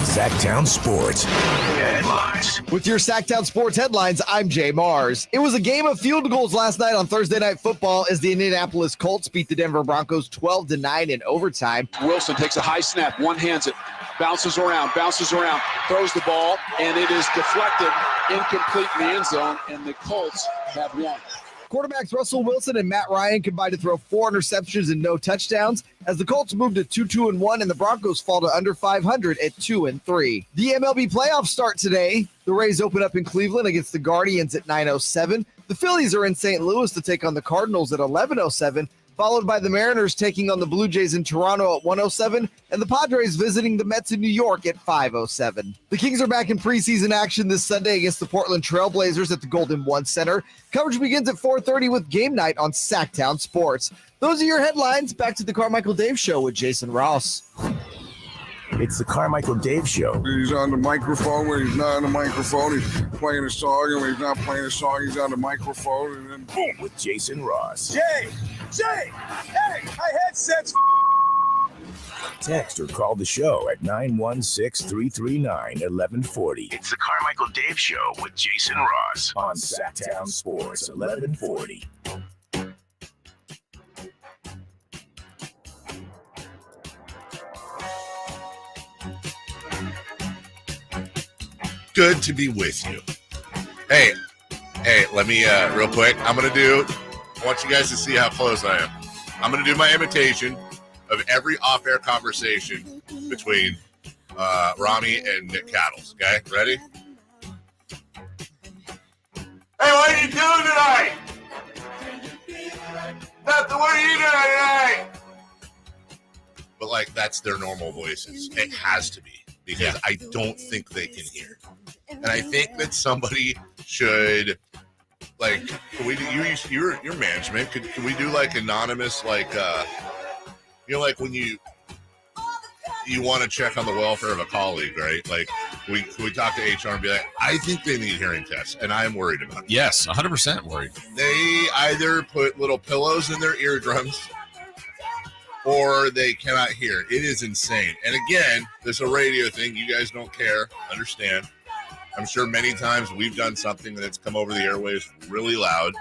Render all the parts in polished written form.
Sactown Sports Headlines. With your Sactown Sports Headlines, I'm Jay Mars. It was a game of field goals last night on Thursday Night Football as the Indianapolis Colts beat the Denver Broncos 12-9 in overtime. Wilson takes a high snap, one-hands it, bounces around, throws the ball, and it is deflected, incomplete in the end zone, and the Colts have won. Quarterbacks Russell Wilson and Matt Ryan combined to throw 4 interceptions and no touchdowns as the Colts moved to 2-2-1 and the Broncos fall to under 500 at 2-3. The MLB playoffs start today. The Rays open up in Cleveland against the Guardians at 9:07. The Phillies are in St. Louis to take on the Cardinals at 11:07. Followed by the Mariners taking on the Blue Jays in Toronto at 1:07, and the Padres visiting the Mets in New York at 5:07. The Kings are back in preseason action this Sunday against the Portland Trail Blazers at the Golden One Center. Coverage begins at 4:30 with Game Night on Sactown Sports. Those are your headlines. Back to the Carmichael Dave Show with Jason Ross. It's the Carmichael Dave Show. He's on the microphone. When he's not on the microphone, he's playing a song. And when he's not playing a song, he's on the microphone. And then boom. With Jason Ross. Jay, hey, my headset's Text or call the show at 916-339-1140. It's the Carmichael Dave Show with Jason Ross on Sactown Sports 1140. Good to be with you. Hey, let me, real quick, I want you guys to see how close I am. I'm going to do my imitation of every off-air conversation between Rami and Nick Cattles, okay? Ready? Hey, what are you doing tonight? Nothing, what are you doing tonight? But, that's their normal voices. It has to be, because I don't think they can hear. And I think that somebody should, can we do, your management, could we do, anonymous, when you want to check on the welfare of a colleague, right? We talk to HR and be like, I think they need hearing tests, and I'm worried about it. Yes, 100% worried. They either put little pillows in their eardrums or they cannot hear. It is insane. And again, this is a radio thing. You guys don't care. Understand. I'm sure many times we've done something that's come over the airwaves really loud.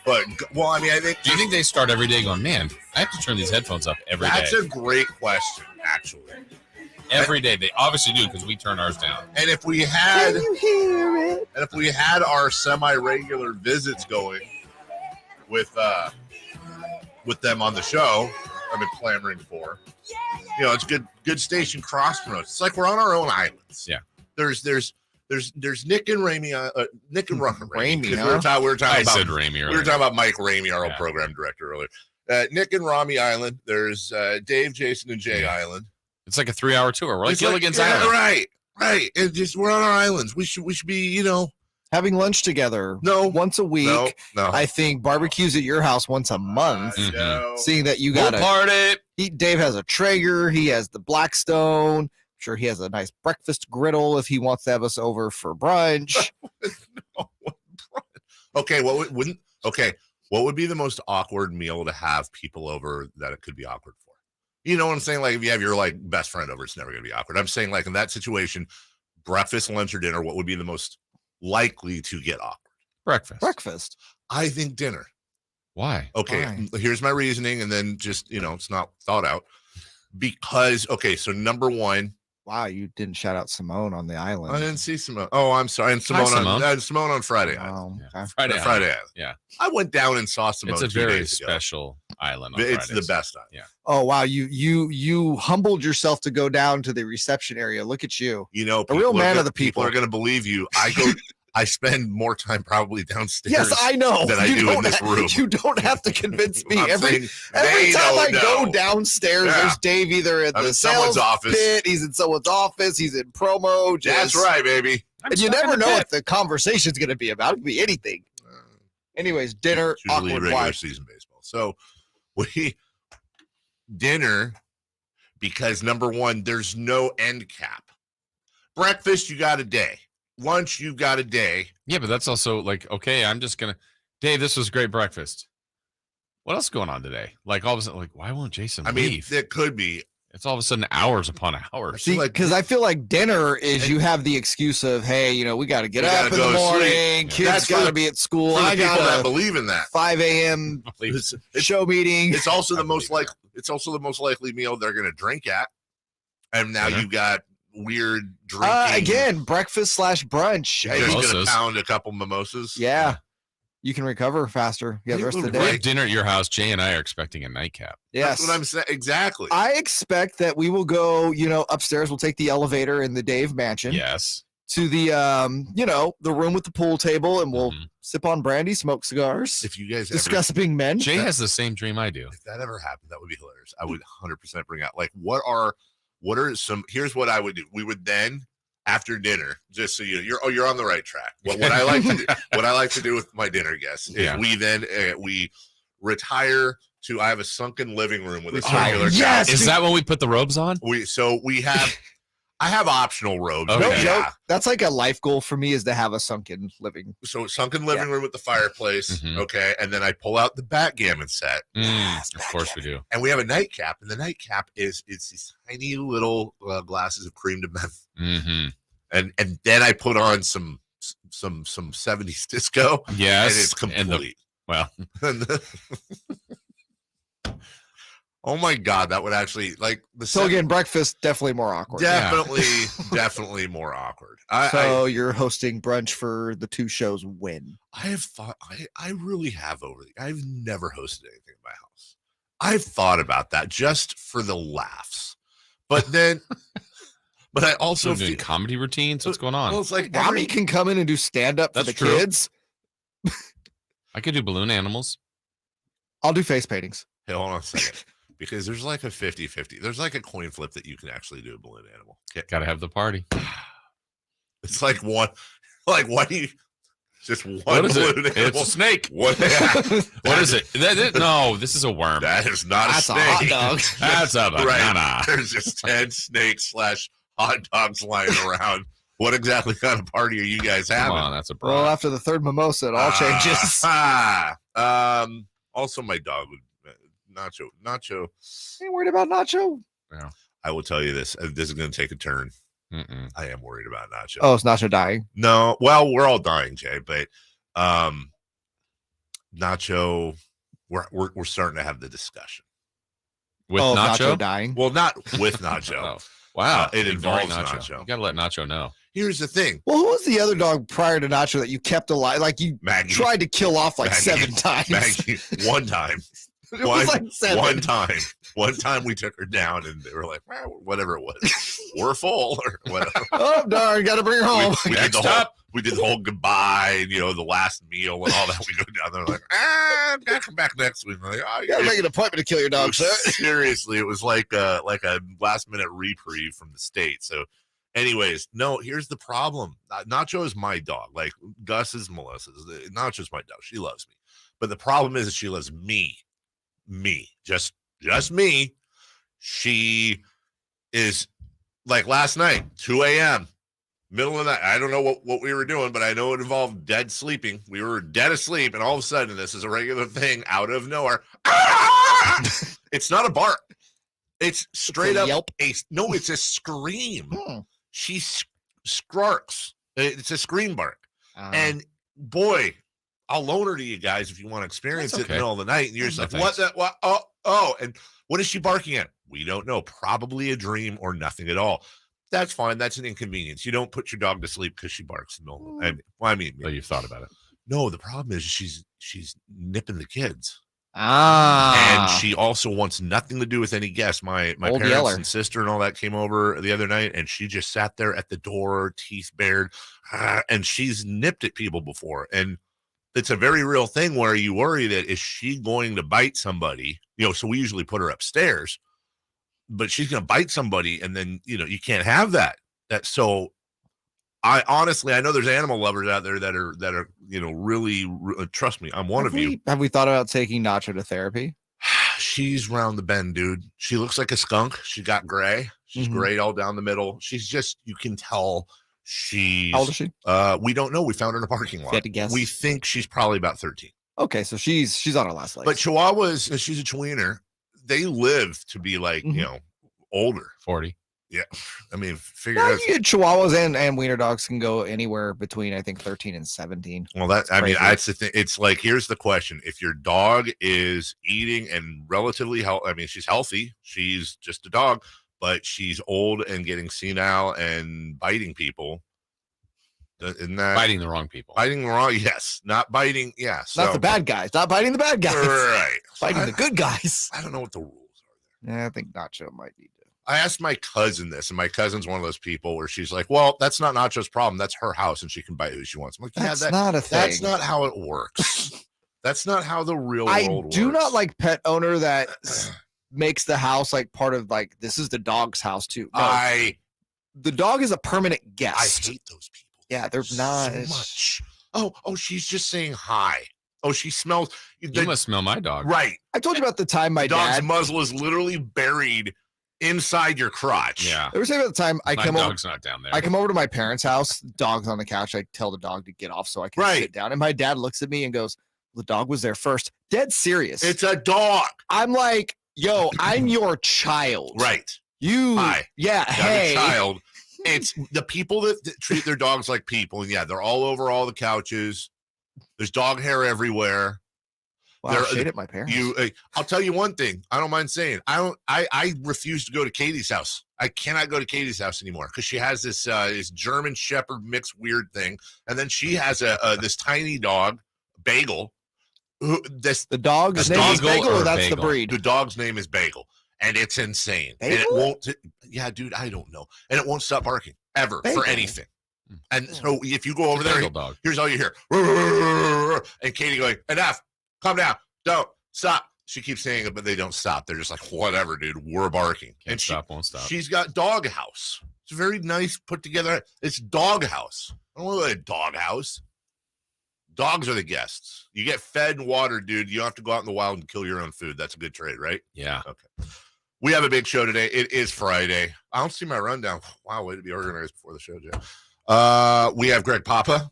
But, I think... Do you think they start every day going, man, I have to turn these headphones up every day? That's a great question, actually. Every day. They obviously do, because we turn ours down. And if we had... Can you hear it? And if we had our semi-regular visits going with them on the show, I've been clamoring for, it's good station cross promotes. It's like we're on our own islands. Yeah. There's Nick and Ramey, Nick and Ramey. Huh? We were talking about Ramey earlier. We were talking about Mike Ramey, our old program director earlier. Nick and Ramey Island. There's Dave, Jason, and Jay Island. It's like a 3-hour tour. We're like Gilligan's yeah, Island. Right. And just we're on our islands. We should be, having lunch together once a week. No. I think barbecues at your house once a month. No. Seeing that you got party. Dave has a Traeger. He has the Blackstone. Sure, he has a nice breakfast griddle if he wants to have us over for brunch. Okay, what would be the most awkward meal to have people over that it could be awkward for? You know what I'm saying? If you have your best friend over, it's never going to be awkward. I'm saying in that situation, breakfast, lunch, or dinner, what would be the most likely to get awkward? Breakfast. I think dinner. Why? Okay, here's my reasoning, and then just, it's not thought out. Because, so number one. Wow, you didn't shout out Simone on the island. I didn't see Simone. Oh, I'm sorry. And Simone on Friday Island. Okay. Friday Island. Yeah. I went down and saw Simone. It's a very special island. It's the best island. Yeah. Oh, wow. You humbled yourself to go down to the reception area. Look at you. A real man of the people. People are going to believe you. I spend more time probably downstairs. Yes, I know. Than I do in this room. You don't have to convince me. Every time I go downstairs, there's Dave either at the sales office pit, he's in someone's office, he's in promo. That's right, baby. And you never know what the conversation's going to be about. It could be anything. Anyways, dinner, awkward regular season baseball. So dinner, because number one, there's no end cap. Breakfast, you got a day. Lunch, you got a day. Yeah, but that's also okay, I'm just gonna, Dave, this was great breakfast. What else is going on today? All of a sudden, why won't Jason leave? It could be. It's all of a sudden hours upon hours. See, because I feel like dinner is you have the excuse of, hey, we got to get up in the morning. Kids got to be at school. I got people that believe in that 5 a.m. show meeting. It's also the most likely meal they're going to drink at. And now you got weird drinking. Again, breakfast / brunch. You're just going to pound a couple mimosas. Yeah. You can recover faster. Yeah, the rest of the day. We have dinner at your house. Jay and I are expecting a nightcap. Yes. That's what I'm saying. Exactly. I expect that we will go, upstairs. We'll take the elevator in the Dave mansion. Yes. To the, the room with the pool table, and we'll sip on brandy, smoke cigars. If you guys discuss being men. Jay has the same dream I do. If that ever happened, that would be hilarious. I would 100% bring out, here's what I would do. We would then, after dinner, just so you're on the right track. What I like to do with my dinner guests is we then we retire to. I have a sunken living room with a circular couch. Is that when we put the robes on? I have optional robes. Okay. No joke. That's like a life goal for me, is to have a sunken living. So sunken living room with the fireplace. Okay, and then I pull out the backgammon set. Of course we do. And we have a nightcap, and the nightcap it's these tiny little glasses of cream de menthe. And then I put on some 70s disco. Yes, and it's complete. Oh my God, that would actually again, breakfast definitely more awkward. Definitely more awkward. You're hosting brunch for the 2 shows when? I have thought. I really have I've never hosted anything in my house. I've thought about that just for the laughs, but then. But I also doing comedy routines. What's going on? Well, it's like Rami can come in and do stand up for the kids. I could do balloon animals. I'll do face paintings. Hey, hold on a second, because there's like a 50-50. There's like a coin flip that you can actually do a balloon animal. Got to have the party. It's like one. Like, why do you? Just one what is balloon it? animal. It's a snake. What is it? No, this is a worm. That is not That's a snake. A hot dog. That's a banana. Right. There's just 10 snakes / hot dogs lying around. What exactly kind of party are you guys having? Come on, that's a well, after the 3rd mimosa, it all changes. Also, my dog would Nacho. Ain't worried about Nacho. Yeah. I will tell you this. This is going to take a turn. I am worried about Nacho. Oh, is Nacho dying? No. Well, we're all dying, Jay. But Nacho, we're starting to have the discussion with Nacho dying. Well, not with Nacho. Oh. Wow, it involves Nacho. You got to let Nacho know. Here's the thing. Well, who was the other dog prior to Nacho that you kept alive? Like you tried to kill off Maggie, 7 times. Maggie, one time. It was like 7. One time we took her down and they were like, well, whatever it was. We're full or whatever. Oh, darn. Got to bring her home. We did the whole goodbye and, the last meal and all that. We go down there like, gotta come back next week. Like, you gotta make an appointment to kill your dog, sir. Seriously, it was like a last minute reprieve from the state. So anyways, no, here's the problem. Nacho is my dog. Like Gus is Melissa's. Nacho's my dog. She loves me. But the problem is that she loves me. Just me. She is like last night, 2 a.m. middle of the night. I don't know what we were doing, but I know it involved dead sleeping. We were dead asleep, and all of a sudden, this is a regular thing out of nowhere. It's not a bark. It's straight up yelp. It's a scream. She squarks. It's a scream bark. And boy, I'll loan her to you guys if you want to experience it in the middle of the night. And you're just like, what? What? Oh. And what is she barking at? We don't know. Probably a dream or nothing at all. That's fine. That's an inconvenience. You don't put your dog to sleep because she barks in the middle. And You've thought about it. No, the problem is she's nipping the kids. And she also wants nothing to do with any guests. My parents yeller. And sister and all that came over the other night, and she just sat there at the door, teeth bared, and she's nipped at people before. And it's a very real thing where you worry that is she going to bite somebody? So we usually put her upstairs, but she's going to bite somebody, and then you can't have that. So I know there's animal lovers out there that are really trust me, I'm one of you. Have we thought about taking Nacho to therapy? She's round the bend, dude. She looks like a skunk. She got gray. She's gray all down the middle. She's just, you can tell she's. How old is she? We don't know. We found her in a parking lot. You had to guess. We think she's probably about 13. Okay, so she's on her last legs. But Chihuahuas, she's a Chihuahua. They live to be like older. 40. Yeah. I mean, figure No, out. Chihuahuas and wiener dogs can go anywhere between, I think, 13 and 17. Well, that's crazy. that's the thing. It's like, here's the question. If your dog is eating and relatively healthy, I mean, she's healthy, she's just a dog, but she's old and getting senile and biting people. Isn't that Biting the wrong people? biting the wrong? Yes. Not biting. Yeah. So, Not the bad guys. Not biting the bad guys. right. So Biting the good guys. I don't know what the rules are there. Yeah, I think Nacho might need to. I asked my cousin this, and my cousin's one of those people where she's like, well, that's not Nacho's problem. That's her house, and she can bite who she wants. I'm like, yeah, That's not a thing. that's not how it works. That's not how the real I world do works. not like pet owner that makes the house like part of like, this is the dog's house too. No, the dog is a permanent I guest. hate those people. Yeah, they're not. so much. Oh, she's just saying hi. Oh, she smells. You must smell my dog. Right. I told you about the time my The dog's dad. muzzle is literally buried inside your crotch. Yeah. There was about the time I My come over. dog's not down there. I come over to my parents' house. Dog's on the couch. I tell the dog to get off so I can Right. sit down. And my dad looks at me and goes, "The dog was there first." Dead serious. It's a dog. I'm like, yo, I'm your child. Right. You. Hi. Yeah. I'm Hey. a child. It's the people that treat their dogs like people. And yeah, they're all over all the couches. There's dog hair everywhere. Wow, There- shade at my parents. I'll tell you one thing. I don't mind saying. I refuse to go to Katie's house. I cannot go to Katie's house anymore because she has this German Shepherd mixed weird thing, and then she has this tiny dog, Bagel. The dog's A name is Bagel Bagel, or or that's the Bagel? breed. The dog's name is Bagel, and it's insane. And it Bagel? won't. Yeah, dude, I don't know, and it won't stop barking ever Bagel. for anything. And so if you go over there, Bagel dog. here's all you hear. And Katie going, enough, calm down, don't stop. She keeps saying it, but they don't stop. They're just like, whatever, dude, we're barking. Can't and stop, won't stop. She's got dog house. It's very nice, put together. It's dog house. I don't want a dog house. Dogs are the guests. You get fed and watered, dude. You don't have to go out in the wild and kill your own food. That's a good trade, right? Yeah. Okay. We have a big show today. It is Friday. I don't see my rundown. Wow, way to be organized before the show, Joe. We have Greg Papa.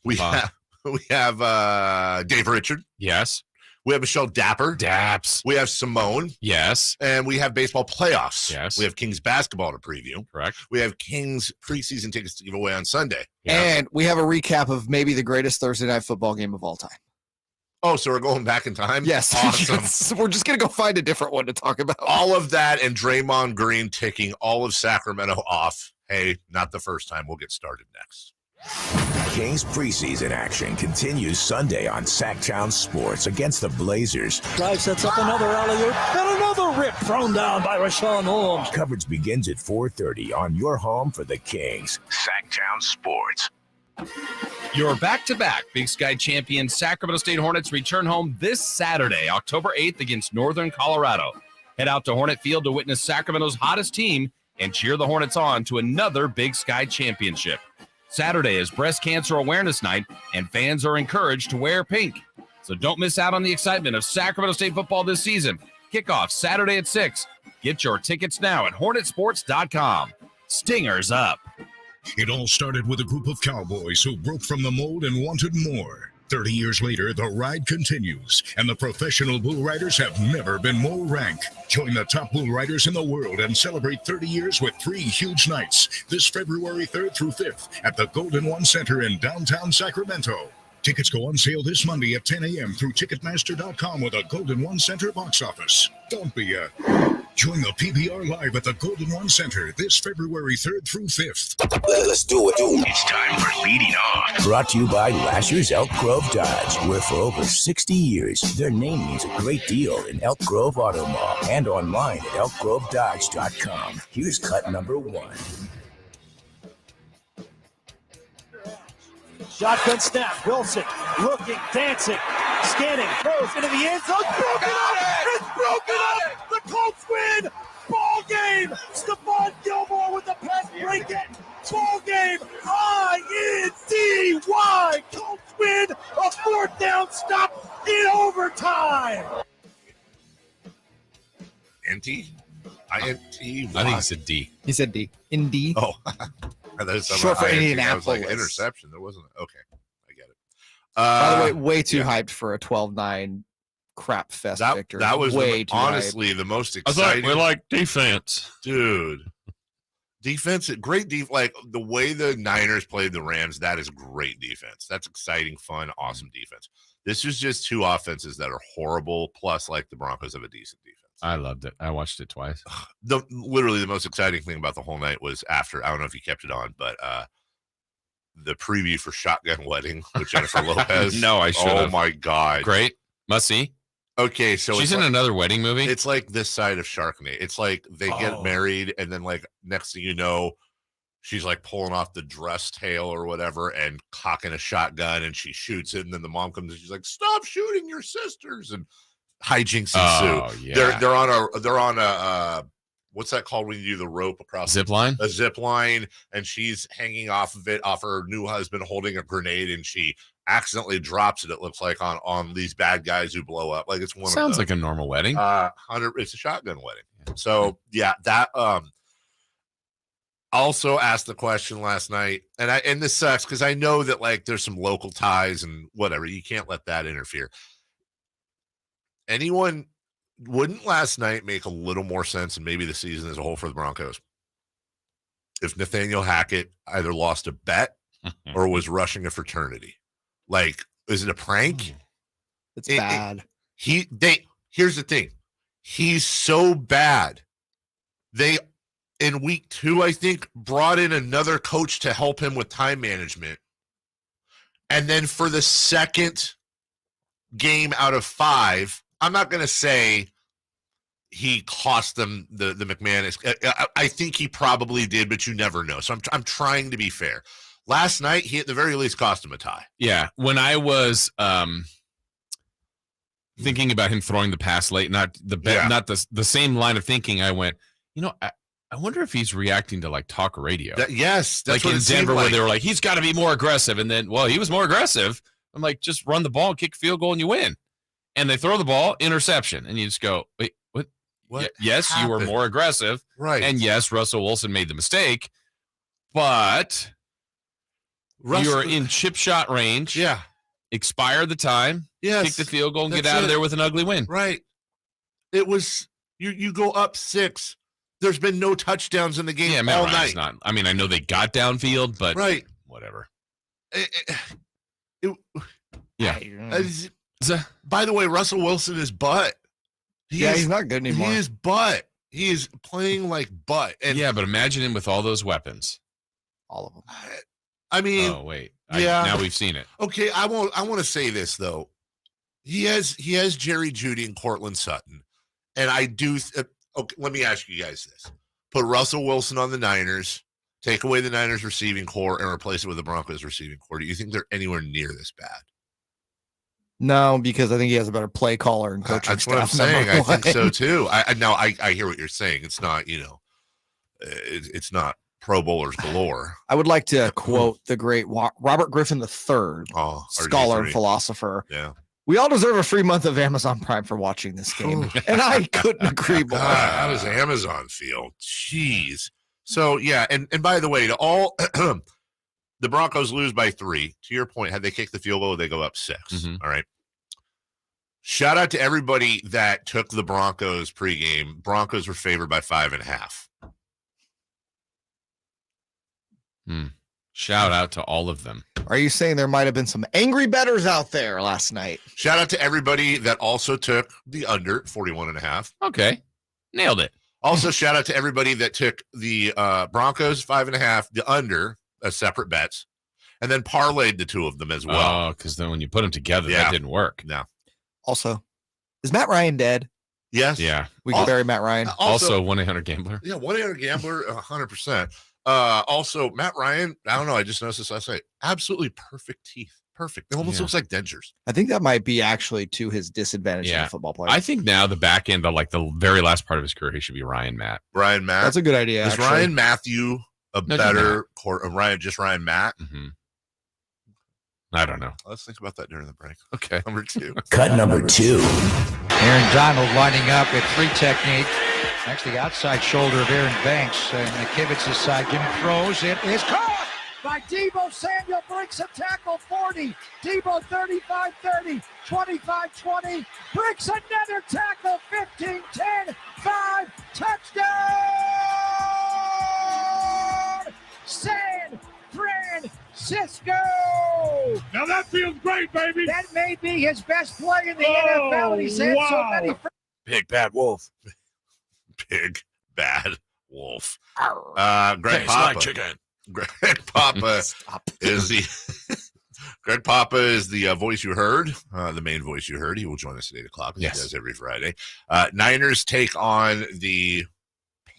We have Dave Richard. Yes. We have Michelle Dapper. Daps. We have Simone. Yes. And we have baseball playoffs. Yes. We have Kings basketball to preview. Correct. We have Kings preseason tickets to give away on Sunday. Yeah. And we have a recap of maybe the greatest Thursday night football game of all time. Oh, so we're going back in time? Yes. Awesome. We're just going to go find a different one to talk about. All of that and Draymond Green ticking all of Sacramento off. Hey, not the first time. We'll get started next. Kings preseason action continues Sunday on Sactown Sports against the Blazers. Drive sets up another alley-oop, and another rip thrown down by Rashawn Holmes. Coverage begins at 4:30 on your home for the Kings. Sactown Sports. Your back-to-back Big Sky champion Sacramento State Hornets return home this Saturday, October 8th against Northern Colorado. Head out to Hornet Field to witness Sacramento's hottest team and cheer the Hornets on to another Big Sky championship. Saturday is Breast Cancer Awareness Night, and fans are encouraged to wear pink. So don't miss out on the excitement of Sacramento State football this season. Kickoff Saturday at 6. Get your tickets now at hornetsports.com. Stingers up. It all started with a group of cowboys who broke from the mold and wanted more. 30 years later, the ride continues, and the professional bull riders have never been more rank. Join the top bull riders in the world and celebrate 30 years with 3 huge nights this February 3rd through 5th at the Golden One Center in downtown Sacramento. Tickets go on sale this Monday at 10 a.m. through Ticketmaster.com with a Golden One Center box office. Don't be a... Join the PBR live at the Golden One Center this February 3rd through 5th. Let's do it. It's time for Leading Off. Brought to you by Lasher's Elk Grove Dodge, where for over 60 years, their name means a great deal in Elk Grove Auto Mall and online at elkgrovedodge.com. Here's cut number 1. Shotgun snap. Wilson looking, dancing, scanning, throws into the end zone. Broken up! It's broken up! The Colts win! Ball game! Stephon Gilmore with the pass breaking. Ball game! I-N-D-Y! Colts win! A 4th down stop in overtime! NT? I-N-T? I think it's a D. He said D. Indy. Oh. There's some Short for I was Indianapolis. like, interception. There wasn't. Okay. I get it. By the way, way too hyped for a 12-9 crap fest That victory. that was way too honestly the most I exciting. thought we like defense. Dude. Defense, great like the way the Niners played the Rams, that is great defense. That's exciting, fun, awesome defense. This is just two offenses that are horrible, plus like the Broncos have a decent defense. I loved it. I watched it twice. Literally the most exciting thing about the whole night was after, I don't know if you kept it on, but the preview for Shotgun Wedding with Jennifer Lopez. No, I should have. Oh my God. Great. Must see. Okay, so she's in another wedding movie. It's like this side of Sharknado. It's like they get married, and then like next thing you know, she's like pulling off the dress tail or whatever and cocking a shotgun, and she shoots it, and then the mom comes and she's like, "Stop shooting your sisters!" and hijinks ensue. Yeah. They're on a what's that called when you do the rope across zip line? A zip line, and she's hanging off of it, off her new husband holding a grenade, and she accidentally drops it. It looks like on these bad guys who blow up. Like it's one. Sounds like a normal wedding. It's a shotgun wedding. So yeah, that also asked the question last night, and this sucks because I know that like there's some local ties and whatever. You can't let that interfere. Wouldn't last night make a little more sense, and maybe the season as a whole for the Broncos, if Nathaniel Hackett either lost a bet or was rushing a fraternity? Like, is it a prank? It's bad. Here's the thing. He's so bad. They, in week 2, I think, brought in another coach to help him with time management. And then for the second game out of 5, I'm not going to say he cost them the McManus. I think he probably did, but you never know. So I'm trying to be fair. Last night, he at the very least cost him a tie. Yeah. When I was thinking about him throwing the pass late, not the same line of thinking, I went, I wonder if he's reacting to like talk radio. Yes. That's like what in Denver where they were like, he's got to be more aggressive. And then, he was more aggressive. I'm like, just run the ball, kick field goal, and you win. And they throw the ball, interception. And you just go, wait, what? Yes, happened? You were more aggressive. Right. And yes, Russell Wilson made the mistake. But you're in chip shot range. Yeah. Expire the time. Yes. Kick the field goal and get out of there with an ugly win. Right. It was, you go up 6. There's been no touchdowns in the game all night. I know they got downfield, but right. Whatever. By the way, Russell Wilson is butt. He's not good anymore. He is butt. He is playing like butt. And but imagine him with all those weapons. All of them. Oh wait. Now we've seen it. Okay, I want to say this though. He has Jerry Jeudy and Cortland Sutton, and I do. Okay, let me ask you guys this: put Russell Wilson on the Niners, take away the Niners receiving core, and replace it with the Broncos receiving core. Do you think they're anywhere near this bad? No, because I think he has a better play caller and coaching That's staff. what I'm saying. I think so too. I hear what you're saying. It's not, it's not Pro Bowlers galore. I would like to quote the great Robert Griffin III, scholar and philosopher. Yeah. We all deserve a free month of Amazon Prime for watching this game. And I couldn't agree more. How does Amazon feel? Jeez. So, yeah. And by the way, to all the Broncos lose by 3. To your point, had they kicked the field goal, they go up 6. Mm-hmm. All right. Shout out to everybody that took the Broncos pregame. Broncos were favored by 5.5. Shout out to all of them. Are you saying there might have been some angry bettors out there last night? Shout out to everybody that also took the under 41.5. Okay. Nailed it. Also, shout out to everybody that took the Broncos 5.5, the under as separate bets, and then parlayed the two of them as well. Oh, because then when you put them together, that didn't work. No. Also, is Matt Ryan dead? Yes. Yeah. We can bury Matt Ryan. Also 1-800-GAMBLER. Yeah, 1-800-GAMBLER, 100%. Also, Matt Ryan, I don't know, I just noticed this last night. Absolutely perfect teeth. Perfect. It almost looks like dentures. I think that might be actually to his disadvantage as a football player. I think now the back end, the very last part of his career, he should be Ryan Matt. Ryan Matt. That's a good idea. Is Ryan Matthew better Ryan Matt? Mm-hmm. I don't know. Let's think about that during the break. Okay. Number 2. Cut number 2. Aaron Donald lining up with 3 technique. Next, the outside shoulder of Aaron Banks. And the Kibitz's side, Jimmy throws. It is caught. by Debo Samuel, breaks a tackle, 40. Debo 35-30, 25-20, breaks another tackle, 15-10, 5, touchdown! San Francisco! Now that feels great, baby. That may be his best play in the NFL, and he's had so many. Big bad wolf. Big bad wolf. Greg Papa. chicken. Greg Papa is the Greg Papa is the voice you heard, the main voice you heard. He will join us at 8 o'clock. Yes. He does every Friday. Niners take on the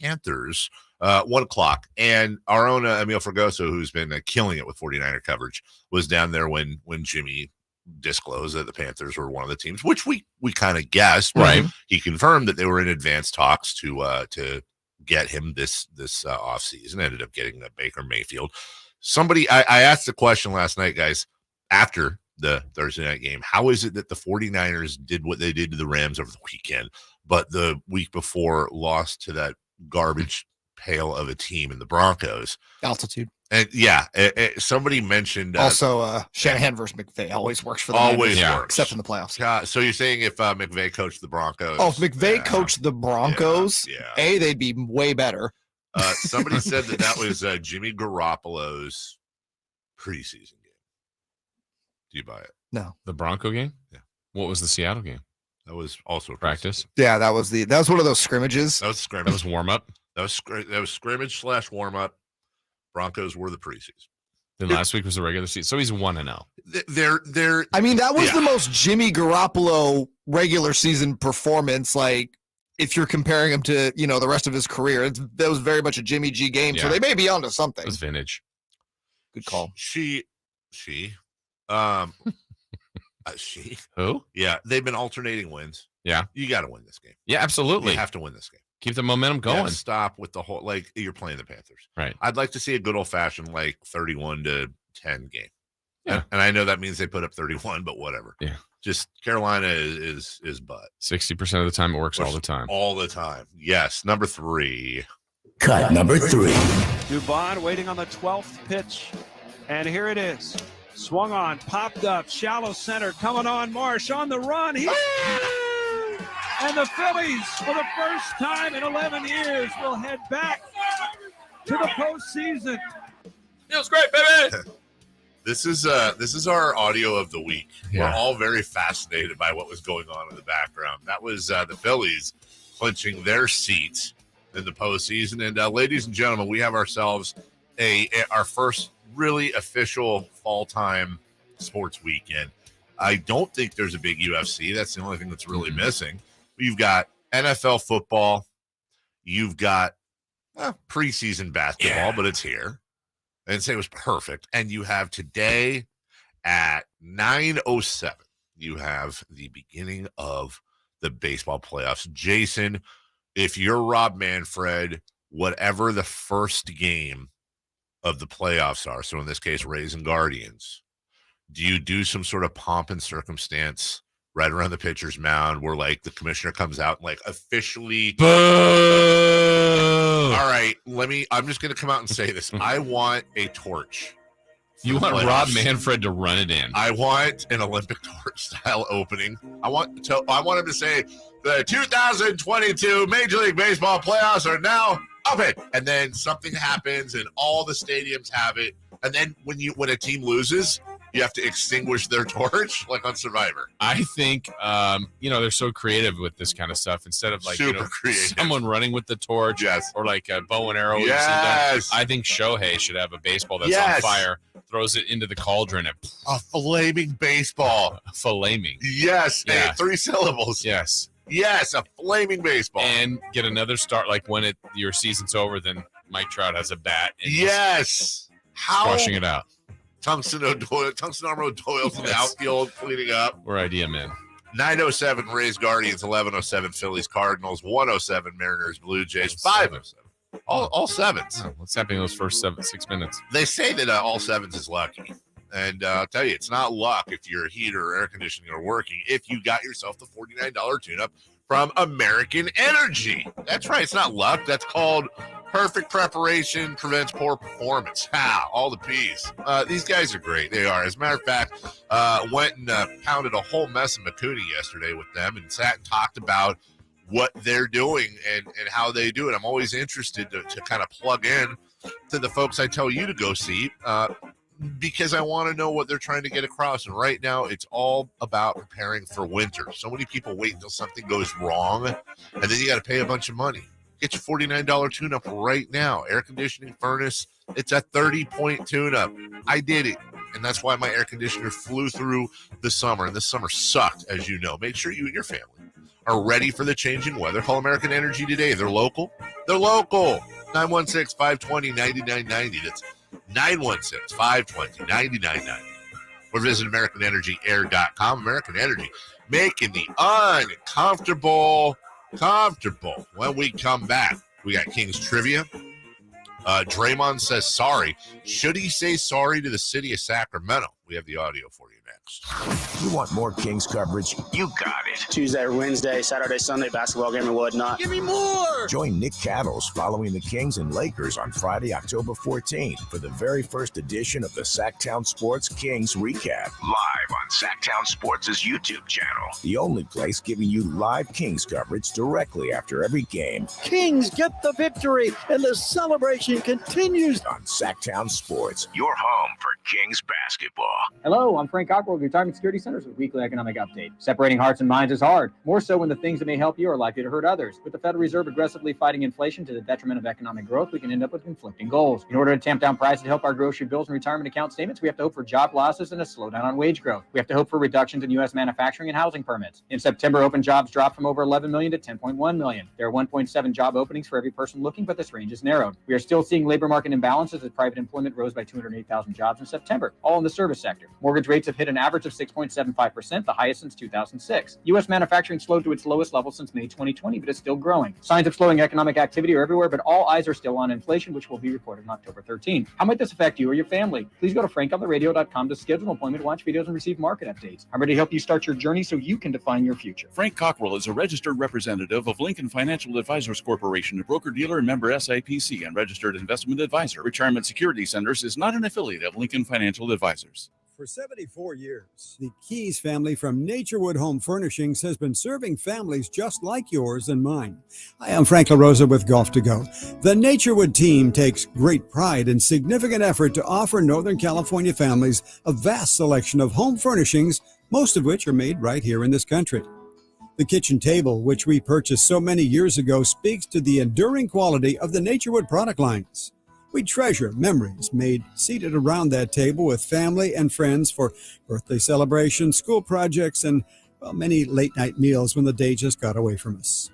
Panthers 1 o'clock. And our own Emil Fragoso, who's been killing it with 49er coverage, was down there when Jimmy disclosed that the Panthers were one of the teams, which we kind of guessed. Right. He confirmed that they were in advanced talks to get him this offseason. Ended up getting Baker Mayfield. Somebody, I asked the question last night, guys, after the Thursday night game, how is it that the 49ers did what they did to the Rams over the weekend, but the week before lost to that garbage pail of a team in the Broncos? Altitude. And yeah, somebody mentioned also Shanahan versus McVay always works for the always Niners, works, except in the playoffs. So you're saying if McVay coached the Broncos? Oh, if McVay coached the Broncos, they'd be way better. Somebody said that was Jimmy Garoppolo's preseason game. Do you buy it? No. The Bronco game? Yeah. What was the Seattle game? That was also practice. Yeah, that was one of those scrimmages. That was scrimmage. That was warm up. That was scrimmage / warm up. Broncos were the preseason. Then last week was the regular season. So he's 1-0. They're I mean, that was the most Jimmy Garoppolo regular season performance. Like, if you're comparing him to, the rest of his career, that was very much a Jimmy G game. So they may be onto something. It was vintage. Good call. She. Who? Yeah, they've been alternating wins. Yeah. You got to win this game. Yeah, absolutely. You have to win this game. Keep the momentum going. Stop with the whole, you're playing the Panthers. Right. I'd like to see a good old-fashioned, 31-10 game. Yeah. And I know that means they put up 31, but whatever. Yeah. Just Carolina is butt. 60% of the time it works all the time. All the time. Yes. Number 3. Cut number 3. Dubon waiting on the 12th pitch. And here it is. Swung on, popped up, shallow center, coming on Marsh on the run. And the Phillies, for the first time in 11 years, will head back to the postseason. Feels great, baby. This is our audio of the week. Yeah. We're all very fascinated by what was going on in the background. That was the Phillies clinching their seats in the postseason. And ladies and gentlemen, we have ourselves our first really official fall-time sports weekend. I don't think there's a big UFC. That's the only thing that's really missing. You've got NFL football. You've got preseason basketball, but it's here. And say it was perfect. And you have today at 9:07, you have the beginning of the baseball playoffs. Jason, if you're Rob Manfred, whatever the first game of the playoffs are, so in this case, Rays and Guardians, do you do some sort of pomp and circumstance right around the pitcher's mound where the commissioner comes out and officially Boo! All right, I'm just going to come out and say this. I want a torch. You want Rob Manfred to run it in. I want an Olympic torch style opening. I want him to say the 2022 Major League Baseball playoffs are now open. And then something happens and all the stadiums have it. And then when a team loses, you have to extinguish their torch like on Survivor. I think, they're so creative with this kind of stuff. Instead of super creative, someone running with the torch, yes, or a bow and arrow. Yes, I think Shohei should have a baseball that's on fire, throws it into the cauldron, and a flaming baseball. Flaming. Yes, yeah. 3 syllables. Yes. Yes, a flaming baseball. And get another start, when your season's over, then Mike Trout has a bat. And yes. Squashing it out. Tungsten Armor Doyle's in the outfield cleaning up. We're idea men. 9:07 Rays Guardians, 11:07 Phillies Cardinals, 1:07 Mariners Blue Jays, 5:07. All sevens. Oh, what's happening those first 6 minutes? They say that all sevens is lucky. And I'll tell you, it's not luck if your heater or air conditioning are working. If you got yourself the $49 tune-up from American Energy. That's right. It's not luck. That's called perfect preparation prevents poor performance. Ha! All the P's. These guys are great. They are. As a matter of fact, went and pounded a whole mess of Makuni yesterday with them and sat and talked about what they're doing and how they do it. I'm always interested to kind of plug in to the folks I tell you to go see because I want to know what they're trying to get across. And right now, it's all about preparing for winter. So many people wait until something goes wrong, and then you got to pay a bunch of money. Get your $49 tune-up right now. Air conditioning, furnace, it's a 30-point tune-up. I did it, and that's why my air conditioner flew through the summer, and this summer sucked, as you know. Make sure you and your family are ready for the changing weather. Call American Energy today. They're local. 916-520-9990. That's 916-520-9990. Or visit AmericanEnergyAir.com. American Energy, making the uncomfortable comfortable. When we come back, we got Kings trivia. Draymond says sorry. Should he say sorry to the city of Sacramento? We have the audio for you next. You want more Kings coverage? You got it. Tuesday or Wednesday, Saturday, Sunday, basketball game and whatnot. Give me more! Join Nick Cattles following the Kings and Lakers on Friday, October 14th for the very first edition of the Sactown Sports Kings Recap. Live on Sactown Sports' YouTube channel. The only place giving you live Kings coverage directly after every game. Kings get the victory, and the celebration continues on Sactown Sports, your home for Kings basketball. Hello, I'm Frank Cockrell, Retirement Security Centers with Weekly Economic Update. Separating hearts and minds is hard, more so when the things that may help you are likely to hurt others. With the Federal Reserve aggressively fighting inflation to the detriment of economic growth, we can end up with conflicting goals. In order to tamp down prices to help our grocery bills and retirement account statements, we have to hope for job losses and a slowdown on wage growth. We have to hope for reductions in U.S. manufacturing and housing permits. In September, open jobs dropped from over 11 million to 10.1 million. There are 1.7 job openings for every person looking, but this range is narrowed. We are still seeing labor market imbalances as private employment rose by 208,000 jobs in September, all in the service sector. Mortgage rates have hit an average of 6.75%, the highest since 2006. U.S. manufacturing slowed to its lowest level since May 2020, but is still growing. Signs of slowing economic activity are everywhere, but all eyes are still on inflation, which will be reported on October 13. How might this affect you or your family? Please go to frankontheradio.com to schedule an appointment, watch videos, and receive market updates. I'm ready to help you start your journey so you can define your future. Frank Cockrell is a registered representative of Lincoln Financial Advisors Corporation, a broker-dealer and member SIPC and registered investment advisor. Retirement Security Centers is not an affiliate of Lincoln Financial Advisors. For 74 years, the Keys family from Naturewood Home Furnishings has been serving families just like yours and mine. Hi, I'm Frank LaRosa with Golf to Go. The Naturewood team takes great pride and significant effort to offer Northern California families a vast selection of home furnishings, most of which are made right here in this country. The kitchen table, which we purchased so many years ago, speaks to the enduring quality of the Naturewood product lines. We treasure memories made seated around that table with family and friends for birthday celebrations, school projects, and many late-night meals when the day just got away from us.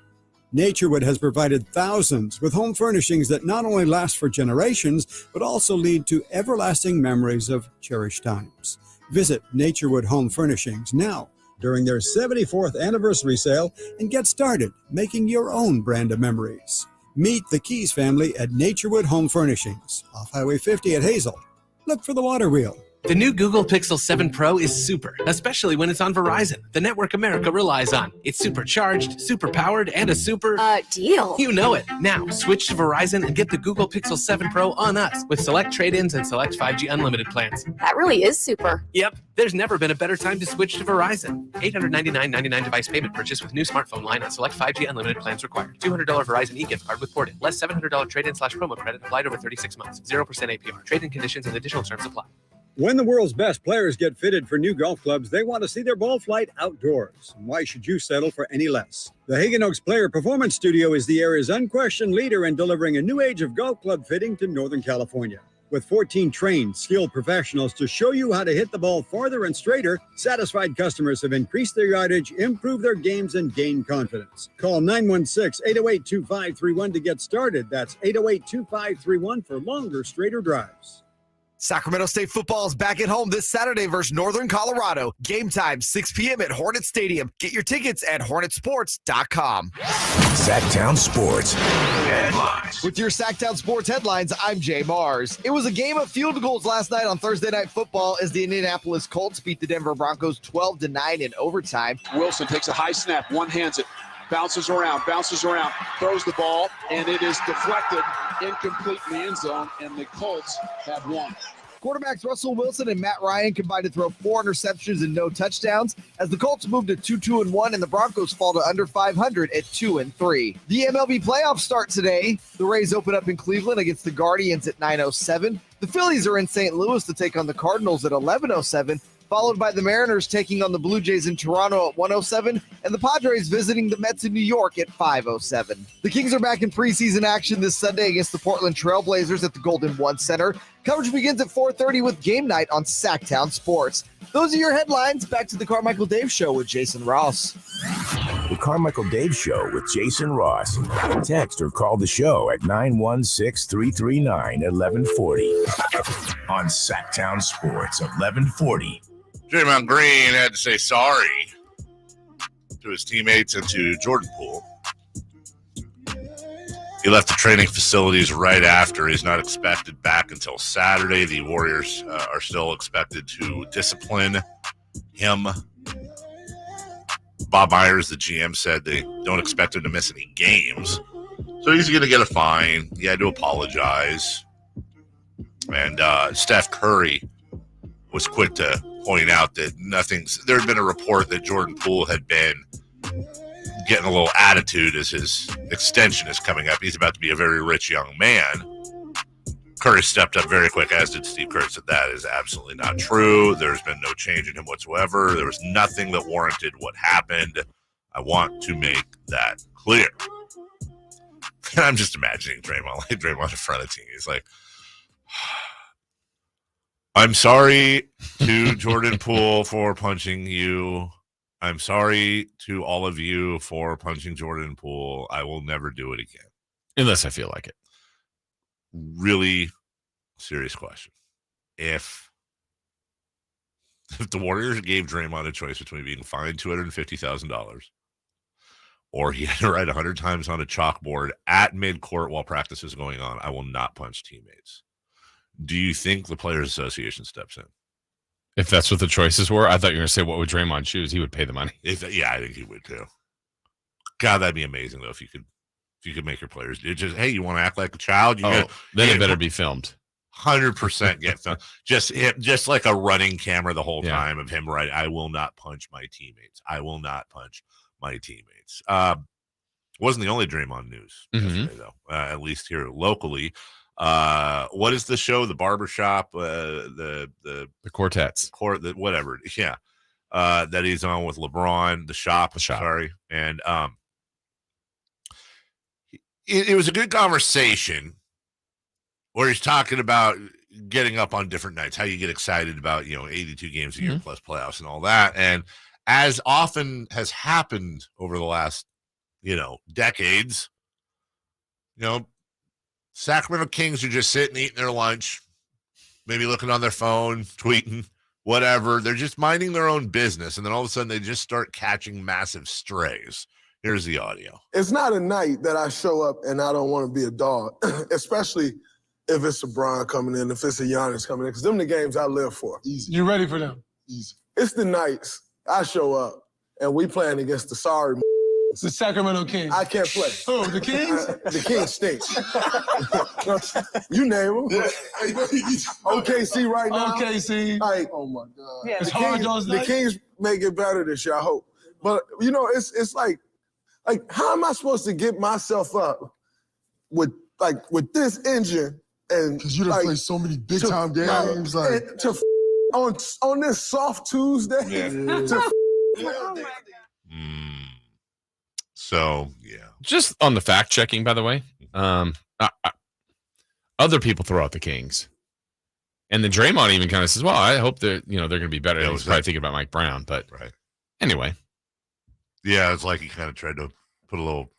Naturewood has provided thousands with home furnishings that not only last for generations, but also lead to everlasting memories of cherished times. Visit Naturewood Home Furnishings now during their 74th anniversary sale and get started making your own brand of memories. Meet the Keys family at Naturewood Home Furnishings, off Highway 50 at Hazel. Look for the water wheel. The new Google Pixel 7 Pro is super, especially when it's on Verizon, the network America relies on. It's supercharged, super powered, and a super... deal. You know it. Now, switch to Verizon and get the Google Pixel 7 Pro on us with select trade-ins and select 5G unlimited plans. That really is super. Yep. There's never been a better time to switch to Verizon. $899.99 device payment purchase with new smartphone line on select 5G unlimited plans required. $200 Verizon e-gift card with ported. Less $700 trade-in/promo credit applied over 36 months. 0% APR. Trade-in conditions and additional terms apply. When the world's best players get fitted for new golf clubs, they want to see their ball flight outdoors. Why should you settle for any less? The Hagen Oaks Player Performance Studio is the area's unquestioned leader in delivering a new age of golf club fitting to Northern California. With 14 trained, skilled professionals to show you how to hit the ball farther and straighter, satisfied customers have increased their yardage, improved their games, and gained confidence. Call 916-808-2531 to get started. That's 808-2531 for longer, straighter drives. Sacramento State football is back at home this Saturday versus Northern Colorado. Game time, 6 p.m. at Hornet Stadium. Get your tickets at hornetsports.com. Sactown Sports headlines. With your Sactown Sports headlines, I'm Jay Mars. It was a game of field goals last night on Thursday Night Football as the Indianapolis Colts beat the Denver Broncos 12-9 in overtime. Wilson takes a high snap, one hands it. bounces around, throws the ball, and it is deflected, incomplete in the end zone, and the Colts have won. Quarterbacks Russell Wilson and Matt Ryan combined to throw 4 interceptions and no touchdowns as the Colts move to 2-2-1 and the Broncos fall to under 500 at 2-3. The MLB playoffs start today. The Rays open up in Cleveland against the Guardians at 9:07. The Phillies are in St. Louis to take on the Cardinals at 11:07. Followed by the Mariners taking on the Blue Jays in Toronto at 1:07, and the Padres visiting the Mets in New York at 5:07. The Kings are back in preseason action this Sunday against the Portland Trail Blazers at the Golden One Center. Coverage begins at 4:30 with Game Night on Sactown Sports. Those are your headlines. Back to the Carmichael Dave Show with Jason Ross. The Carmichael Dave Show with Jason Ross. Text or call the show at 916-339-1140 on Sactown Sports 1140. Draymond Green had to say sorry to his teammates and to Jordan Poole. He left the training facilities right after. He's not expected back until Saturday. The Warriors are still expected to discipline him. Bob Myers, the GM, said they don't expect him to miss any games. So he's going to get a fine. He had to apologize. And Steph Curry was quick to point out that there had been a report that Jordan Poole had been getting a little attitude as his extension is coming up. He's about to be a very rich young man. Curry stepped up very quick, as did Steve Kerr, said that is absolutely not true. There's been no change in him whatsoever. There was nothing that warranted what happened. I want to make that clear. And I'm just imagining Draymond in front of the team. He's like, I'm sorry to Jordan Poole for punching you. I'm sorry to all of you for punching Jordan Poole. I will never do it again. Unless I feel like it. Really serious question. If the Warriors gave Draymond a choice between being fined $250,000 or he had to write 100 times on a chalkboard at midcourt while practice is going on, I will not punch teammates. Do you think the Players Association steps in? If that's what the choices were, I thought you were going to say, what would Draymond choose? He would pay the money. Yeah, I think he would too. God, that'd be amazing though if you could make your players do just, hey, you want to act like a child? Then it better be filmed. 100% get filmed. Just like a running camera the whole time of him, right? I will not punch my teammates. I will not punch my teammates. Wasn't the only Draymond news yesterday though, at least here locally. What is the show? The barbershop, the quartets, whatever. Yeah. That he's on with LeBron, the shop. Sorry. And, it was a good conversation where he's talking about getting up on different nights, how you get excited about, 82 games a year plus playoffs and all that. And as often has happened over the last, decades, Sacramento Kings are just sitting, eating their lunch, maybe looking on their phone, tweeting, whatever. They're just minding their own business. And then all of a sudden they just start catching massive strays. Here's the audio. It's not a night that I show up and I don't want to be a dog, especially if it's a Bron coming in, if it's a Giannis coming in, because them the games I live for. Easy. You ready for them? Easy. It's the nights I show up and we playing against the sorry It's the Sacramento Kings. I can't play. Oh, the Kings? The Kings stink. You name them. OKC right now. OKC. Like, oh my God. Yeah, it's hard those the nights. Kings make it better this year, I hope. But it's like how am I supposed to get myself up with this engine and because you done played so many big time games on this soft Tuesday. So yeah, just on the fact checking, by the way, other people throw out the Kings, and then Draymond even kind of says, "Well, I hope they're going to be better." He's probably thinking about Mike Brown, but anyway, yeah, it's like he kind of tried to put a little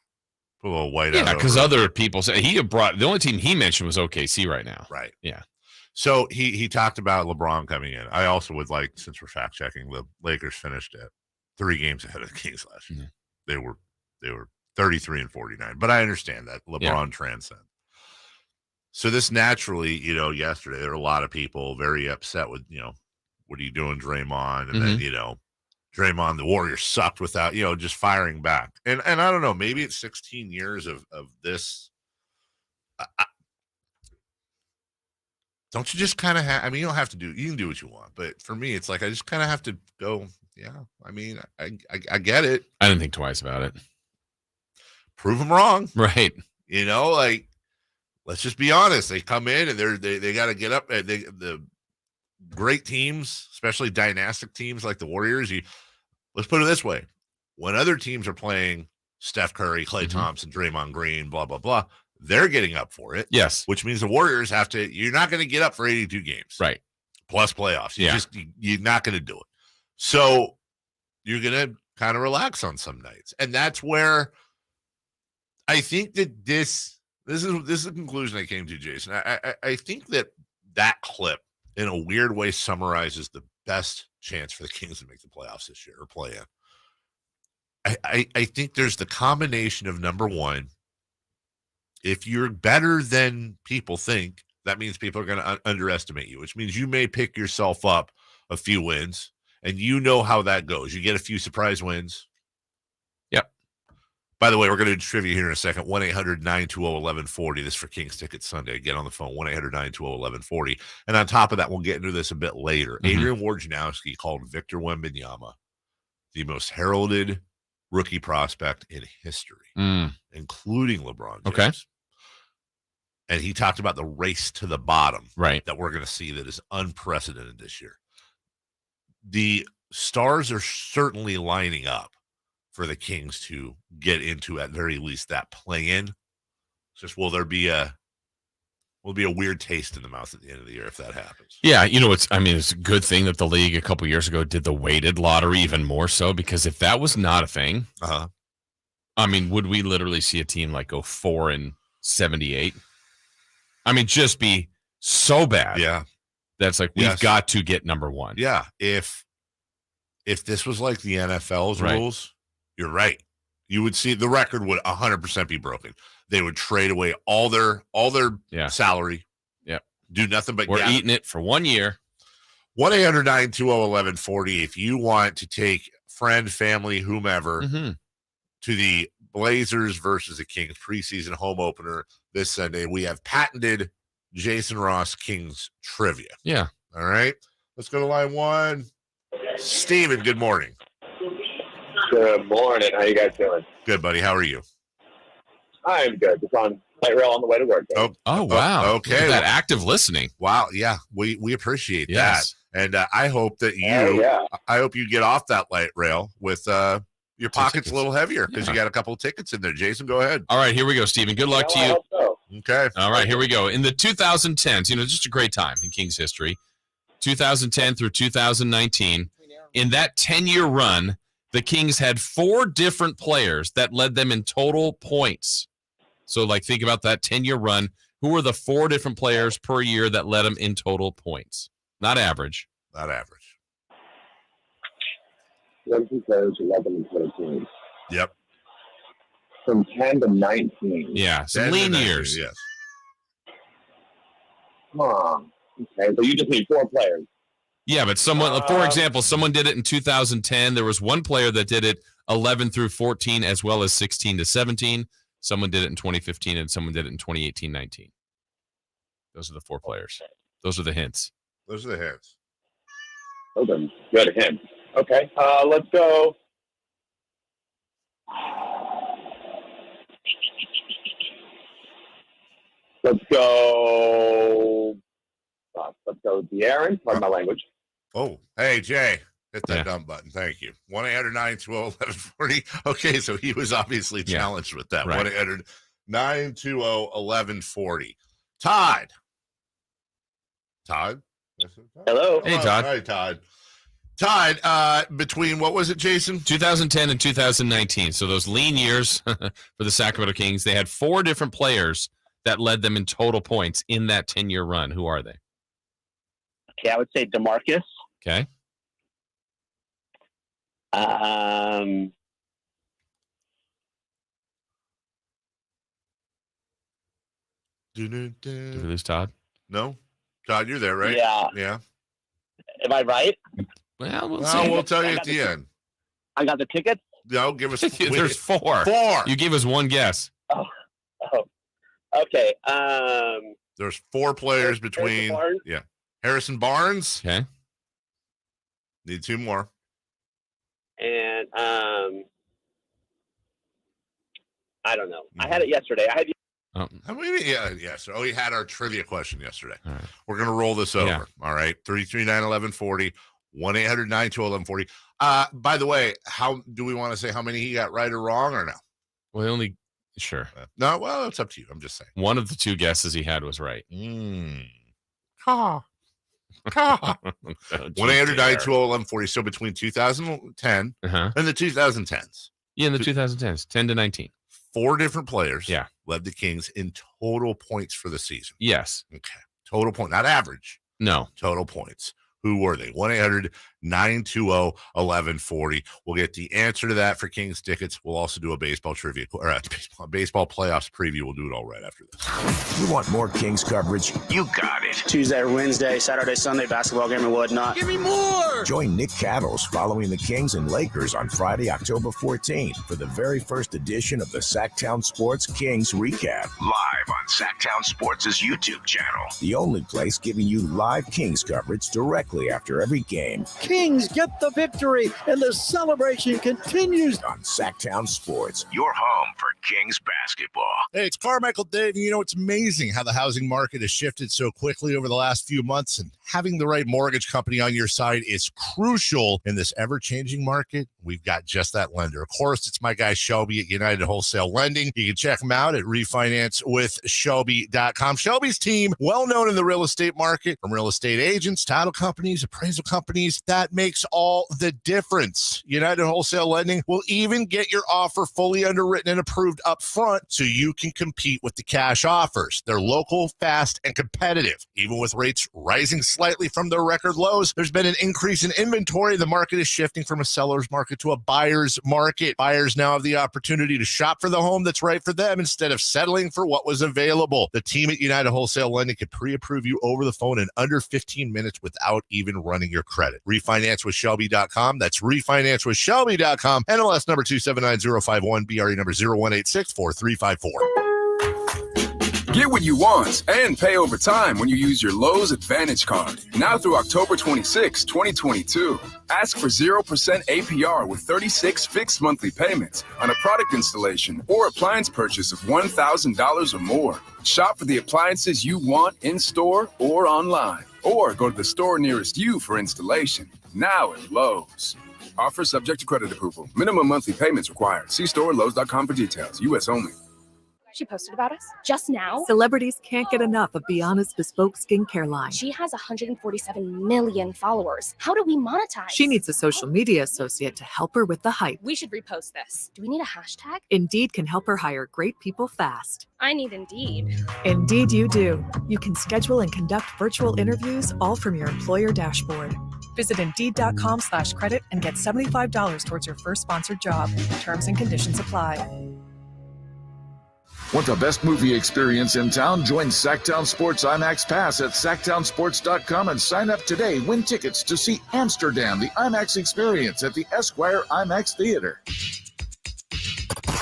white out. Yeah, because other people say the only team he mentioned was OKC right now. Right. Yeah. So he talked about LeBron coming in. I also would like, since we're fact checking, the Lakers finished at 3 games ahead of the Kings last year. They were 33 and 49, but I understand that LeBron transcends. So this naturally, yesterday there were a lot of people very upset with, what are you doing, Draymond? And then, Draymond, the Warriors sucked without, just firing back. And I don't know, maybe it's 16 years of this. Don't you just kind of have, you don't have to you can do what you want. But for me, it's like, I just kind of have to go, yeah, I get it. I didn't think twice about it. Prove them wrong. Right. Let's just be honest. They come in and they got to get up. The great teams, especially dynastic teams like the Warriors, let's put it this way. When other teams are playing Steph Curry, Klay Thompson, Draymond Green, blah, blah, blah, they're getting up for it. Yes. Which means the Warriors you're not going to get up for 82 games. Right. Plus playoffs. You're not going to do it. So you're going to kind of relax on some nights. And that's where I think that this is the conclusion I came to, Jason. I think that clip in a weird way summarizes the best chance for the Kings to make the playoffs this year or play in. I think there's the combination of, number one, if you're better than people think, that means people are going to underestimate you, which means you may pick yourself up a few wins, and how that goes. You get a few surprise wins. Yep. By the way, we're going to do trivia here in a second. 1-800-920-1140. This is for Kings Tickets Sunday. Get on the phone, 1-800-920-1140. And on top of that, we'll get into this a bit later. Adrian Wojnarowski called Victor Wembanyama the most heralded rookie prospect in history, including LeBron James. Okay. And he talked about the race to the bottom that we're going to see that is unprecedented this year. The stars are certainly lining up for the Kings to get into, at very least, that play-in. It's just, will be a weird taste in the mouth at the end of the year if that happens. Yeah, it's a good thing that the league a couple years ago did the weighted lottery even more so, because if that was not a thing, would we literally see a team like go 4-78? Just be so bad. Yeah. That's like, we've got to get number one. Yeah. If this was like the NFL's rules, you're right. You would see the record would 100% be broken. They would trade away all their salary. Yep. Do nothing but we're eating it for 1 year. 1-800-920-1140. If you want to take friend, family, whomever to the Blazers versus the Kings preseason home opener this Sunday, we have patented Jason Ross Kings trivia. Yeah. All right. Let's go to line one. Steven, good morning. Good morning. How you guys doing? Good, buddy. How are you? I'm good. Just on light rail on the way to work. Oh wow. Okay. Look at that active listening. Wow. Yeah. We appreciate that. And I hope that I hope you get off that light rail with your pockets a little heavier because you got a couple of tickets in there. Jason, go ahead. All right, here we go, Steven. Good luck to you. So. Okay. All right, here we go. In the 2010s, just a great time in Kings history, 2010 through 2019. In that 10-year run, the Kings had 4 different players that led them in total points. So, think about that 10-year run. Who were the 4 different players per year that led them in total points? Not average. Not average. 20 players, 11 and 13. Yep. From 10 to 19. Yeah, some lean years. Yes. Okay, so you just need 4 players. Yeah, but someone, for example, someone did it in 2010. There was one player that did it 11 through 14 as well as 16 to 17. Someone did it in 2015 and someone did it in 2018-19. Those are the 4 players. Those are the hints. Those are the hints. Okay, good hint. Okay, let's go. Let's go De'Aaron. Pardon my language. Oh, hey, Jay. Hit that dumb button. Thank you. 1-800-920-1140. Okay, so he was obviously challenged with that. 1-800-920-1140. Todd. Todd? Hello. Hey, Todd. Hi, Todd. Todd, between, what was it, Jason? 2010 and 2019. So those lean years for the Sacramento Kings, they had 4 different players that led them in total points in that 10-year run. Who are they? Okay, I would say DeMarcus. Okay. Did we lose Todd? No. Todd, you're there, right? Yeah. Yeah. Am I right? Well, we'll tell you at the end. I got the tickets. No, give us. There's 4. 4. You gave us one guess. Oh. Okay. There's 4 players between. Harrison Barnes. Okay. Need 2 more. And I don't know. I had it yesterday. So we had our trivia question yesterday. All right. We're gonna roll this over. Yeah. All right. 339-1140, 1-800-921-1140. By the way, how do we want to say how many he got right or wrong or no? Well, sure. No, well, it's up to you. I'm just saying. One of the 2 guesses he had was right. 1-800-921-1140. So between 2010 and the 2010s. Yeah, in the 2010s, 10 to 19. 4 different players Yeah. led the Kings in total points for the season. Yes. Okay. Total point, not average. No. Total points. Who were they? 1-800-920-1140. We'll get the answer to that for Kings tickets. We'll also do a baseball trivia or baseball playoffs preview. We'll do it all right after this. You want more Kings coverage? You got it. Tuesday, Wednesday, Saturday, Sunday basketball game and whatnot. Give me more! Join Nick Cattles following the Kings and Lakers on Friday, October 14th for the very first edition of the Sactown Sports Kings Recap. Live on Sactown Sports' YouTube channel. The only place giving you live Kings coverage directly after every game. Kings get the victory, and the celebration continues on Sactown Sports, your home for Kings basketball. Hey, it's Carmichael, Dave. You know, it's amazing how the housing market has shifted so quickly over the last few months, and having the right mortgage company on your side is crucial in this ever-changing market. We've got just that lender. Of course, it's my guy Shelby at United Wholesale Lending. You can check them out at refinancewithshelby.com. Shelby's team, well known in the real estate market, from real estate agents, title companies, appraisal companies. That makes all the difference. United Wholesale Lending will even get your offer fully underwritten and approved up front so you can compete with the cash offers. They're local, fast, and competitive. Even with rates rising slightly from their record lows, there's been an increase in inventory. The market is shifting from a seller's market to a buyer's market. Buyers now have the opportunity to shop for the home that's right for them instead of settling for what was available. The team at United Wholesale Lending can pre-approve you over the phone in under 15 minutes without even running your credit. Refinancewithshelby.com. That's refinancewithshelby.com. NLS number 279051, BRE number 01864354. Get what you want and pay over time when you use your Lowe's Advantage Card. Now through October 26, 2022. Ask for 0% APR with 36 fixed monthly payments on a product installation or appliance purchase of $1,000 or more. Shop for the appliances you want in-store or online. Or go to the store nearest you for installation. Now at Lowe's. Offer subject to credit approval. Minimum monthly payments required. See store Lowe's.com for details. U.S. only. She posted about us just now. Celebrities can't get enough of Beyond's bespoke skincare line. She has 147 million followers. How do we monetize? She needs a social media associate to help her with the hype. We should repost this. Do we need a hashtag? Indeed can help her hire great people fast. I need Indeed. Indeed you do. You can schedule and conduct virtual interviews all from your employer dashboard. Visit Indeed.com/credit and get $75 towards your first sponsored job. Terms and conditions apply. Want the best movie experience in town? Join Sactown Sports IMAX Pass at SactownSports.com and sign up today. Win tickets to see Amsterdam, the IMAX experience at the Esquire IMAX Theater.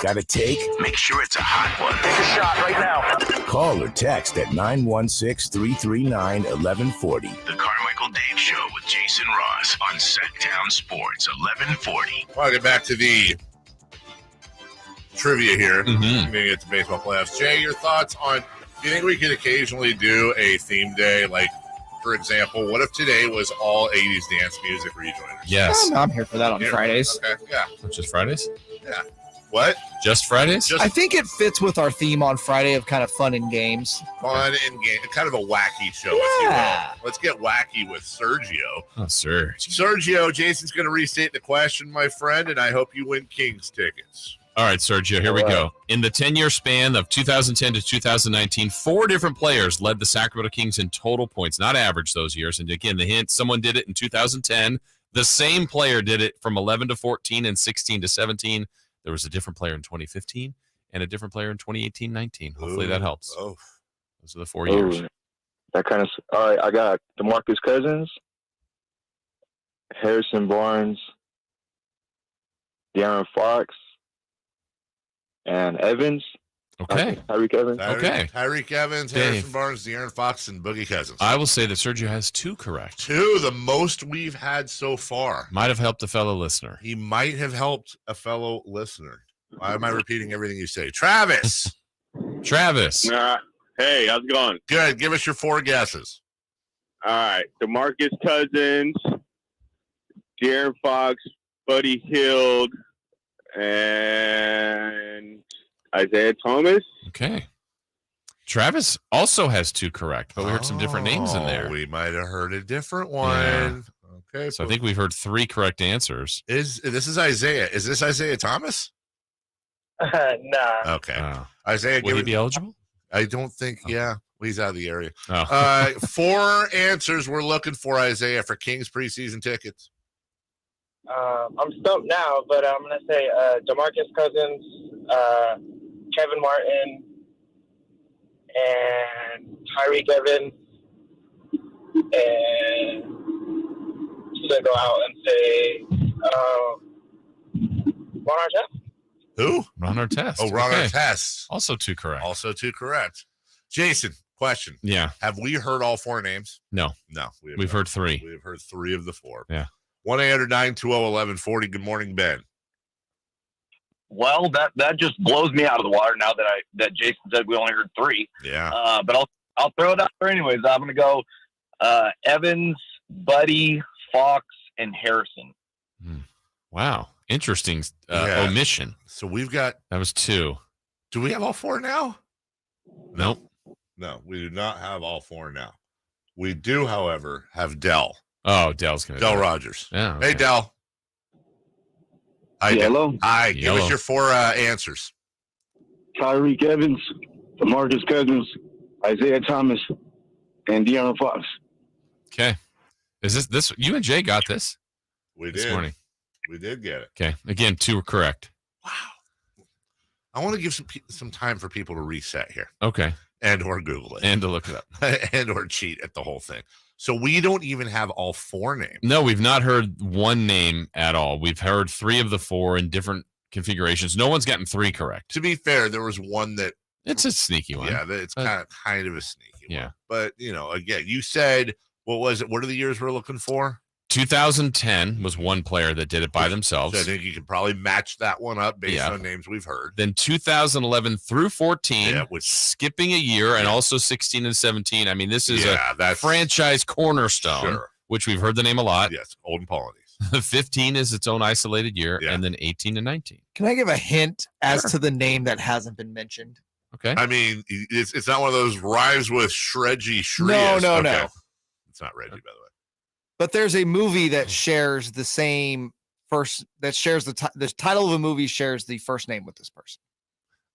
Got a take? Make sure it's a hot one. Take a shot right now. Call or text at 916-339-1140. The Carmichael Dave Show with Jason Ross on Sactown Sports, 1140. I'll get back to the trivia here. Maybe get to baseball playoffs. Jay, your thoughts on, do you think we could occasionally do a theme day? Like, for example, what if today was all 80s dance music? Rejoiners? Yes. I'm here for that on Fridays. Okay, yeah. Just Fridays? Yeah. What? Just Fridays? I think it fits with our theme on Friday of kind of fun and games. Fun and game. Kind of a wacky show, if you will. Let's get wacky with Sergio. Oh, Sergio. Sergio, Jason's going to restate the question, my friend, and I hope you win Kings tickets. All right, Sergio, here we go. In the 10-year span of 2010 to 2019, 4 different players led the Sacramento Kings in total points, not average those years. And again, the hint, someone did it in 2010. The same player did it from 11 to 14 and 16 to 17. There was a different player in 2015 and a different player in 2018-19. Hopefully that helps. Oh. Those are the 4 years. That kind of. All right, I got DeMarcus Cousins, Harrison Barnes, De'Aaron Fox, and Evans. Okay. Tyreek Evans. Okay. Tyreek Evans, Dave. Harrison Barnes, De'Aaron Fox, and Boogie Cousins. I will say that Sergio has 2 correct. 2, the most we've had so far. Might have helped a fellow listener. He might have helped a fellow listener. Why am I repeating everything you say? Travis. Travis. Hey, how's it going? Good. Give us your 4 guesses. All right. DeMarcus Cousins, De'Aaron Fox, Buddy Hield, and Isaiah Thomas. Okay. Travis also has 2 correct, but we heard some different names in there. We might have heard a different one. Yeah. Okay. So I think we've heard 3 correct answers. This is Isaiah. Is this Isaiah Thomas? Nah. Okay. Isaiah, Would he be eligible? I don't think. Yeah, he's out of the area. Oh. 4 answers we're looking for, Isaiah, for Kings preseason tickets. I'm stumped now, but I'm going to say DeMarcus Cousins, Kevin Martin, and Tyreek Evans. And I'm going to go out and say Ron Artest. Who? Ron Artest. Oh, Ron Okay. Artest. Also 2 correct. Also 2 correct. Jason, question. Yeah. Have we heard all 4 names? No. No. We've heard 3. We've heard 3 of the 4. Yeah. 1-800-920-1140. Good morning, Ben. Well, that just blows me out of the water now that Jason said we only heard 3. Yeah. But I'll throw it out there anyways. I'm going to go Evans, Buddy, Fox, and Harrison. Wow. Interesting Yeah. omission. So we've got. That was 2. Do we have all 4 now? Nope. No, we do not have all 4 now. We do, however, have Dell. Oh, Dell's going to Dell Rogers. Yeah. Okay. Hey, Dell. Hi, Yellow. Dell. Hi. Give Yellow. us your 4 answers. Tyreek Evans, DeMarcus Cousins, Isaiah Thomas, and De'Aaron Fox. Okay. Is this you and Jay got this? We this did. morning. We did get it. Okay. Again, 2 were correct. I want to give some time for people to reset here. Okay. And or Google it. And to look it up. And or cheat at the whole thing. So we don't even have all 4 names. No, we've not heard 1 name at all. We've heard 3 of the 4 in different configurations. No one's gotten 3 correct. To be fair, there was one that it's a sneaky one. Yeah, it's kind of a sneaky yeah. one. But again, you said what was it? What are the years we're looking for? 2010 was one player that did it by themselves. So I think you can probably match that one up based on names we've heard. Then 2011 through 14, skipping a year, and also 16 and 17. I mean, this is a franchise cornerstone, which we've heard the name a lot. Yes, Old and Polynese. 15 is its own isolated year, and then 18 and 19. Can I give a hint as to the name that hasn't been mentioned? Okay. I mean, it's not one of those rhymes with Shredgy Shreya. No. It's not Reggie, by the way. But there's a movie that shares the same first. That shares the title of a movie shares the first name with this person.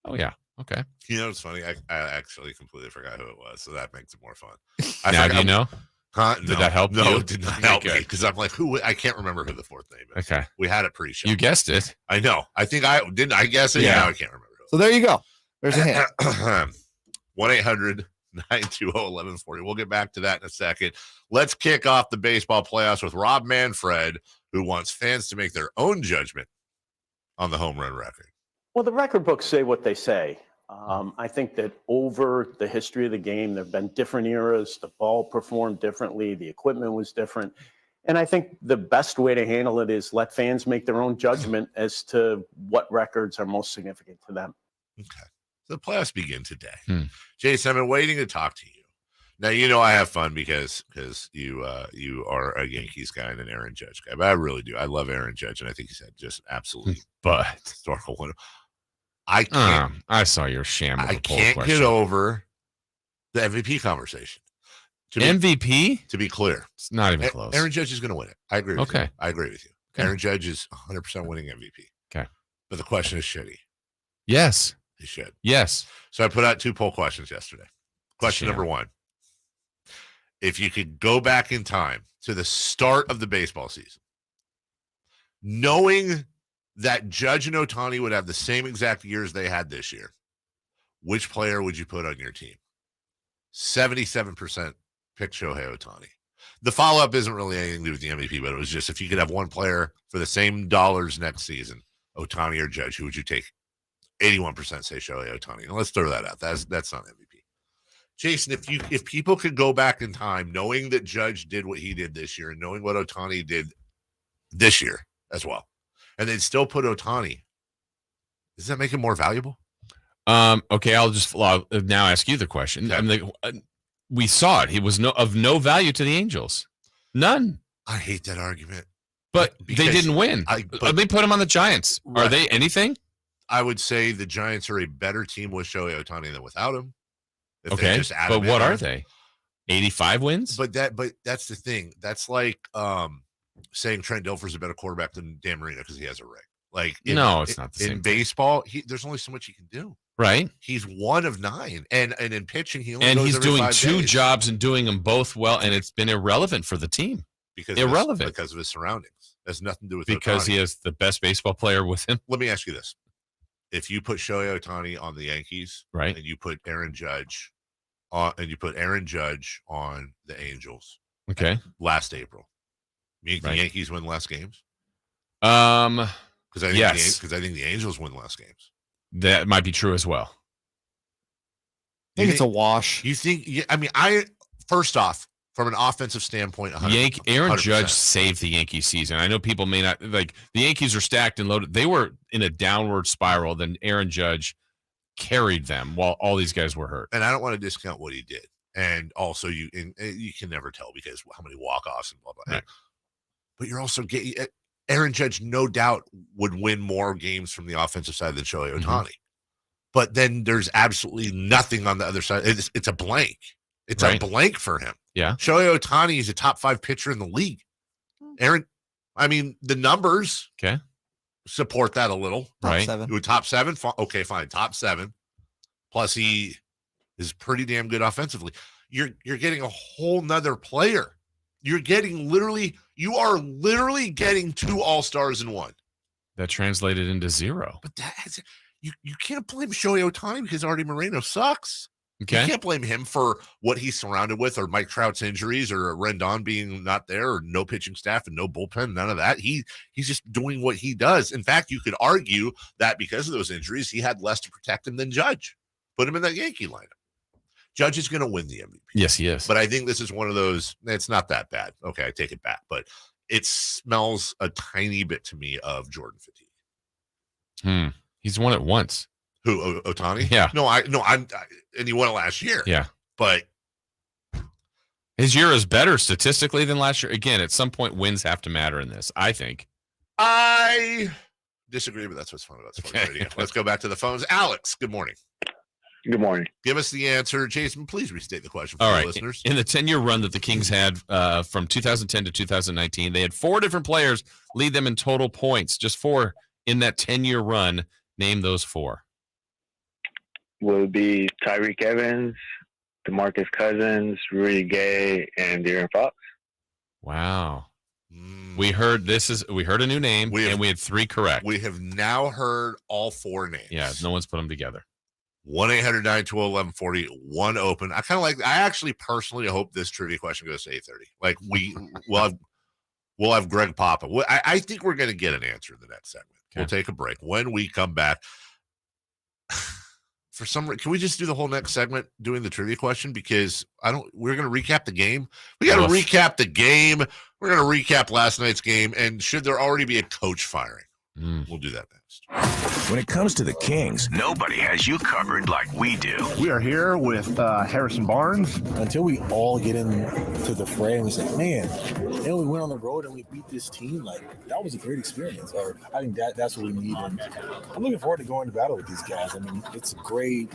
Oh yeah. Okay. You know, it's funny. I actually completely forgot who it was, so that makes it more fun. Now do you know? Huh? Did that help you? No, it did not help me because I'm like, who? I can't remember who the 4th name is. Okay. We had it pre-show. You guessed it. I know. I think I didn't. I guess it. Yeah. Now I can't remember. So there you go. There's a hint. 1-800-920-1140. We'll get back to that in a second. Let's kick off the baseball playoffs with Rob Manfred, who wants fans to make their own judgment on the home run record. Well, the record books say what they say. I think that over the history of the game, there have been different eras. The ball performed differently. The equipment was different. And I think the best way to handle it is let fans make their own judgment as to what records are most significant to them. Okay. The playoffs begin today. Jason, I've been waiting to talk to you. Now, you know I have fun because you are a Yankees guy and an Aaron Judge guy. But I really do. I love Aaron Judge, and I think he's had just absolutely historical one. I can't. I saw your sham. I can't get over the MVP conversation. MVP? To be clear. It's not even close. Aaron Judge is going to win it. I agree with you. Okay. I agree with you. Okay. Aaron Judge is 100% winning MVP. Okay. But the question is, should he? Yes. He should. Yes. So I put out 2 poll questions yesterday. Question number 1. If you could go back in time to the start of the baseball season, knowing that Judge and Ohtani would have the same exact years they had this year, which player would you put on your team? 77% picked Shohei Ohtani. The follow-up isn't really anything to do with the MVP, but it was just if you could have one player for the same dollars next season, Ohtani or Judge, who would you take? 81% say Shohei Ohtani. Now let's throw that out. That's not MVP. Jason, if people could go back in time, knowing that Judge did what he did this year and knowing what Ohtani did this year as well, and they'd still put Ohtani, does that make him more valuable? Okay, I'll now ask you the question. Okay. We saw it. He was of no value to the Angels. None. I hate that argument. But they didn't win. They put him on the Giants. Right. Are they anything? I would say the Giants are a better team with Shohei Ohtani than without him. Okay, but what are they? 85 wins? But that's the thing. That's like saying Trent Dilfer's a better quarterback than Dan Marino because he has a ring. Like it's not the same. In baseball, there's only so much he can do. Right. He's 1 of 9, and in pitching, he's doing 2 jobs and doing them both well, and it's been irrelevant for the team. Because of his surroundings. It has nothing to do with because Ohtani. He has the best baseball player with him. Let me ask you this: if you put Shohei Ohtani on the Yankees, right, and you put Aaron Judge on the Angels, okay, last April, the Yankees win less games. Because I think the Angels win less games. That might be true as well. I think it's a wash. You think? First off, from an offensive standpoint, Aaron Judge saved the Yankee season. I know people may not like the Yankees are stacked and loaded. They were in a downward spiral. Then Aaron Judge carried them while all these guys were hurt. And I don't want to discount what he did. And also, you can never tell because how many walk-offs and blah blah. Right. But you're also getting Aaron Judge, no doubt, would win more games from the offensive side than Shohei Ohtani. Mm-hmm. But then there's absolutely nothing on the other side. It's a blank. It's a blank for him. Yeah. Shohei Ohtani is a top 5 pitcher in the league. The numbers support that a little. Top 7. Top 7? Okay, fine. Top 7. Plus, he is pretty damn good offensively. You're getting a whole nother player. You are literally getting 2 all-stars in one. That translated into 0. But you can't blame Shohei Ohtani because Artie Moreno sucks. Okay. You can't blame him for what he's surrounded with or Mike Trout's injuries or Rendon being not there or no pitching staff and no bullpen, none of that. He's just doing what he does. In fact, you could argue that because of those injuries, he had less to protect him than Judge. Put him in that Yankee lineup. Judge is going to win the MVP. Yes, he is. But I think this is one of those, it's not that bad. Okay, I take it back. But it smells a tiny bit to me of Jordan fatigue. He's won it once. Who, Ohtani? Yeah. And he won it last year. Yeah. But his year is better statistically than last year. Again, at some point, wins have to matter in this, I think. I disagree, but that's what's fun about sports radio. Let's go back to the phones. Alex, good morning. Good morning. Give us the answer. Jason, please restate the question for the listeners. In the 10-year run that the Kings had from 2010 to 2019, they had 4 different players lead them in total points. Just 4 in that 10-year run. Name those 4. Will be Tyreek Evans, DeMarcus Cousins, Rudy Gay, and De'Aaron Fox. Wow. We heard a new name, and we had 3 correct. We have now heard all 4 names. Yeah, no one's put them together. 1-800-920-1140, 1 open. I actually personally hope this trivia question goes to 8:30. Like we'll have Greg Papa. I think we're going to get an answer in the next segment. Okay. We'll take a break. When we come back, can we just do the whole next segment doing the trivia question? Because we're going to recap the game. We got to recap the game. We're going to recap last night's game. And should there already be a coach firing? We'll do that next. When it comes to the Kings, nobody has you covered like we do. We are here with Harrison Barnes. Until we all get into the fray and we say, man, then we went on the road and we beat this team. Like, that was a great experience. Or I think that's what we need. And I'm looking forward to going to battle with these guys. I mean, it's a great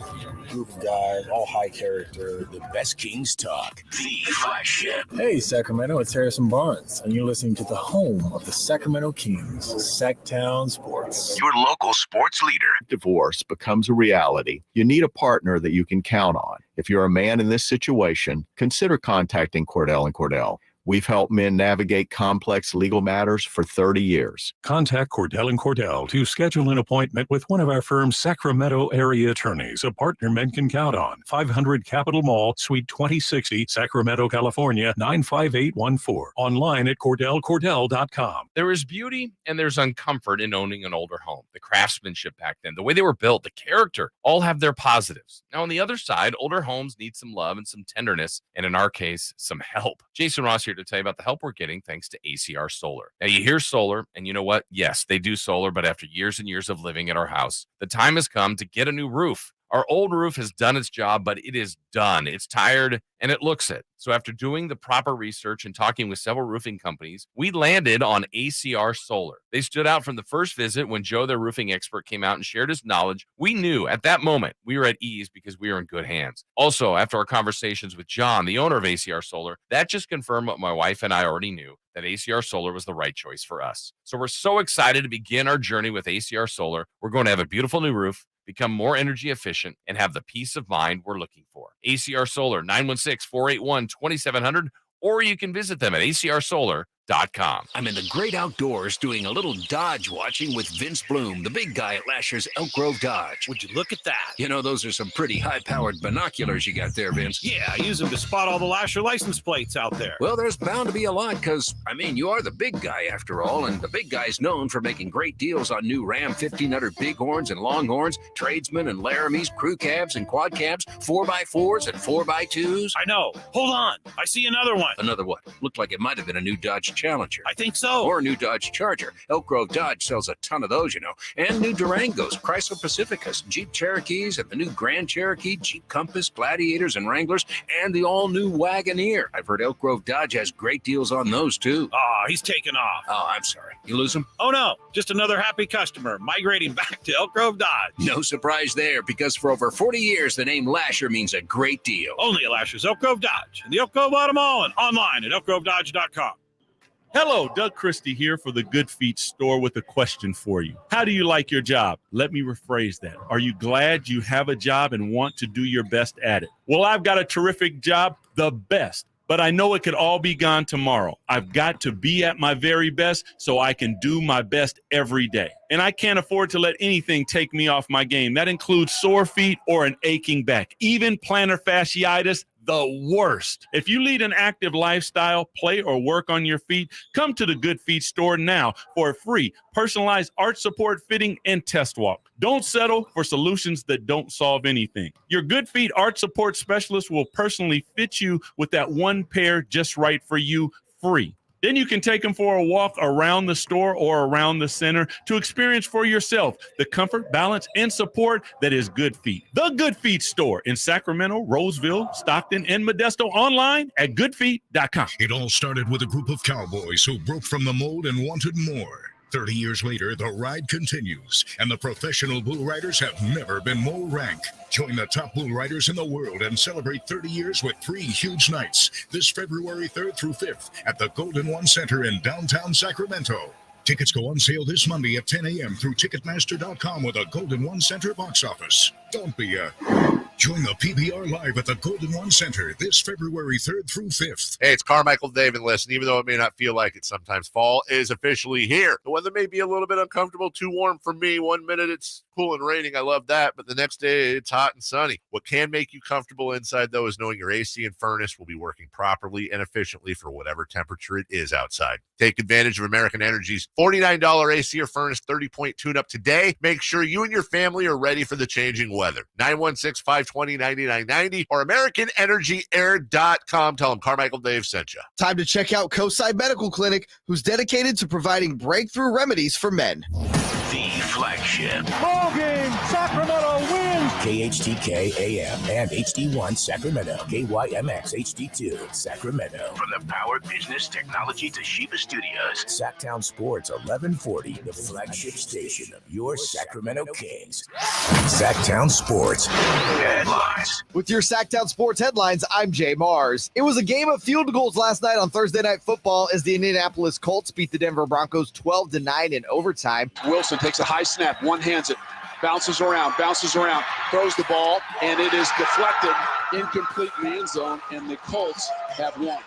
group of guys, all high character. The best Kings talk. The flagship. Hey, Sacramento, it's Harrison Barnes, and you're listening to the home of the Sacramento Kings, Sactown Sports. Your local sports leader. Divorce becomes a reality, you need a partner that you can count on. If you're a man in this situation, consider contacting Cordell & Cordell. We've helped men navigate complex legal matters for 30 years. Contact Cordell & Cordell to schedule an appointment with one of our firm's Sacramento area attorneys, a partner men can count on. 500 Capitol Mall, Suite 2060, Sacramento, California, 95814. Online at CordellCordell.com. There is beauty and there's uncomfort in owning an older home. The craftsmanship back then, the way they were built, the character, all have their positives. Now, on the other side, older homes need some love and some tenderness, and in our case, some help. Jason Ross here to tell you about the help we're getting thanks to ACR Solar. Now, you hear solar, and you know what? Yes, they do solar, but after years and years of living at our house, the time has come to get a new roof. Our old roof has done its job, but it is done. It's tired, and it looks it. So after doing the proper research and talking with several roofing companies, we landed on ACR Solar. They stood out from the first visit when Joe, their roofing expert, came out and shared his knowledge. We knew at that moment we were at ease because we were in good hands. Also, after our conversations with John, the owner of ACR Solar, that just confirmed what my wife and I already knew, that ACR Solar was the right choice for us. So we're so excited to begin our journey with ACR Solar. We're going to have a beautiful new roof, become more energy efficient, and have the peace of mind we're looking for. ACR Solar, 916-481-2700, or you can visit them at acrsolar.com. I'm in the great outdoors doing a little Dodge watching with Vince Bloom, the big guy at Lasher's Elk Grove Dodge. Would you look at that? You know, those are some pretty high-powered binoculars you got there, Vince. Yeah, I use them to spot all the Lasher license plates out there. Well, there's bound to be a lot because, I mean, you are the big guy after all, and the big guy's known for making great deals on new Ram 1500 Bighorns and Longhorns, Tradesmen and Laramies, crew cabs and quad cabs, 4x4s and 4x2s. I know. Hold on. I see another one. Another what? Looked like it might have been a new Dodge Challenger. I think so. Or a new Dodge Charger. Elk Grove Dodge sells a ton of those, you know. And new Durangos, Chrysler Pacificas, Jeep Cherokees, and the new Grand Cherokee, Jeep Compass, Gladiators, and Wranglers, and the all-new Wagoneer. I've heard Elk Grove Dodge has great deals on those, too. Oh, he's taking off. Oh, I'm sorry. You lose him? Oh, no. Just another happy customer migrating back to Elk Grove Dodge. No surprise there, because for over 40 years, the name Lasher means a great deal. Only at Lasher's Elk Grove Dodge, in the Elk Grove Auto Mall, and online at elkgrovedodge.com. Hello, Doug Christie here for the Good Feet store with a question for you. How do you like your job? Let me rephrase that. Are you glad you have a job and want to do your best at it? Well, I've got a terrific job, the best, but I know it could all be gone tomorrow. I've got to be at my very best so I can do my best every day. And I can't afford to let anything take me off my game. That includes sore feet or an aching back, even plantar fasciitis, the worst. If you lead an active lifestyle, play or work on your feet, come to the Good Feet store now for a free personalized arch support fitting and test walk. Don't settle for solutions that don't solve anything. Your Good Feet arch support specialist will personally fit you with that one pair just right for you, free. Then you can take them for a walk around the store or around the center to experience for yourself the comfort, balance, and support that is Good Feet. The Good Feet store in Sacramento, Roseville, Stockton, and Modesto, online at goodfeet.com. It all started with a group of cowboys who broke from the mold and wanted more. 30 years later, the ride continues, and the professional bull riders have never been more rank. Join the top bull riders in the world and celebrate 30 years with 3 huge nights this February 3rd through 5th at the Golden One Center in downtown Sacramento. Tickets go on sale this Monday at 10 a.m. through Ticketmaster.com with a Golden One Center box office. Don't be a... Join the PBR live at the Golden One Center this February 3rd through 5th. Hey, it's Carmichael, Dave, and listen, even though it may not feel like it sometimes, fall is officially here. The weather may be a little bit uncomfortable, too warm for me. 1 minute it's cool and raining. I love that. But the next day it's hot and sunny. What can make you comfortable inside, though, is knowing your AC and furnace will be working properly and efficiently for whatever temperature it is outside. Take advantage of American Energy's $49 AC or furnace 30-point tune-up today. Make sure you and your family are ready for the changing weather. 916-520-9990 or AmericanEnergyAir.com. Tell them Carmichael Dave sent you. Time to check out Coastside Medical Clinic, who's dedicated to providing breakthrough remedies for men. The flagship. Ball game, Sacramento wins. KHTK AM and HD1 Sacramento. KYMX HD2 Sacramento. From the Power Business Technology Toshiba Studios. Sactown Sports 1140, the flagship station of your Sacramento Kings. Sactown Sports headlines. With your Sactown Sports headlines, I'm Jay Mars. It was a game of field goals last night on Thursday Night Football as the Indianapolis Colts beat the Denver Broncos 12-9 in overtime. Wilson takes a high snap, one-hands it, bounces around, throws the ball, and it is deflected, incomplete in the end zone, and the Colts have won.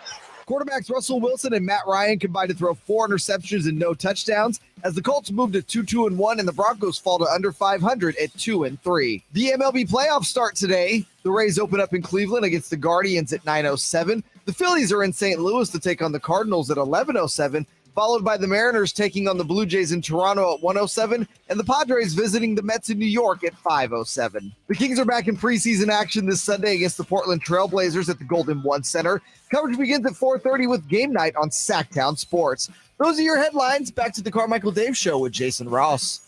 Quarterbacks Russell Wilson and Matt Ryan combined to throw 4 interceptions and no touchdowns as the Colts move to 2-2-1 and the Broncos fall to under 500 at 2-3. The MLB playoffs start today. The Rays open up in Cleveland against the Guardians at 9:07. The Phillies are in St. Louis to take on the Cardinals at 11:07. Followed by the Mariners taking on the Blue Jays in Toronto at 1:07, and the Padres visiting the Mets in New York at 5:07. The Kings are back in preseason action this Sunday against the Portland Trailblazers at the Golden One Center. Coverage begins at 4:30 with Game Night on Sactown Sports. Those are your headlines. Back to the Carmichael Dave Show with Jason Ross.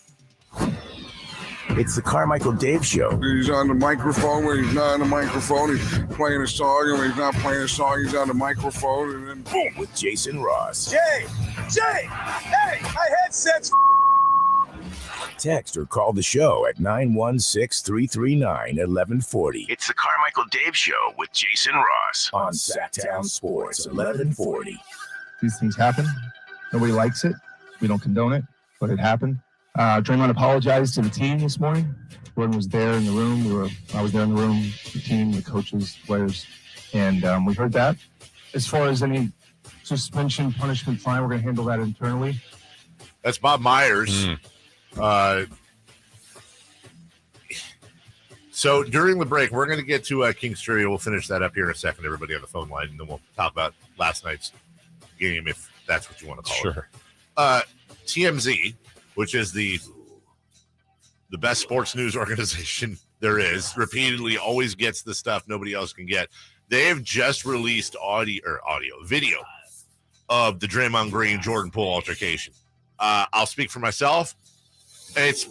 It's the Carmichael Dave Show. He's on the microphone when he's not on the microphone. He's playing a song, and when he's not playing a song, he's on the microphone, and then boom. With Jason Ross. Jay, hey, my headset's Text or call the show at 916-339-1140. It's the Carmichael Dave Show with Jason Ross on Sactown Sports 1140. These things happen. Nobody likes it. We don't condone it, but it happened. Draymond apologized to the team this morning. Jordan was there in the room. I was there in the room, the team, the coaches, the players, and we heard that. As far as any suspension, punishment, fine, we're going to handle that internally. That's Bob Myers. So during the break, we're going to get to King's Trivia. We'll finish that up here in a second, everybody on the phone line, and then we'll talk about last night's game, if that's what you want to call it. TMZ, which is the best sports news organization there is, repeatedly always gets the stuff nobody else can get. They have just released video of the Draymond Green Jordan Poole altercation. I'll speak for myself. It's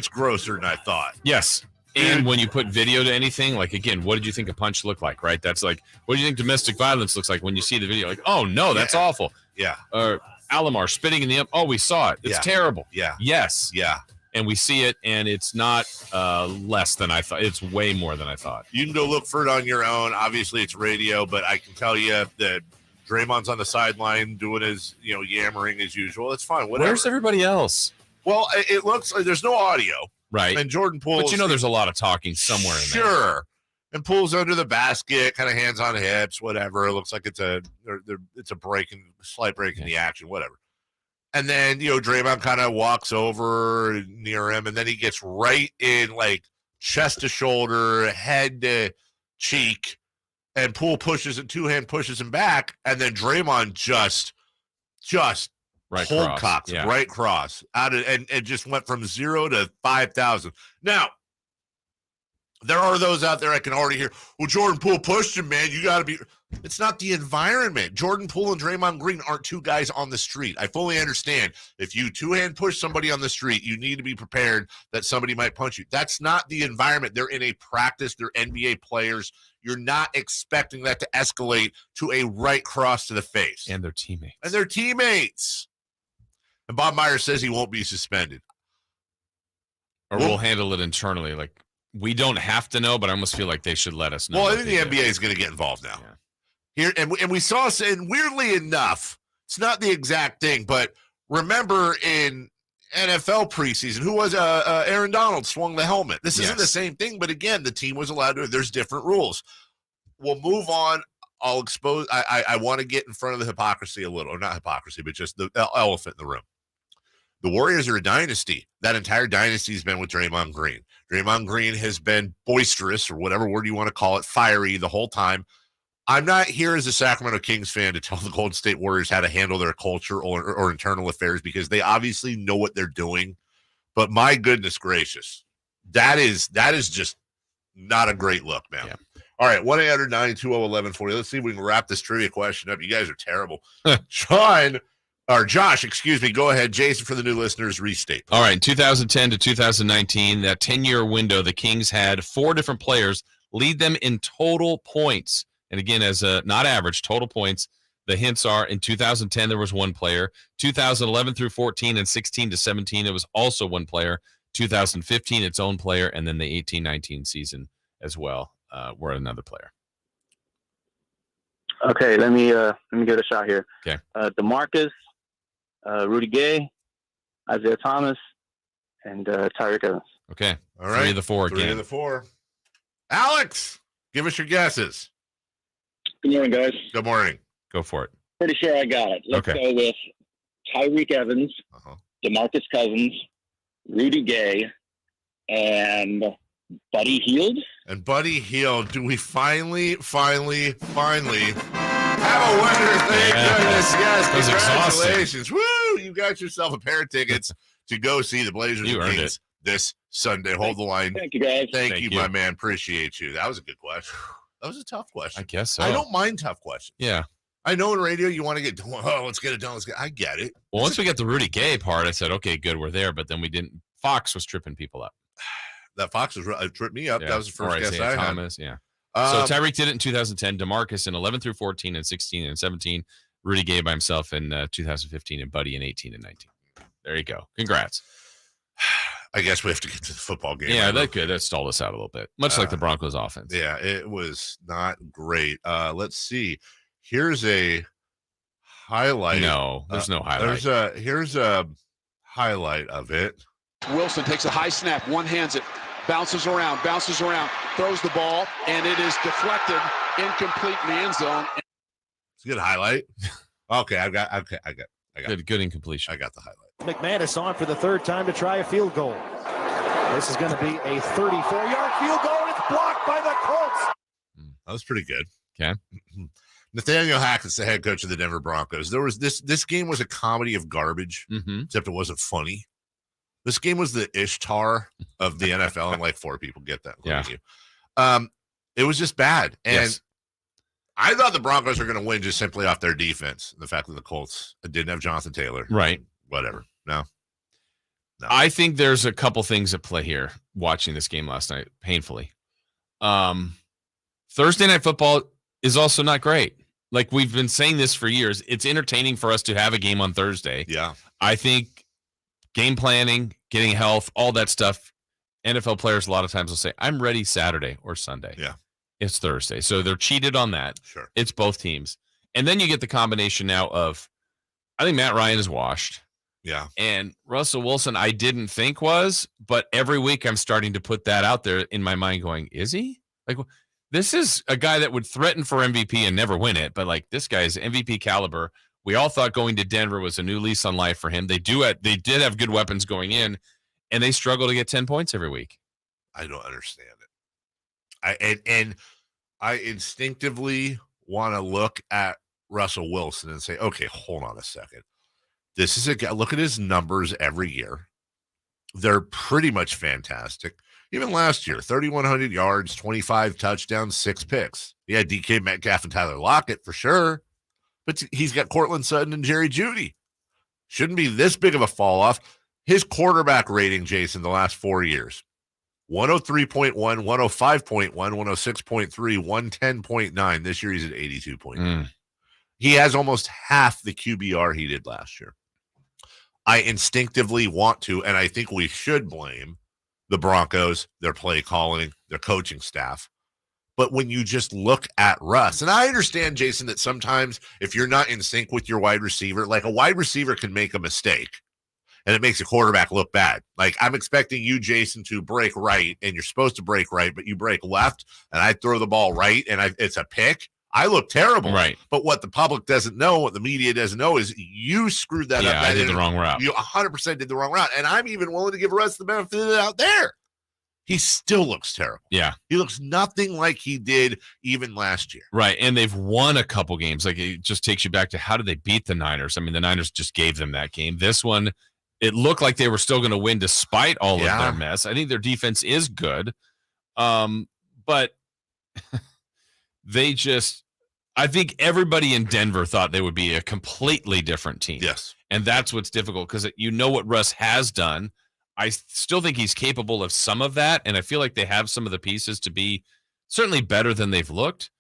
grosser than I thought. Yes. And when you put video to anything, like, again, what did you think a punch looked like, right? That's like, what do you think domestic violence looks like when you see the video? Like, oh, no, that's awful. Yeah. Or Alomar spitting in the – oh, we saw it. It's terrible. Yeah. Yes. Yeah. And we see it, and it's not less than I thought. It's way more than I thought. You can go look for it on your own. Obviously, it's radio, but I can tell you that Draymond's on the sideline doing his, yammering as usual. It's fine. Whatever. Where's everybody else? Well, it looks like there's no audio. Right. And Jordan Poole. But there's a lot of talking somewhere in there. Sure. And Poole's under the basket, kind of hands on hips, whatever. It looks like it's a slight break in the action, whatever. And then, Draymond kind of walks over near him, and then he gets right in, like, chest to shoulder, head to cheek, and Poole pushes it, two-hand pushes him back, and then Draymond just right cold cocks, yeah. right cross, and just went from 0 to 5,000. Now, there are those out there I can already hear, well, Jordan Poole pushed him, man. You got to be – it's not the environment. Jordan Poole and Draymond Green aren't two guys on the street. I fully understand. If you two-hand push somebody on the street, you need to be prepared that somebody might punch you. That's not the environment. They're in a practice. They're NBA players. You're not expecting that to escalate to a right cross to the face. And their teammates. And Bob Myers says he won't be suspended. Or we'll handle it internally. Like, we don't have to know, but I almost feel like they should let us know. Well, I think the NBA is going to get involved now. Yeah. Here, and we saw, and weirdly enough, it's not the exact thing, but remember in NFL preseason, who was Aaron Donald swung the helmet. This isn't the same thing, but again, the team was allowed to. There's different rules. We'll move on. I'll expose. I want to get in front of the hypocrisy a little, or not hypocrisy, but just the elephant in the room. The Warriors are a dynasty. That entire dynasty has been with Draymond Green. Draymond Green has been boisterous, or whatever word you want to call it, fiery the whole time. I'm not here as a Sacramento Kings fan to tell the Golden State Warriors how to handle their culture or internal affairs, because they obviously know what they're doing. But my goodness gracious, that is just not a great look, man. Yeah. All right, 1-800-920-1140. Let's see if we can wrap this trivia question up. You guys are terrible. Josh, excuse me. Go ahead, Jason, for the new listeners, restate. All right, 2010 to 2019, that 10-year window, the Kings had 4 different players lead them in total points. And again, as not average, total points, the hints are in 2010, there was 1 player. 2011 through 14 and 16 to 17, it was also 1 player. 2015, its own player. And then the 18-19 season as well, were another player. Okay, let me give it a shot here. Okay. DeMarcus, Rudy Gay, Isaiah Thomas, and Tyreek Evans. Okay. All right. 3 of the 4 again. 3 of the 4. Alex, give us your guesses. Good morning, guys. Good morning. Go for it. Pretty sure I got it. Let's go with Tyreek Evans, DeMarcus Cousins, Rudy Gay, and Buddy Hield. And Buddy Hield, do we finally have a winner? Thank goodness. Yes, congratulations. Woo! You got yourself a pair of tickets to go see the Blazers and Kings this Sunday. Hold the line. Thank you, guys. Thank you, my man. Appreciate you. That was a good question. That was a tough question. I guess so. I don't mind tough questions. Yeah. I know in radio you want to get, let's get it done. I get it. Well, once we get the Rudy Gay part, I said, okay, good, we're there. But then we didn't. Fox was tripping people up. That Fox was tripped me up. Yeah. That was the first guess I Thomas, had. Yeah. So Tyreek did it in 2010. DeMarcus in 11 through 14 and 16 and 17. Rudy Gay by himself in 2015 and Buddy in 18 and 19. There you go. Congrats. I guess we have to get to the football game. Yeah, that stalled us out a little bit. Much like the Broncos offense. Yeah, it was not great. Let's see. Here's a highlight. No, there's no highlight. Here's a highlight of it. Wilson takes a high snap, one-hands it, bounces around, throws the ball, and it is deflected, incomplete in the end zone. It's a good highlight. Okay, I got good incompletion. I got the highlight. McManus on for the third time to try a field goal. This is going to be a 34-yard field goal, and it's blocked by the Colts. That was pretty good. Okay. Nathaniel Hackett's the head coach of the Denver Broncos. There was this game was a comedy of garbage, except it wasn't funny. This game was the Ishtar of the NFL, and like 4 people get that. Yeah. You. It was just bad. And I thought the Broncos were going to win just simply off their defense. The fact that the Colts didn't have Jonathan Taylor. Right. Whatever. No. I think there's a couple things at play here watching this game last night, painfully. Thursday Night Football is also not great. Like we've been saying this for years. It's entertaining for us to have a game on Thursday. Yeah. I think game planning, getting health, all that stuff, NFL players a lot of times will say, I'm ready Saturday or Sunday. Yeah. It's Thursday. So they're cheated on that. Sure. It's both teams. And then you get the combination now of, I think Matt Ryan is washed. Yeah. And Russell Wilson, I didn't think was, but every week I'm starting to put that out there in my mind going, is he? Like, this is a guy that would threaten for MVP and never win it. But like this guy's MVP caliber. We all thought going to Denver was a new lease on life for him. They did have good weapons going in, and they struggle to get 10 points every week. I don't understand it. I instinctively want to look at Russell Wilson and say, okay, hold on a second. This is a guy. Look at his numbers every year. They're pretty much fantastic. Even last year, 3,100 yards, 25 touchdowns, 6 picks. He had DK Metcalf and Tyler Lockett for sure. But he's got Cortland Sutton and Jerry Jeudy. Shouldn't be this big of a fall off. His quarterback rating, Jason, the last 4 years, 103.1, 105.1, 106.3, 110.9. This year he's at 82.9. He has almost half the QBR he did last year. I instinctively want to, and I think we should blame the Broncos, their play calling, their coaching staff. But when you just look at Russ, and I understand, Jason, that sometimes if you're not in sync with your wide receiver, like a wide receiver can make a mistake and it makes a quarterback look bad. Like I'm expecting you, Jason, to break right, and you're supposed to break right, but you break left and I throw the ball right and it's a pick. I look terrible. Right. But what the public doesn't know, what the media doesn't know is you screwed that up. Yeah, I did the wrong route. You 100% did the wrong route. And I'm even willing to give Russ the benefit of it out there. He still looks terrible. Yeah. He looks nothing like he did even last year. Right. And they've won a couple games. Like it just takes you back to how did they beat the Niners? I mean, the Niners just gave them that game. This one, it looked like they were still going to win despite all of their mess. I think their defense is good. But I think everybody in Denver thought they would be a completely different team. Yes. And that's what's difficult because you know what Russ has done. I still think he's capable of some of that, and I feel like they have some of the pieces to be certainly better than they've looked.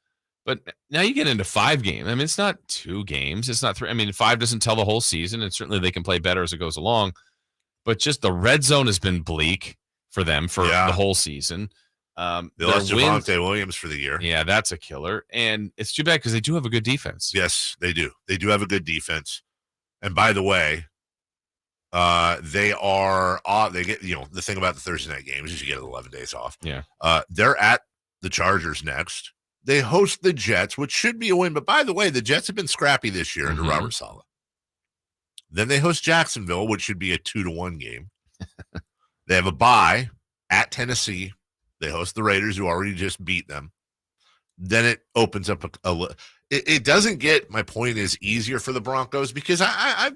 But now you get into 5 games. I mean, it's not 2 games. It's not 3. I mean, 5 doesn't tell the whole season, and certainly they can play better as it goes along. But just the red zone has been bleak for them for the whole season. They lost Javonte Williams for the year. Yeah, that's a killer. And it's too bad because they do have a good defense. Yes, they do. They do have a good defense. And by the way, they get, the thing about the Thursday night games is you get 11 days off. Yeah. They're at the Chargers next. They host the Jets, which should be a win. But by the way, the Jets have been scrappy this year under Robert Saleh. Then they host Jacksonville, which should be a 2-1 game. They have a bye at Tennessee. They host the Raiders, who already just beat them. Then it opens up it doesn't get, my point is, easier for the Broncos, because I'm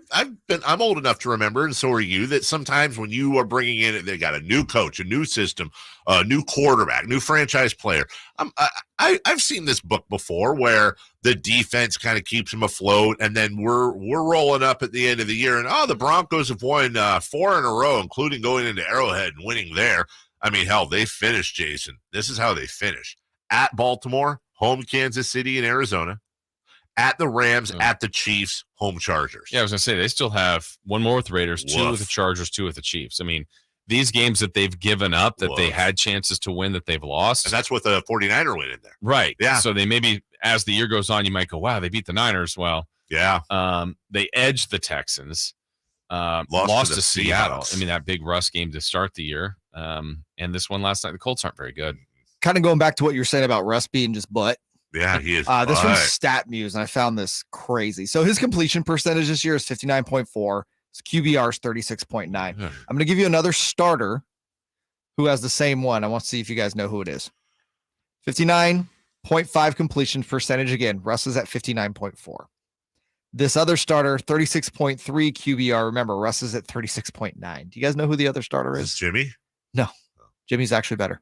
old enough to remember, and so are you, that sometimes when you are bringing in, they got a new coach, a new system, a new quarterback, new franchise player. I've seen this book before where the defense kind of keeps them afloat, and then we're rolling up at the end of the year, and the Broncos have won 4 in a row, including going into Arrowhead and winning there. I mean, hell, they finished, Jason. This is how they finish. At Baltimore, home Kansas City and Arizona, at the Rams, at the Chiefs, home Chargers. Yeah, I was going to say, they still have one more with the Raiders, 2 with the Chargers, 2 with the Chiefs. I mean, these games that they've given up, that they had chances to win, that they've lost. And that's with a 49er win in there. Right. Yeah. So they maybe, as the year goes on, you might go, wow, they beat the Niners. Well, yeah. They edged the Texans, lost to Seattle. I mean, that big Russ game to start the year. And this one last night, the Colts aren't very good. Kind of going back to what you're saying about Russ being just butt. Yeah, he is. This from StatMuse, and I found this crazy. So his completion percentage this year is 59.4. His QBR is 36.9. I'm going to give you another starter who has the same one. I want to see if you guys know who it is. 59.5 completion percentage. Again, Russ is at 59.4. This other starter, 36.3 QBR. Remember, Russ is at 36.9. Do you guys know who the other starter is? Jimmy? No. Jimmy's actually better.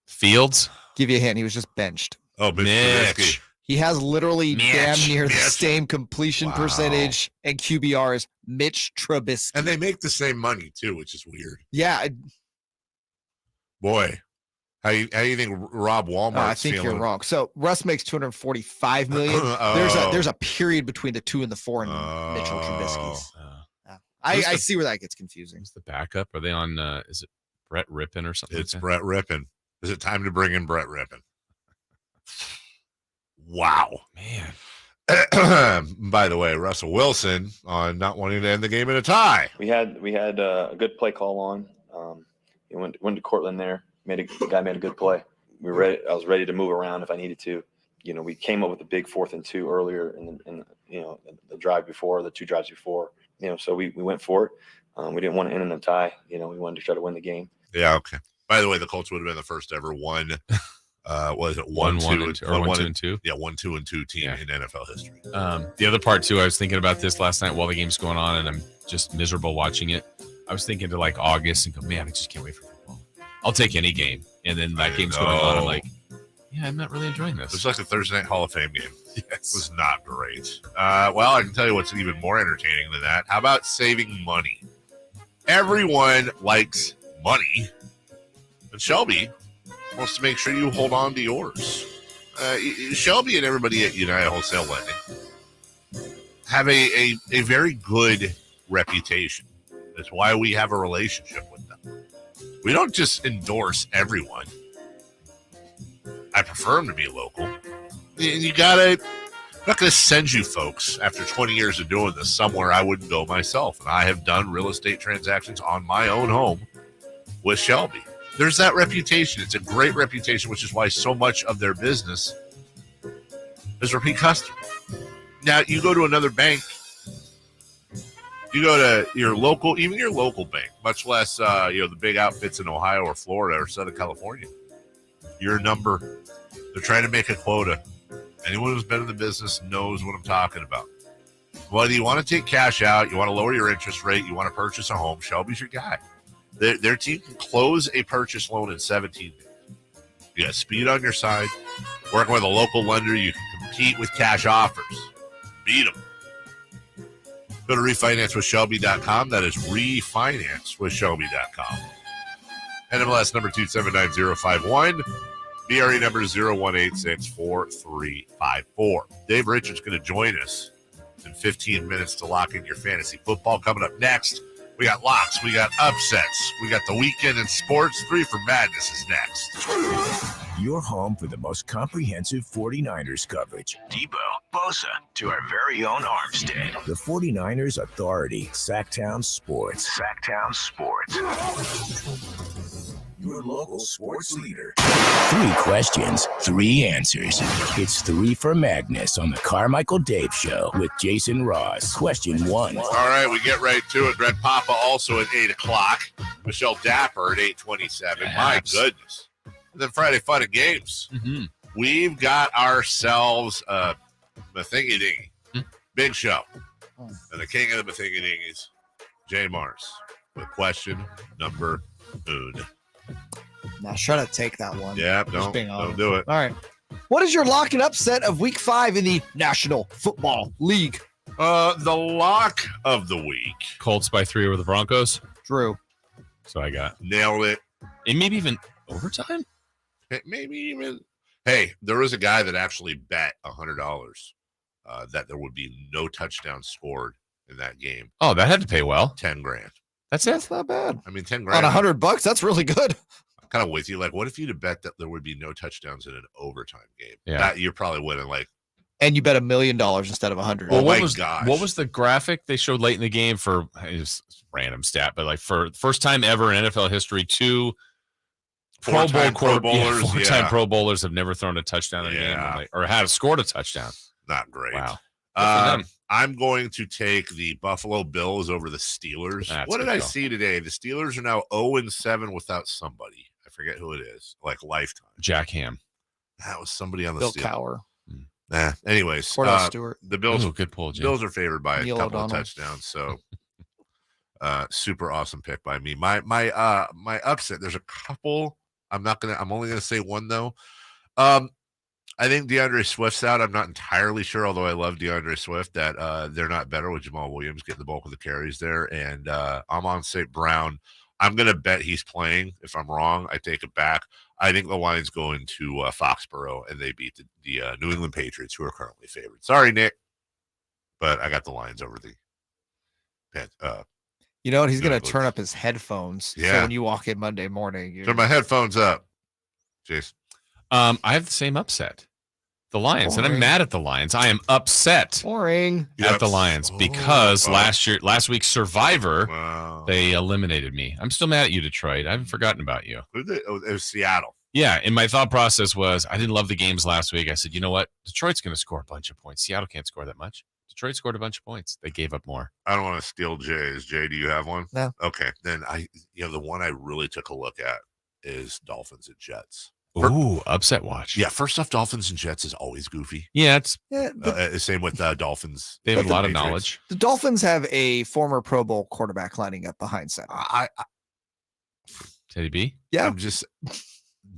Fields? Give you a hint. He was just benched. Oh, Mitch. He has literally damn near the same completion percentage and QBR as Mitch Trubisky. And they make the same money, too, which is weird. Yeah. Boy, how you think Rob Walmart's I think feeling? you're wrong. So Russ makes $245 million. There's a period between the 2 and the 4 in Mitchell Trubisky's. I see where that gets confusing. Who's the backup? Are they on, is it Brett Rippon or something? It's Brett Rippon. Is it time to bring in Brett Rippon? Wow. Man. By the way, Russell Wilson on not wanting to end the game in a tie. We had a good play call on. He went to Cortland there. The guy made a good play. I was ready to move around if I needed to. You know, we came up with a big 4th and 2 earlier in the drive before, the 2 drives before. You know, so we went for it. We didn't want to end in a tie. You know, we wanted to try to win the game. Yeah. Okay. By the way, the Colts would have been the first ever one. Was it 1-2 and 2? Yeah, 1-2-2 team in NFL history. The other part too, I was thinking about this last night while the game's going on, and I'm just miserable watching it. I was thinking to like August and go, man, I just can't wait for football. I'll take any game, and then that game's going on. I'm like, yeah, I'm not really enjoying this. It's like the Thursday Night Hall of Fame game. Yes. It was not great. Well, I can tell you what's even more entertaining than that. How about saving money? Everyone likes money, but Shelby wants to make sure you hold on to yours. Shelby and everybody at United Wholesale Lending have a very good reputation. That's why we have a relationship with them. We don't just endorse everyone. I prefer them to be local. I'm not going to send you folks after 20 years of doing this somewhere I wouldn't go myself. And I have done real estate transactions on my own home with Shelby. There's that reputation. It's a great reputation, which is why so much of their business is repeat customers. Now, you go to another bank, you go to your local bank, much less the big outfits in Ohio or Florida or Southern California. Your number. They're trying to make a quota. Anyone who's been in the business knows what I'm talking about. Whether you want to take cash out, you want to lower your interest rate, you want to purchase a home, Shelby's your guy. Their team can close a purchase loan in 17 days. You got speed on your side. Working with a local lender, you can compete with cash offers. Beat them. Go to refinancewithshelby.com. That is refinancewithshelby.com. NMLS number 279051. BRE number 01864354. Dave Richards going to join us in 15 minutes to lock in your fantasy football. Coming up next, we got locks, we got upsets, we got the weekend in sports. 3 for Madness is next. Your home for the most comprehensive 49ers coverage. Debo, Bosa, to our very own Armstead. The 49ers Authority, Sactown Sports. Sactown Sports. your local sports leader. 3 questions, 3 answers. It's 3 for Magnus on the Carmichael Dave Show with Jason Ross. Question 1. All right, we get right to it. Greg Papa also at 8 o'clock. Michelle Dapper at 8:27. My goodness. And then Friday Fun and Games. Mm-hmm. We've got ourselves a Mathingy-Dingy. Big show. And the king of the Mathingy-Dingies, Jay Mars, with question number 1. Now, try to take that one. Yeah, don't do it. All right. What is your lock and upset of Week 5 in the National Football League? The lock of the week. Colts by 3 over the Broncos. True. So I got. Nailed it. And maybe even overtime? Maybe even. Hey, there was a guy that actually bet $100 that there would be no touchdown scored in that game. Oh, that had to pay well. $10,000. That's it. That's not bad. I mean, $10,000 on $100. That's really good. I'm kind of with you. Like, what if you'd have bet that there would be no touchdowns in an overtime game? Yeah, you're probably winning like. And you bet $1 million instead of 100. Well, what was the graphic they showed late in the game for? It was random stat, but like for first time ever in NFL history, 2 Four-time Pro Bowlers. Four-time Pro Bowlers have never thrown a touchdown in a game, or had scored a touchdown. Not great. Wow. I'm going to take the Buffalo Bills over the Steelers. What did I see today? The Steelers are now 0-7 without somebody. I forget who it is. Like lifetime. Jack Ham. That was somebody on the Bill Steelers. Cowher. Anyways, Stewart. the Bills. Ooh, good pull, Jim. Bills are favored by Neil a couple O'Donnell. of touchdowns. So, super awesome pick by me. My upset. There's a couple. I'm only gonna say one though. I think DeAndre Swift's out. I'm not entirely sure, although I love DeAndre Swift, that they're not better with Jamal Williams getting the bulk of the carries there. And Amon St. Brown, I'm going to bet he's playing. If I'm wrong, I take it back. I think the Lions go into Foxborough, and they beat the New England Patriots, who are currently favored. Sorry, Nick, but I got the Lions over the you know what? He's going to turn up his headphones. Yeah. So when you walk in Monday morning. Turn my headphones up. Jason. I have the same upset. The Lions, and I'm mad at the Lions. I am upset at the Lions because last week's Survivor, they eliminated me. I'm still mad at you, Detroit. I haven't forgotten about you. It was Seattle. Yeah, and my thought process was I didn't love the games last week. I said, you know what? Detroit's going to score a bunch of points. Seattle can't score that much. Detroit scored a bunch of points. They gave up more. I don't want to steal Jay's. Jay, do you have one? No. Okay, then the one I really took a look at is Dolphins and Jets. Ooh, upset watch. Yeah, first off, Dolphins and Jets is always goofy. Yeah, it's same with Dolphins. They have a lot of knowledge. The Dolphins have a former Pro Bowl quarterback lining up behind center. Teddy B? Yeah. I'm just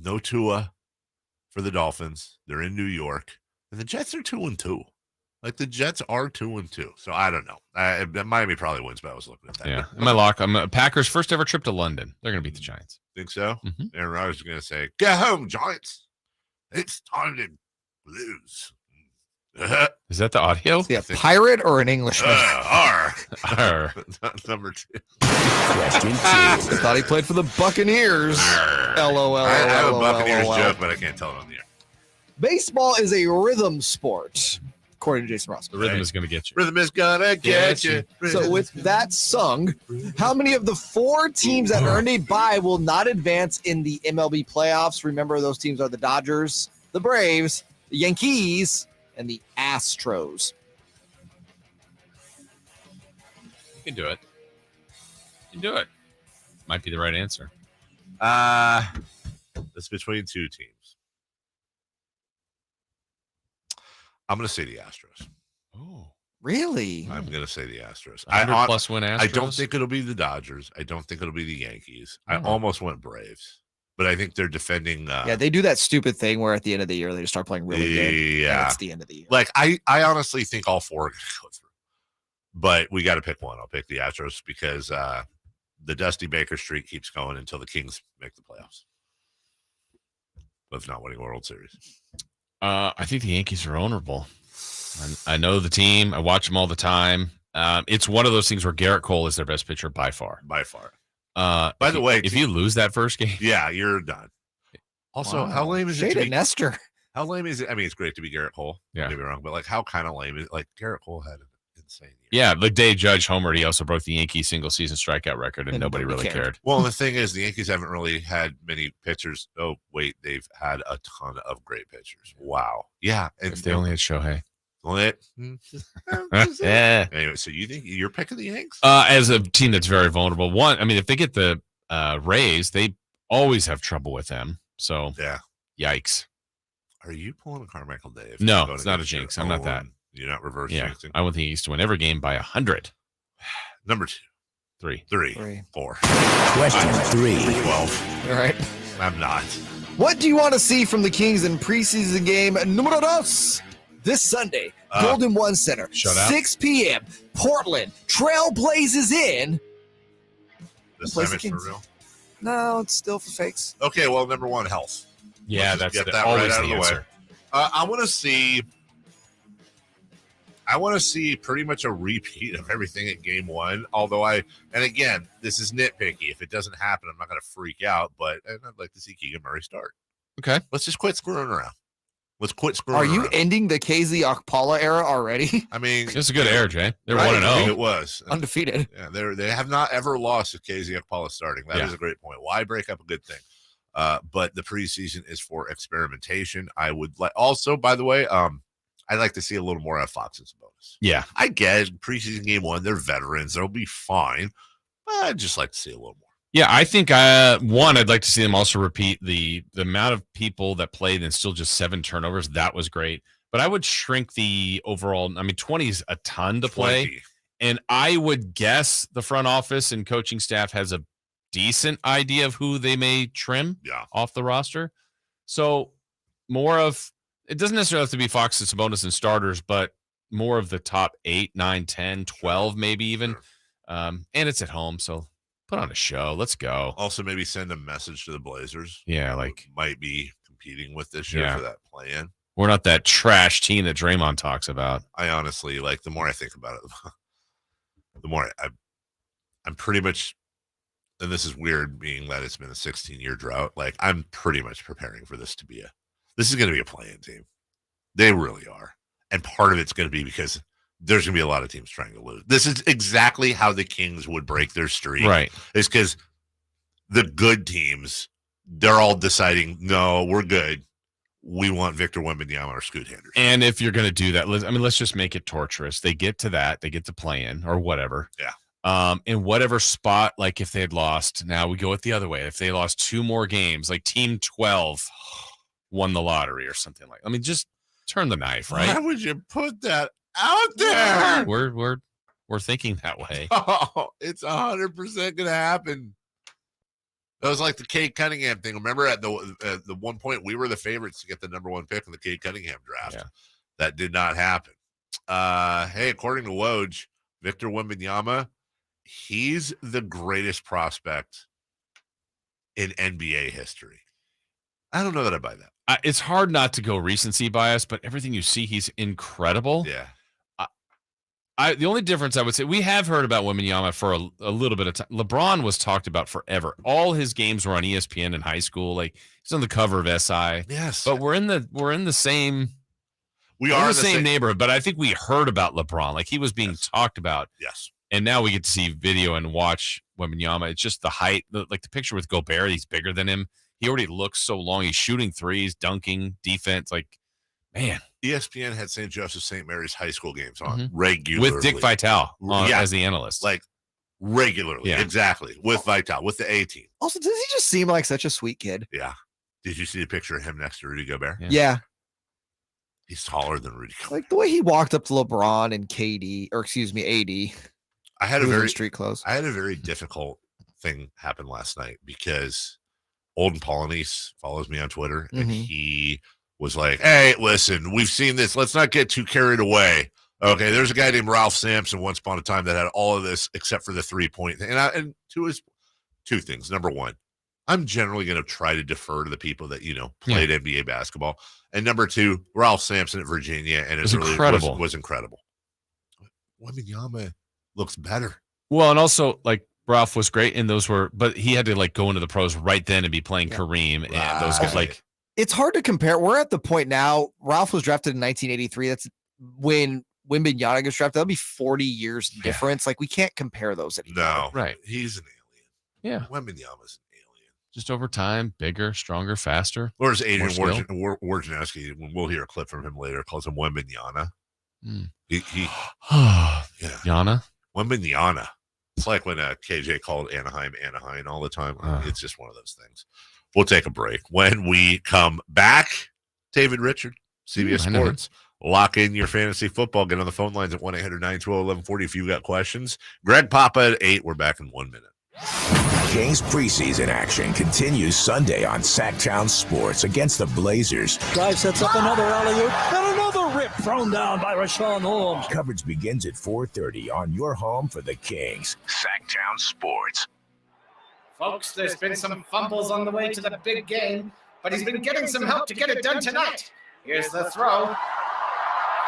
no Tua for the Dolphins. They're in New York. And the Jets are 2-2. Like the Jets are 2-2. So I don't know. Miami probably wins, but I was looking at that. Yeah. My lock. I'm Packers' first ever trip to London. They're going to beat the Giants. Think so? Mm-hmm. Aaron Rodgers is going to say, "Get home, Giants. It's time to lose." Is that the audio? Is he a pirate or an Englishman? R. Number 2. Question 2. I thought he played for the Buccaneers. LOL. I have a Buccaneers joke, but I can't tell it on the air. Baseball is a rhythm sport, according to Jason Ross. The rhythm is going to get you. Rhythm is gonna get you. So with that sung, how many of the 4 teams that earned a bye will not advance in the MLB playoffs? Remember, those teams are the Dodgers, the Braves, the Yankees, and the Astros. You can do it. You can do it. Might be the right answer. It's between 2 teams. I'm going to say the Astros. Oh, really? I'm going to say the Astros. 100+ win Astros? I don't think it'll be the Dodgers. I don't think it'll be the Yankees. I almost went Braves, but I think they're defending. Yeah, they do that stupid thing where at the end of the year they just start playing really good. Yeah, and it's the end of the year. Like I honestly think all 4 are going to go through, but we got to pick one. I'll pick the Astros because the Dusty Baker streak keeps going until the Kings make the playoffs. With not winning a World Series. I think the Yankees are honorable. I know the team. I watch them all the time. It's one of those things where Garrett Cole is their best pitcher by far. By far. By the way, if you lose that first game, yeah, you're done. Also, how lame is it? Shade Nestor. How lame is it? I mean, it's great to be Garrett Cole. Yeah. Don't get me wrong, but like, how kind of lame is it? Like, Garrett Cole had an insane year. Yeah, the day Judge homered, he also broke the Yankees single-season strikeout record, and nobody really cared. Well, the thing is, the Yankees haven't really had many pitchers. Oh, wait, they've had a ton of great pitchers. Wow. Yeah. And if they only had Shohei. Yeah. Anyway, so you think you're picking the Yanks? As a team that's very vulnerable. If they get the Rays, they always have trouble with them. So, yeah. Yikes. Are you pulling a Carmichael Dave? No, it's not a jinx. I'm not that. You're not reverse jinxing? I want the Yankees to win every game by 100. Number 2. 3. 4. Question 3. 12. All right. I'm not. What do you want to see from the Kings in preseason game numero dos? This Sunday, Golden One Center, Shut out. 6 p.m., Portland, Trailblazers in. This time it's for real? No, it's still for fakes. Okay, well, number 1, health. Yeah, Let's that's get that always right out of the the way. answer. I want to see pretty much a repeat of everything in game 1. Although and again, this is nitpicky. If it doesn't happen, I'm not going to freak out. But I'd like to see Keegan Murray start. Okay, let's just quit screwing around. Let's quit screwing Are around. you ending the KZ Okpala era already? I mean, it's a good era, Jay. They're right, 1-0. It was undefeated. Yeah, they have not ever lost with KZ Okpala starting. That is a great point. Why break up a good thing? But the preseason is for experimentation. I would like also, by the way, I'd like to see a little more out of Fox and Sabonis. Yeah, I get it. Preseason game 1, they're veterans. They'll be fine. But I'd just like to see a little more. Yeah, I think I'd like to see them also repeat the amount of people that played and still just 7 turnovers. That was great. But I would shrink the overall. 20 is a ton to play. 20. And I would guess the front office and coaching staff has a decent idea of who they may trim off the roster. So more of it doesn't necessarily have to be Fox and Sabonis and starters, but more of the top 8, 9, 10, 12, maybe even. And it's at home, so put on a show. Let's go. Also, maybe send a message to the Blazers. Yeah, who might be competing with this year for that play-in. We're not that trash team that Draymond talks about. I honestly, the more I think about it, the more I'm pretty much, and this is weird being that it's been a 16-year drought, I'm pretty much preparing for this to be this is going to be a play-in team. They really are. And part of it's going to be because there's going to be a lot of teams trying to lose. This is exactly how the Kings would break their streak. Right. It's because the good teams, they're all deciding, no, we're good. We want Victor Wembanyama or Scoot Henderson. And if you're going to do that, let's just make it torturous. They get to that. They get to play in or whatever. Yeah. In whatever spot, if they had lost, now we go it the other way. If they lost 2 more games, Team 12 won the lottery or something just turn the knife, right? Why would you put that out there? We're thinking that way. Oh, it's 100% going to happen. That was like the Cade Cunningham thing. Remember at the one point we were the favorites to get the number 1 pick in the Cade Cunningham draft. Yeah. That did not happen. Hey, according to Woj, Victor Wembanyama, he's the greatest prospect in NBA history. I don't know that I buy that. It's hard not to go recency bias, but everything you see, he's incredible. Yeah. The only difference I would say, we have heard about Wembanyama for a little bit of time. LeBron was talked about forever. All his games were on ESPN in high school. He's on the cover of SI. Yes. But we're in the same. We are in the same neighborhood. But I think we heard about LeBron. He was being talked about. Yes. And now we get to see video and watch Wembanyama. It's just the height. The picture with Gobert, he's bigger than him. He already looks so long. He's shooting threes, dunking, defense. Man. ESPN had St. Joseph St. Mary's high school games on regularly. With Dick Vitale as the analyst. Regularly. Yeah. Exactly. With Vitale, with the A team. Also, does he just seem like such a sweet kid? Yeah. Did you see the picture of him next to Rudy Gobert? Yeah. He's taller than Rudy Gobert. The way he walked up to LeBron and AD. I had a very street clothes. I had a very difficult thing happen last night because Olden Polonese follows me on Twitter, and he was like, hey, listen, we've seen this. Let's not get too carried away. Okay, there's a guy named Ralph Sampson once upon a time that had all of this except for the 3-point thing. And to his 2 things. Number 1, I'm generally going to try to defer to the people that, played NBA basketball. And number 2, Ralph Sampson at Virginia, and it really incredible. Was incredible. Wembanyama looks better. Well, and also, Ralph was great, and but he had to, go into the pros right then and be playing Kareem and those guys, It's hard to compare. We're at the point now. Ralph was drafted in 1983. That's when Wembanyama gets drafted, that'll be 40 years difference. Like, we can't compare those anymore. No, right. He's an Yeah. alien. Wembanyama's an alien. Just over time, bigger, stronger, faster. Or as Adrian more skill. Wojnarowski, when we'll hear a clip from him later, calls him Wembanyama. Yana? Wembanyama. It's like when KJ called Anaheim all the time. It's just one of those things. We'll take a break. When we come back, David Richard, CBS Sports. Lock in your fantasy football. Get on the phone lines at 1-800-912-1140 if you've got questions. Greg Papa at 8. We're back in 1 minute. Kings preseason action continues Sunday on Sactown Sports against the Blazers. Drive sets up another alley-oop and another rip thrown down by Rashawn Holmes. Coverage begins at 4:30 on your home for the Kings. Sactown Sports. Folks, there's been some fumbles on the way to the big game, but he's been getting some help to get it done tonight. Here's the throw.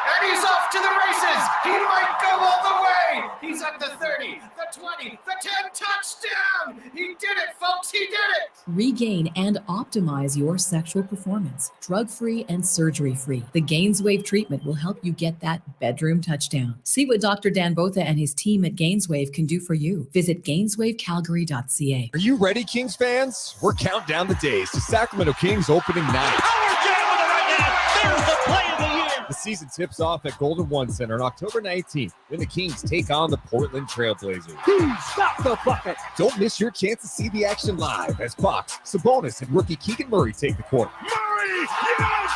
And he's off to the races. He might go all the way. He's at the 30, the 20, the 10, touchdown. He did it, folks. He did it. Regain and optimize your sexual performance. Drug-free and surgery-free. The Gainswave treatment will help you get that bedroom touchdown. See what Dr. Dan Botha and his team at Gainswave can do for you. Visit GainswaveCalgary.ca. Are you ready, Kings fans? We're counting down the days to Sacramento Kings opening night. There's the play of the year. The season tips off at Golden One Center on October 19th when the Kings take on the Portland Trailblazers. Stop the bucket. Don't miss your chance to see the action live as Fox, Sabonis, and rookie Keegan Murray take the court. Murray, yes!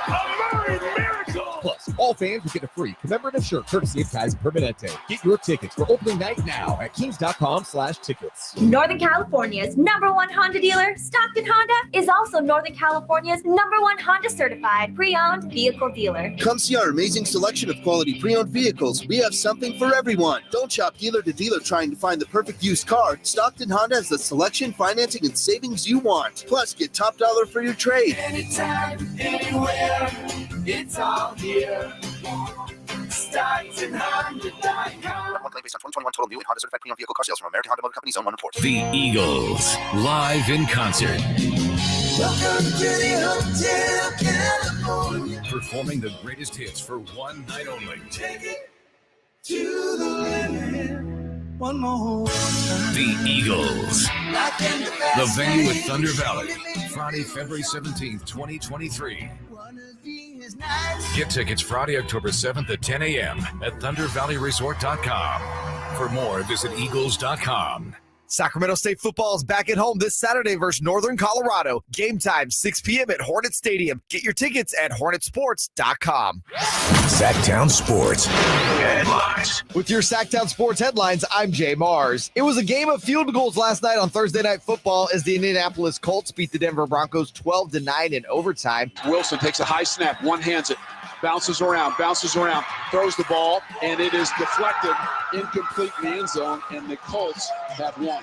A Murray miracle! Plus, all fans will get a free commemorative shirt courtesy of Kaiser Permanente. Get your tickets for opening night now at kings.com/tickets. Northern California's #1 Honda dealer, Stockton Honda, is also Northern California's #1 Honda certified pre-owned vehicle dealer. Come see our amazing selection of quality pre-owned vehicles. We have something for everyone. Don't shop dealer to dealer trying to find the perfect used car. Stockton Honda has the selection, financing, and savings you want. Plus, get top dollar for your trade. Anytime, anywhere, it's all here. StocktonHonda.com. One claim based on 2021 total new and Honda certified pre-owned vehicle car sales from American Honda Motor Company's own one report. The Eagles, live in concert. Welcome to the Hotel California. Performing the greatest hits for one night only. Take it to the limit. One more time. The Eagles. The venue at Thunder Valley. Friday, February 17th, 2023. Get tickets Friday, October 7th at 10 a.m. at ThunderValleyResort.com. For more, visit Eagles.com. Sacramento State football is back at home this Saturday versus Northern Colorado. Game time, 6 p.m. at Hornet Stadium. Get your tickets at HornetSports.com. Sactown Sports headlines. With your Sactown Sports headlines, I'm Jay Mars. It was a game of field goals last night on Thursday Night Football as the Indianapolis Colts beat the Denver Broncos 12-9 in overtime. Wilson takes a high snap, one-hands it, bounces around, throws the ball, and it is deflected, incomplete in the end zone, and the Colts have won.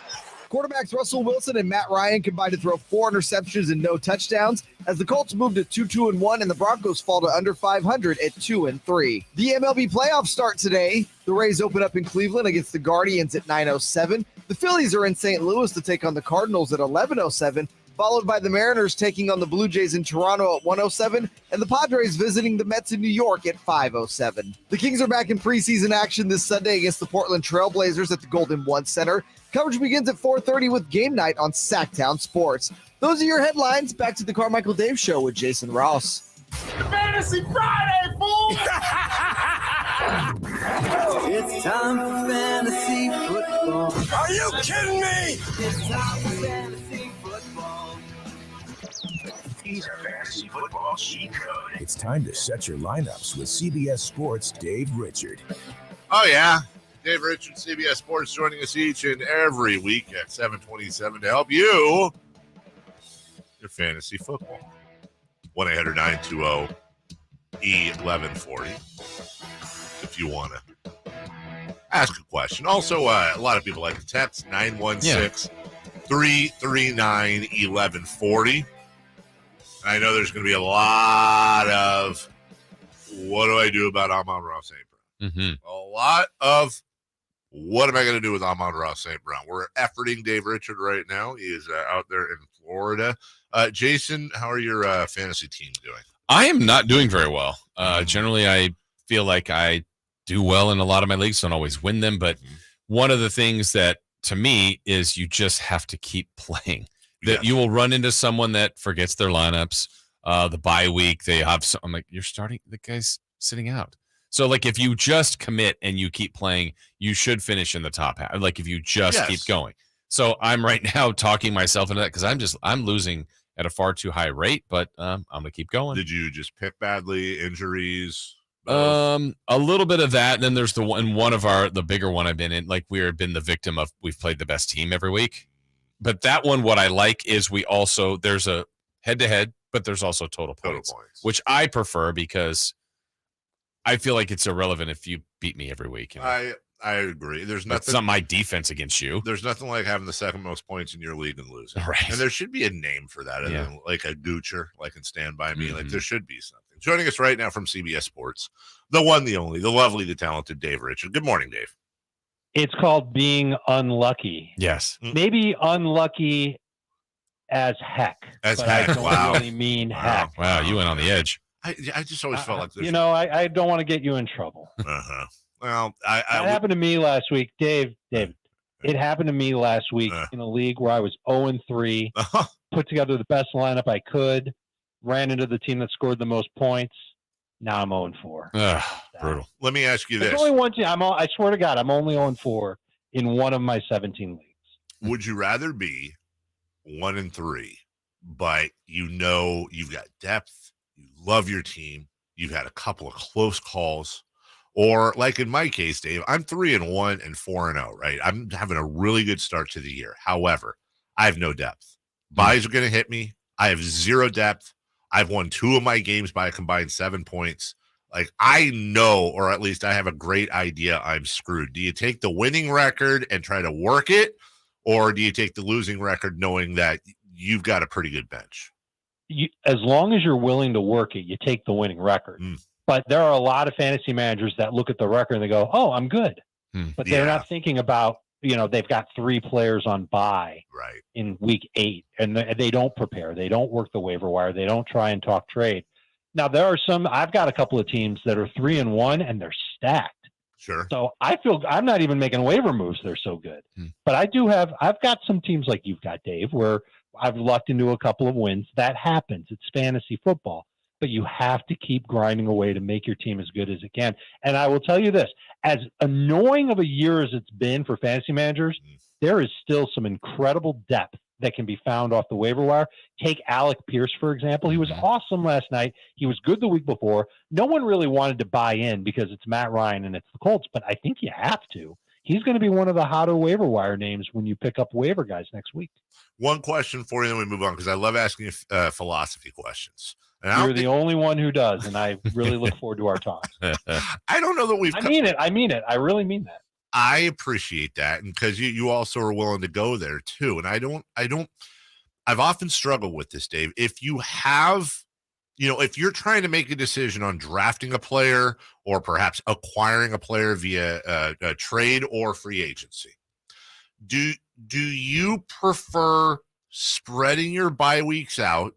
Quarterbacks Russell Wilson and Matt Ryan combined to throw 4 interceptions and no touchdowns as the Colts move to 2-1 and the Broncos fall to under 500 at 2-3. The MLB playoffs start today. The Rays open up in Cleveland against the Guardians at 9:07. The Phillies are in St. Louis to take on the Cardinals at 11:07. Followed by the Mariners taking on the Blue Jays in Toronto at 1:07, and the Padres visiting the Mets in New York at 5:07. The Kings are back in preseason action this Sunday against the Portland Trailblazers at the Golden One Center. Coverage begins at 4:30 with game night on Sactown Sports. Those are your headlines. Back to the Carmichael Dave Show with Jason Ross. Fantasy Friday, fool! It's time for fantasy football. Are you kidding me? It's time for fantasy football. He's a fantasy football cheat code. It's time to set your lineups with CBS Sports' Dave Richard. Oh, yeah. Dave Richard, CBS Sports, joining us each and every week at 7:27 to help you your fantasy football. 1-800-920-1140 if you want to ask a question. Also, a lot of people like to text 916-339-1140. I know there's going to be a lot of what do I do about Amon-Ra St. Brown? Mm-hmm. A lot of what am I going to do with Amon-Ra St. Brown? We're efforting Dave Richard right now. He is out there in Florida. Jason, how are your fantasy teams doing? I am not doing very well. Generally, I feel like I do well in a lot of my leagues. Don't always win them, but one of the things that to me is you just have to keep playing. That you will run into someone that forgets their lineups. The bye week, they have some, I'm like, you're starting, the guy's sitting out. So like if you just commit and you keep playing, you should finish in the top half. Like if you just keep going. So I'm right now talking myself into that because I'm losing at a far too high rate, but I'm gonna keep going. Did you just pick badly? Injuries? A little bit of that. And then there's the bigger one I've been in, like we've been the victim of, we've played the best team every week. But that one, what I like is there's a head-to-head, but there's also total points, which I prefer because I feel like it's irrelevant if you beat me every week. You know? I agree. There's nothing. It's not my defense against you. There's nothing like having the second most points in your league and losing. Right. And there should be a name for that, like a Goocher, like in Stand By Me. Like there should be something. Joining us right now from CBS Sports, the one, the only, the lovely, the talented Dave Richard. Good morning, Dave. It's called being unlucky. Yes. Maybe unlucky as heck. I don't really mean heck. Wow, you went on the edge. I just always felt like this. I don't want to get you in trouble. Well, it happened to me last week, Dave. It happened to me last week in a league where I was 0-3, put together the best lineup I could, ran into the team that scored the most points. Now I'm 0-4. Brutal. Let me ask you this. There's only one team. I swear to God, I'm only 0-4 in one of my 17 leagues. Would you rather be 1-3, but you've got depth, you love your team, you've had a couple of close calls, or like in my case, Dave, I'm 3-1 and 4-0, right? I'm having a really good start to the year. However, I have no depth. Buys are going to hit me. I have zero depth. I've won 2 of my games by a combined 7 points. Like I know, or at least I have a great idea I'm screwed. Do you take the winning record and try to work it? Or do you take the losing record knowing that you've got a pretty good bench? As long as you're willing to work it, you take the winning record. But there are a lot of fantasy managers that look at the record and they go, oh, I'm good. But they're not thinking about, they've got 3 players on bye in week 8, and they don't prepare. They don't work the waiver wire. They don't try and talk trade. Now, I've got a couple of teams that are 3-1 and they're stacked. Sure. So I feel I'm not even making waiver moves. They're so good. But I've got some teams like you've got, Dave, where I've lucked into a couple of wins. That happens. It's fantasy football. But you have to keep grinding away to make your team as good as it can. And I will tell you this, as annoying of a year as it's been for fantasy managers, there is still some incredible depth that can be found off the waiver wire. Take Alec Pierce, for example. He was awesome last night. He was good the week before. No one really wanted to buy in because it's Matt Ryan and it's the Colts, but I think you have to. He's going to be one of the hotter waiver wire names when you pick up waiver guys next week. One question for you, then we move on, because I love asking philosophy questions. And you're the only one who does, and I really look forward to our talk. I don't know that I mean it. I really mean that. I appreciate that, and because you also are willing to go there too. And I've often struggled with this, Dave. If you have, if you're trying to make a decision on drafting a player or perhaps acquiring a player via a trade or free agency, do you prefer spreading your bye weeks out?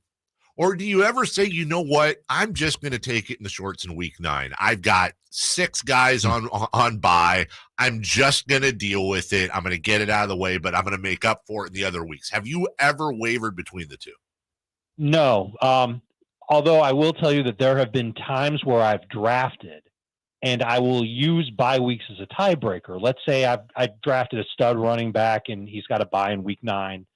Or do you ever say, you know what, I'm just going to take it in the shorts in week 9. I've got 6 guys on bye. I'm just going to deal with it. I'm going to get it out of the way, but I'm going to make up for it in the other weeks. Have you ever wavered between the two? No. Although I will tell you that there have been times where I've drafted and I will use bye weeks as a tiebreaker. Let's say I drafted a stud running back and he's got a bye in week 9.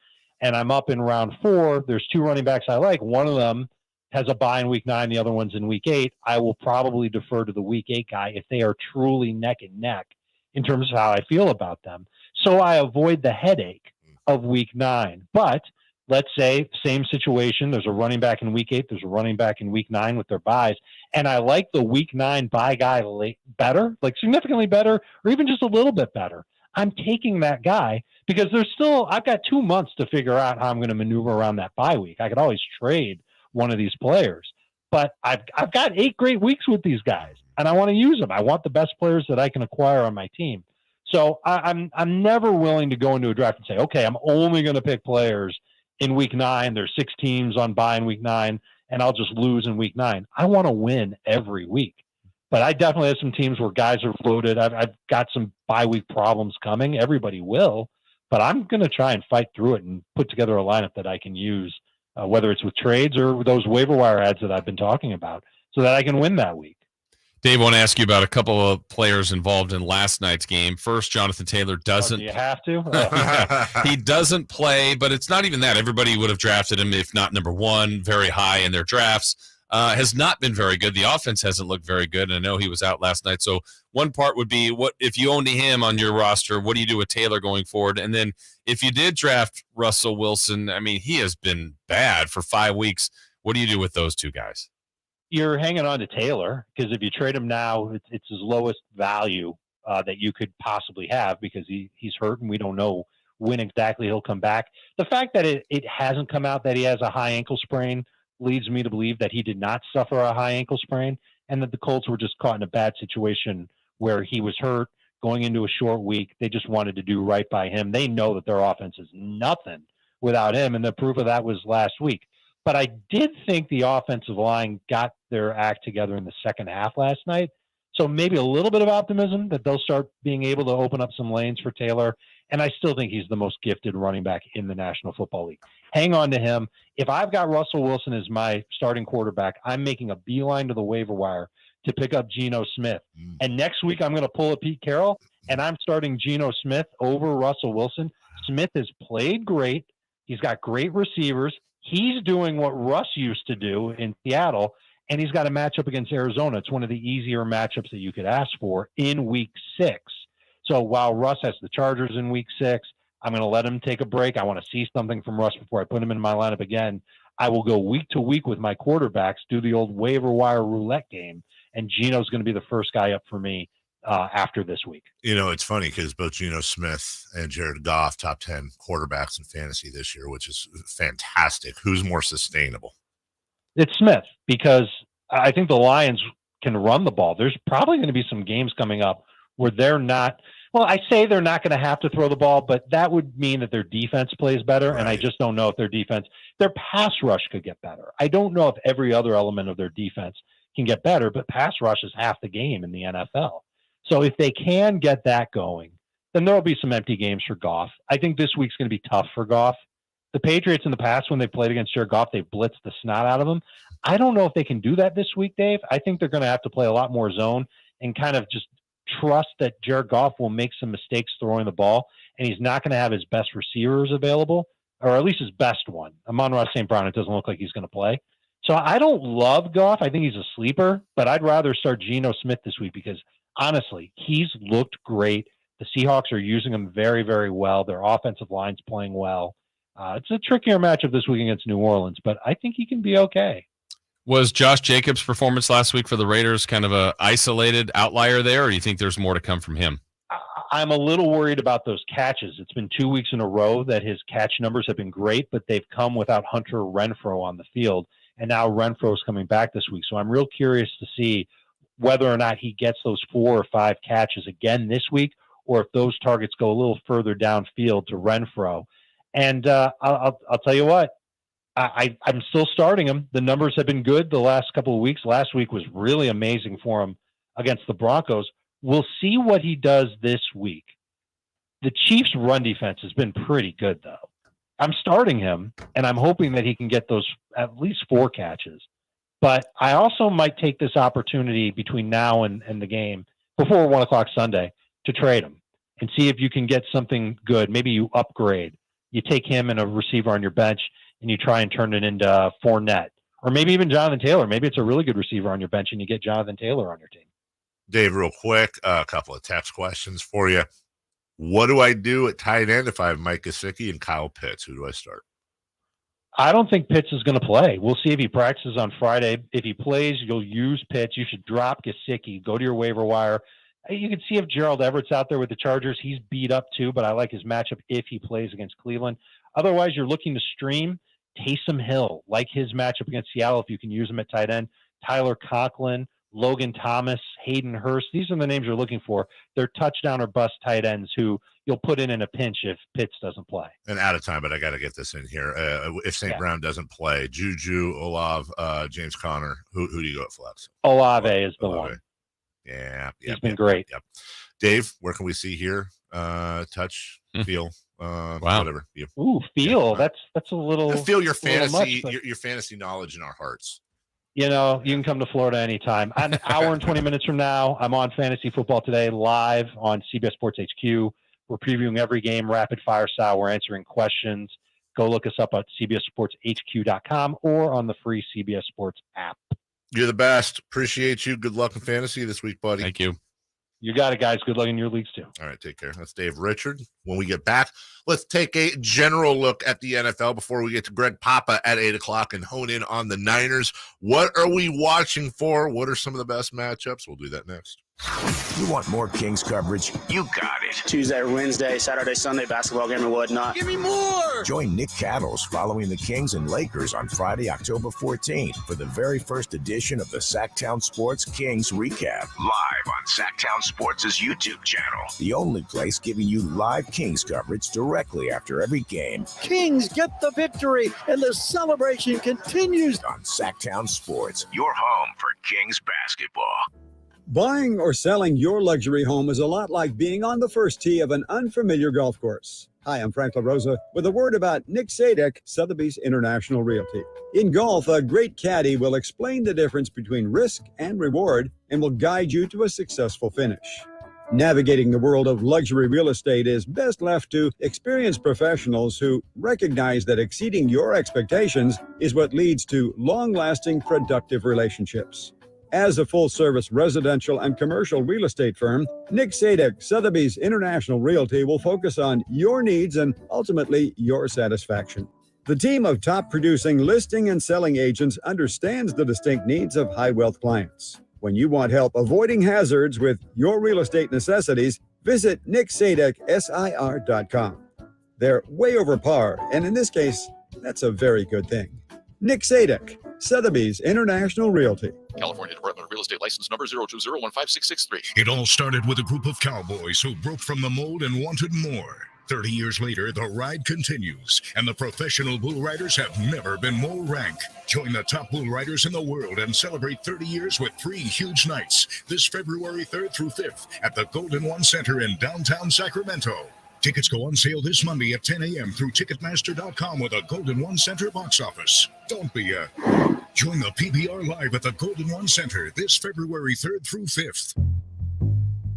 And I'm up in round 4. There's 2 running backs I like. One of them has a bye in week 9. The other one's in week 8. I will probably defer to the week 8 guy if they are truly neck and neck in terms of how I feel about them. So I avoid the headache of week 9. But let's say same situation. There's a running back in week 8. There's a running back in week 9 with their buys. And I like the week 9 bye guy better, like significantly better, or even just a little bit better. I'm taking that guy because I've got 2 months to figure out how I'm going to maneuver around that bye week. I could always trade one of these players, but I've got 8 great weeks with these guys and I want to use them. I want the best players that I can acquire on my team. So I'm never willing to go into a draft and say, okay, I'm only going to pick players in week 9. There's 6 teams on bye in week 9 and I'll just lose in week 9. I want to win every week. But I definitely have some teams where guys are loaded. I've got some bye week problems coming. Everybody will, but I'm going to try and fight through it and put together a lineup that I can use, whether it's with trades or those waiver wire ads that I've been talking about, so that I can win that week. Dave, I want to ask you about a couple of players involved in last night's game. First, Jonathan Taylor doesn't. Do you have to? He doesn't play, but it's not even that. Everybody would have drafted him, if not number one, very high in their drafts. Has not been very good. The offense hasn't looked very good, and I know he was out last night. So one part would be, what if you owned him on your roster, what do you do with Taylor going forward? And then if you did draft Russell Wilson, I mean, he has been bad for 5 weeks. What do you do with those two guys? You're hanging on to Taylor, because if you trade him now, it's his lowest value that you could possibly have, because he's hurt and we don't know when exactly he'll come back. The fact that it hasn't come out that he has a high ankle sprain leads me to believe that he did not suffer a high ankle sprain, and that the Colts were just caught in a bad situation where he was hurt going into a short week. They just wanted to do right by him. They know that their offense is nothing without him, and the proof of that was last week. But I did think the offensive line got their act together in the second half last night. So maybe a little bit of optimism that they'll start being able to open up some lanes for Taylor. And I still think he's the most gifted running back in the National Football League. Hang on to him. If I've got Russell Wilson as my starting quarterback, I'm making a beeline to the waiver wire to pick up Geno Smith. And next week I'm going to pull a Pete Carroll, and I'm starting Geno Smith over Russell Wilson. Smith has played great. He's got great receivers. He's doing what Russ used to do in Seattle, and he's got a matchup against Arizona. It's one of the easier matchups that you could ask for in Week 6. So while Russ has the Chargers in Week 6, I'm going to let him take a break. I want to see something from Russ before I put him in my lineup again. I will go week to week with my quarterbacks, do the old waiver wire roulette game, and Geno's going to be the first guy up for me after this week. It's funny because both Geno Smith and Jared Goff, top 10 quarterbacks in fantasy this year, which is fantastic. Who's more sustainable? It's Smith, because I think the Lions can run the ball. There's probably going to be some games coming up where they're not. Well, I say they're not going to have to throw the ball, but that would mean that their defense plays better. Right. And I just don't know if their pass rush could get better. I don't know if every other element of their defense can get better, but pass rush is half the game in the NFL. So if they can get that going, then there'll be some empty games for Goff. I think this week's going to be tough for Goff. The Patriots in the past, when they played against Jared Goff, they blitzed the snot out of him. I don't know if they can do that this week, Dave. I think they're going to have to play a lot more zone and kind of just trust that Jared Goff will make some mistakes throwing the ball, and he's not going to have his best receivers available, or at least his best one. Amon-Ra St. Brown, it doesn't look like he's going to play. So I don't love Goff. I think he's a sleeper, but I'd rather start Geno Smith this week because, honestly, he's looked great. The Seahawks are using him very, very well. Their offensive line's playing well. It's a trickier matchup this week against New Orleans, but I think he can be okay. Was Josh Jacobs' performance last week for the Raiders kind of a isolated outlier there, or do you think there's more to come from him? I'm a little worried about those catches. It's been 2 weeks in a row that his catch numbers have been great, but they've come without Hunter Renfrow on the field, and now Renfro's coming back this week. So I'm real curious to see whether or not he gets those 4 or 5 catches again this week, or if those targets go a little further downfield to Renfrow. And I'll tell you what, I'm still starting him. The numbers have been good the last couple of weeks. Last week was really amazing for him against the Broncos. We'll see what he does this week. The Chiefs' run defense has been pretty good, though. I'm starting him, and I'm hoping that he can get those at least 4 catches. But I also might take this opportunity between now and the game, before 1 o'clock Sunday, to trade him and see if you can get something good. Maybe you upgrade. You take him and a receiver on your bench, and you try and turn it into Fournette. Or maybe even Jonathan Taylor. Maybe it's a really good receiver on your bench, and you get Jonathan Taylor on your team. Dave, real quick, a couple of text questions for you. What do I do at tight end if I have Mike Gesicki and Kyle Pitts? Who do I start? I don't think Pitts is going to play. We'll see if he practices on Friday. If he plays, you'll use Pitts. You should drop Gesicki. Go to your waiver wire. You can see if Gerald Everett's out there with the Chargers. He's beat up too, but I like his matchup if he plays against Cleveland. Otherwise, you're looking to stream Taysom Hill, like his matchup against Seattle if you can use him at tight end. Tyler Conklin, Logan Thomas, Hayden Hurst. These are the names you're looking for. They're touchdown or bust tight ends who you'll put in a pinch if Pitts doesn't play. And out of time, but I got to get this in here. If St. Brown doesn't play, Juju, Olave, James Conner, who do you go at flex? Olave is the one. Yeah. He's been great. Yep. Dave, where can we see, hear, touch, feel, whatever? Ooh, feel. That's a little. Feel your fantasy, fantasy, your fantasy knowledge in our hearts. You know, you can come to Florida anytime. An hour and 20 minutes from now, I'm on Fantasy Football Today live on CBS Sports HQ. We're previewing every game, rapid fire style. We're answering questions. Go look us up at cbssportshq.com or on the free CBS Sports app. You're the best. Appreciate you. Good luck in fantasy this week, buddy. Thank you. You got it, guys. Good luck in your leagues, too. All right, take care. That's Dave Richard. When we get back, let's take a general look at the NFL before we get to Greg Papa at 8 o'clock and hone in on the Niners. What are we watching for? What are some of the best matchups? We'll do that next. You want more Kings coverage? You got it. Tuesday, Wednesday, Saturday, Sunday basketball game and whatnot. Give me more! Join Nick Cattles following the Kings and Lakers on Friday, October 14th for the very first edition of the Sactown Sports Kings Recap. Live on Sactown Sports' YouTube channel. The only place giving you live Kings coverage directly after every game. Kings get the victory, and the celebration continues on Sactown Sports, your home for Kings basketball. Buying or selling your luxury home is a lot like being on the first tee of an unfamiliar golf course. Hi, I'm Frank LaRosa with a word about Nick Sadek, Sotheby's International Realty. In golf, a great caddy will explain the difference between risk and reward and will guide you to a successful finish. Navigating the world of luxury real estate is best left to experienced professionals who recognize that exceeding your expectations is what leads to long-lasting, productive relationships. As a full-service residential and commercial real estate firm, Nick Sadek, Sotheby's International Realty will focus on your needs and ultimately your satisfaction. The team of top-producing listing and selling agents understands the distinct needs of high-wealth clients. When you want help avoiding hazards with your real estate necessities, visit nicksadek.com. They're way over par, and in this case, that's a very good thing. Nick Sadek, Sotheby's International Realty. California Department of Real Estate license number 020-15663. It all started with a group of cowboys who broke from the mold and wanted more. 30 years later, the ride continues, and the professional bull riders have never been more rank. Join the top bull riders in the world and celebrate 30 years with 3 huge nights this February 3rd through 5th at the Golden One Center in downtown Sacramento. Tickets go on sale this Monday at 10 a.m. through Ticketmaster.com with a Golden One Center box office. Don't be a... Join the PBR live at the Golden One Center this February 3rd through 5th.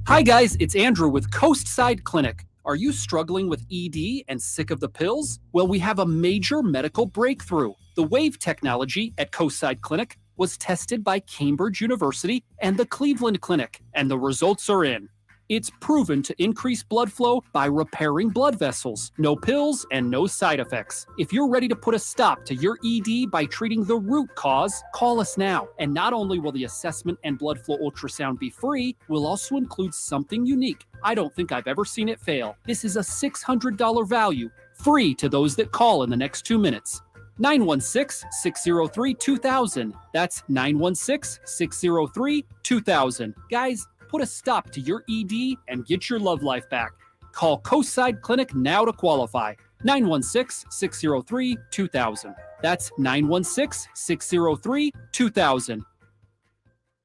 Hi, guys. It's Andrew with Coastside Clinic. Are you struggling with ED and sick of the pills? Well, we have a major medical breakthrough. The WAVE technology at Coastside Clinic was tested by Cambridge University and the Cleveland Clinic, and the results are in. It's proven to increase blood flow by repairing blood vessels. No pills and no side effects. If you're ready to put a stop to your ED by treating the root cause, call us now. And not only will the assessment and blood flow ultrasound be free, we'll also include something unique. I don't think I've ever seen it fail. This is a $600 value, free to those that call in the next 2 minutes. 916-603-2000. That's 916-603-2000. Guys, put a stop to your ED and get your love life back. Call Coastside Clinic now to qualify. 916-603-2000. That's 916-603-2000.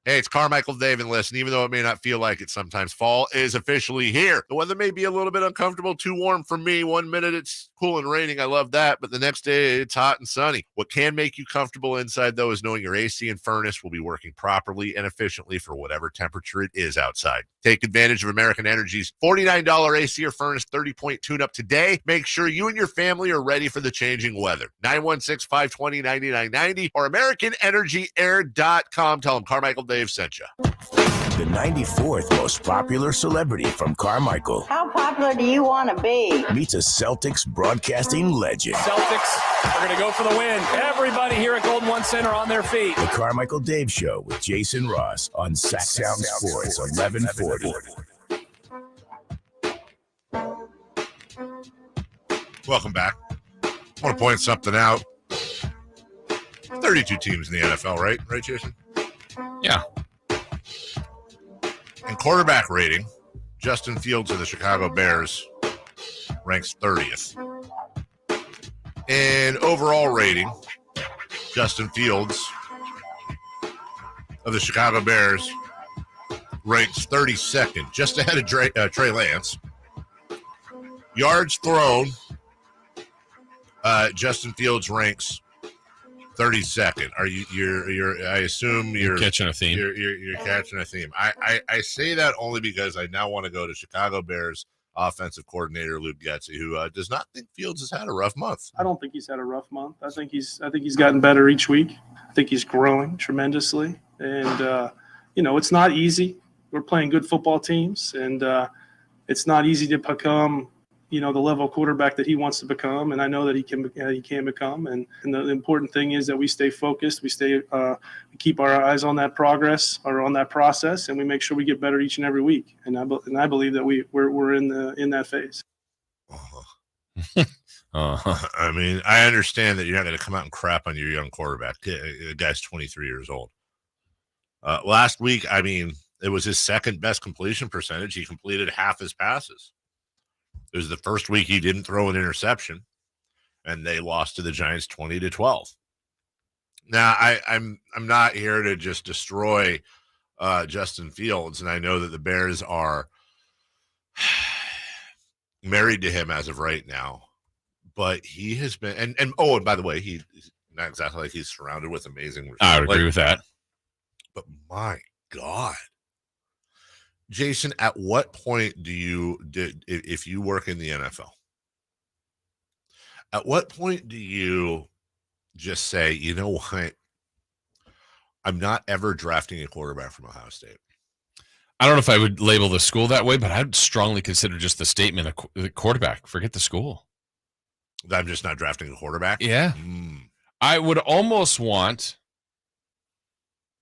Hey, it's Carmichael, Dave, and listen, even though it may not feel like it sometimes, fall is officially here. The weather may be a little bit uncomfortable, too warm for me. 1 minute it's cool and raining. I love that. But the next day it's hot and sunny. What can make you comfortable inside, though, is knowing your AC and furnace will be working properly and efficiently for whatever temperature it is outside. Take advantage of American Energy's $49 AC or furnace 30-point tune-up today. Make sure you and your family are ready for the changing weather. 916-520-9990 or AmericanEnergyAir.com. Tell them Carmichael Dave sent you. The 94th most popular celebrity from Carmichael. How popular do you want to be? Meets a Celtics broadcasting legend. Celtics are going to go for the win. Everybody here at Golden One Center on their feet. The Carmichael Dave Show with Jason Ross on Sactown Sports 1140. Welcome back. I want to point something out. 32 teams in the NFL, right? Right, Jason? Yeah. In quarterback rating, Justin Fields of the Chicago Bears ranks 30th. In overall rating, Justin Fields of the Chicago Bears ranks 32nd, just ahead of Trey Lance. Yards thrown, Justin Fields ranks 32nd. Are you're I assume you're catching a theme. You're catching a theme. I say that only because I now want to go to Chicago Bears offensive coordinator Luke Getsy, who does not think Fields has had a rough month. I don't think he's had a rough month. I think he's gotten better each week. I think he's growing tremendously, and it's not easy. We're playing good football teams, and it's not easy to become the level of quarterback that he wants to become, and I know that he can become. And the important thing is that we stay focused, we keep our eyes on that progress or on that process, and we make sure we get better each and every week. And I believe that we're in that phase. I mean, I understand that you're not going to come out and crap on your young quarterback. The guy's 23 years old. Last week, I mean, it was his second best completion percentage. He completed half his passes. It was the first week he didn't throw an interception, and they lost to the Giants 20-12. Now, I'm not here to just destroy Justin Fields, and I know that the Bears are married to him as of right now, but he has been and by the way, he's not exactly like he's surrounded with amazing receivers. I would agree with that. But my God. Jason, at what point if you work in the NFL, at what point do you just say, you know what, I'm not ever drafting a quarterback from Ohio State? I don't know if I would label the school that way, but I would strongly consider just the statement of the quarterback. Forget the school. I'm just not drafting a quarterback? Yeah. I would almost want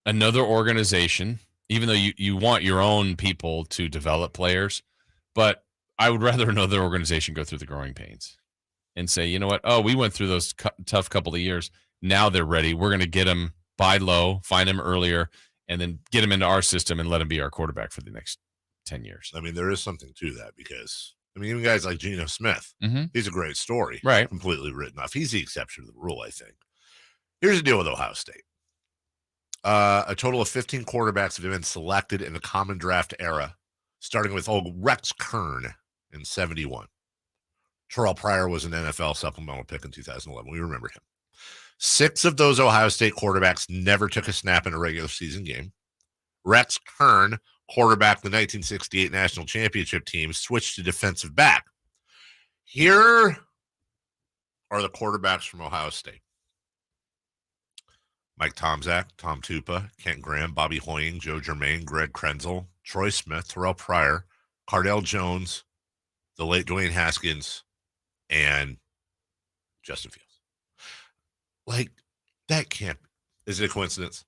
another organization, even though you want your own people to develop players, but I would rather another organization go through the growing pains and say, you know what? Oh, we went through those tough couple of years. Now they're ready. We're going to get them, buy low, find them earlier, and then get them into our system and let them be our quarterback for the next 10 years. I mean, there is something to that because, I mean, even guys like Geno Smith, he's a great story. Right. Completely written off. He's the exception to the rule, I think. Here's the deal with Ohio State. A total of 15 quarterbacks have been selected in the common draft era, starting with old Rex Kern in 71. Terrell Pryor was an NFL supplemental pick in 2011. We remember him. 6 of those Ohio State quarterbacks never took a snap in a regular season game. Rex Kern, quarterback the 1968 National Championship team, switched to defensive back. Here are the quarterbacks from Ohio State. Mike Tomczak, Tom Tupa, Kent Graham, Bobby Hoying, Joe Germain, Greg Krenzel, Troy Smith, Terrell Pryor, Cardell Jones, the late Dwayne Haskins, and Justin Fields. Like, that can't. Is it a coincidence?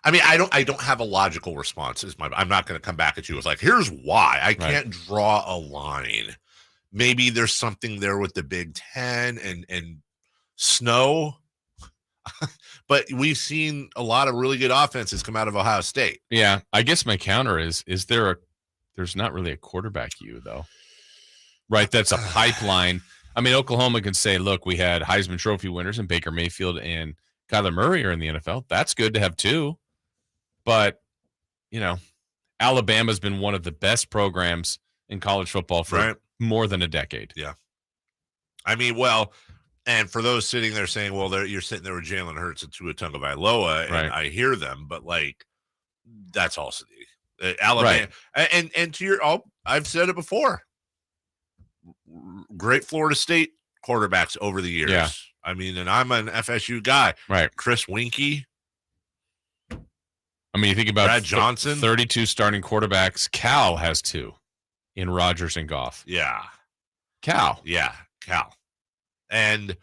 I mean, I don't have a logical response. I'm not going to come back at you with like, here's why. I can't draw a line. Maybe there's something there with the Big Ten and snow. But we've seen a lot of really good offenses come out of Ohio State. Yeah, I guess my counter is there's not really a quarterback though. Right, that's a pipeline. I mean, Oklahoma can say, look, we had Heisman Trophy winners and Baker Mayfield and Kyler Murray are in the NFL. That's good to have 2. But, Alabama's been one of the best programs in college football for more than a decade. Yeah. I mean, well, and for those sitting there saying, well, you're sitting there with Jalen Hurts and Tua Tagovailoa, and I hear them, but like, that's also the Alabama. Right. And to your, I've said it before. Great Florida State quarterbacks over the years. Yeah. I mean, and I'm an FSU guy. Right. Chris Winkie. I mean, you think about Brad Johnson. 32 starting quarterbacks. Cal has 2 in Rodgers and Goff. Yeah. Cal. Yeah, Cal. And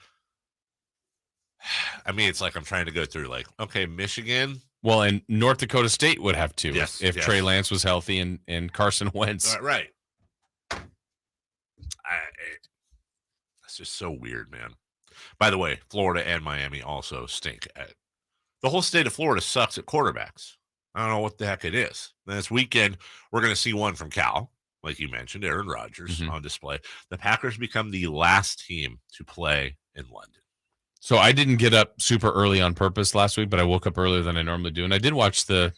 I mean, it's like I'm trying to go through like, okay, Michigan. Well, and North Dakota State would have 2 if yes. Trey Lance was healthy and Carson Wentz. Right. It's just so weird, man. By the way, Florida and Miami also stink at. The whole state of Florida sucks at quarterbacks. I don't know what the heck it is. This weekend, we're going to see one from Cal, like you mentioned, Aaron Rodgers on display. The Packers become the last team to play in London. So I didn't get up super early on purpose last week, but I woke up earlier than I normally do. And I did watch the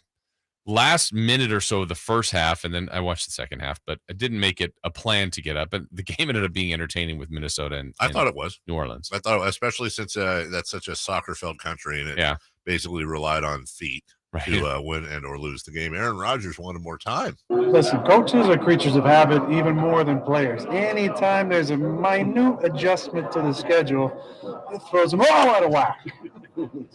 last minute or so of the first half, and then I watched the second half, but I didn't make it a plan to get up. But the game ended up being entertaining with Minnesota and I thought it was New Orleans. I thought, especially since that's such a soccer-filled country, and it basically relied on feet to win and or lose the game. Aaron Rodgers wanted more time. Listen, coaches are creatures of habit even more than players. Anytime there's a minute adjustment to the schedule, it throws them all out of whack.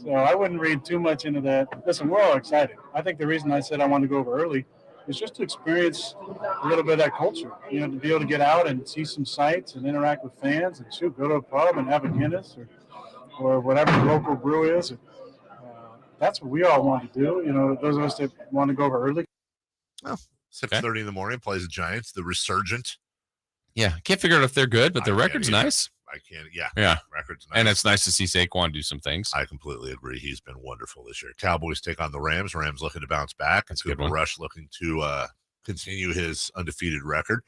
So I wouldn't read too much into that. Listen, we're all excited. I think the reason I said I wanted to go over early is just to experience a little bit of that culture, to be able to get out and see some sights and interact with fans and go to a pub and have a Guinness or whatever the local brew is. That's what we all want to do. Those of us that want to go over early. Well, 6:30 in the morning, plays the Giants, the resurgent. Yeah, can't figure out if they're good, but their record's nice. I can't. Yeah. Record's nice. And it's nice to see Saquon do some things. I completely agree. He's been wonderful this year. Cowboys take on the Rams. Rams looking to bounce back. And Cooper Rush looking to continue his undefeated record.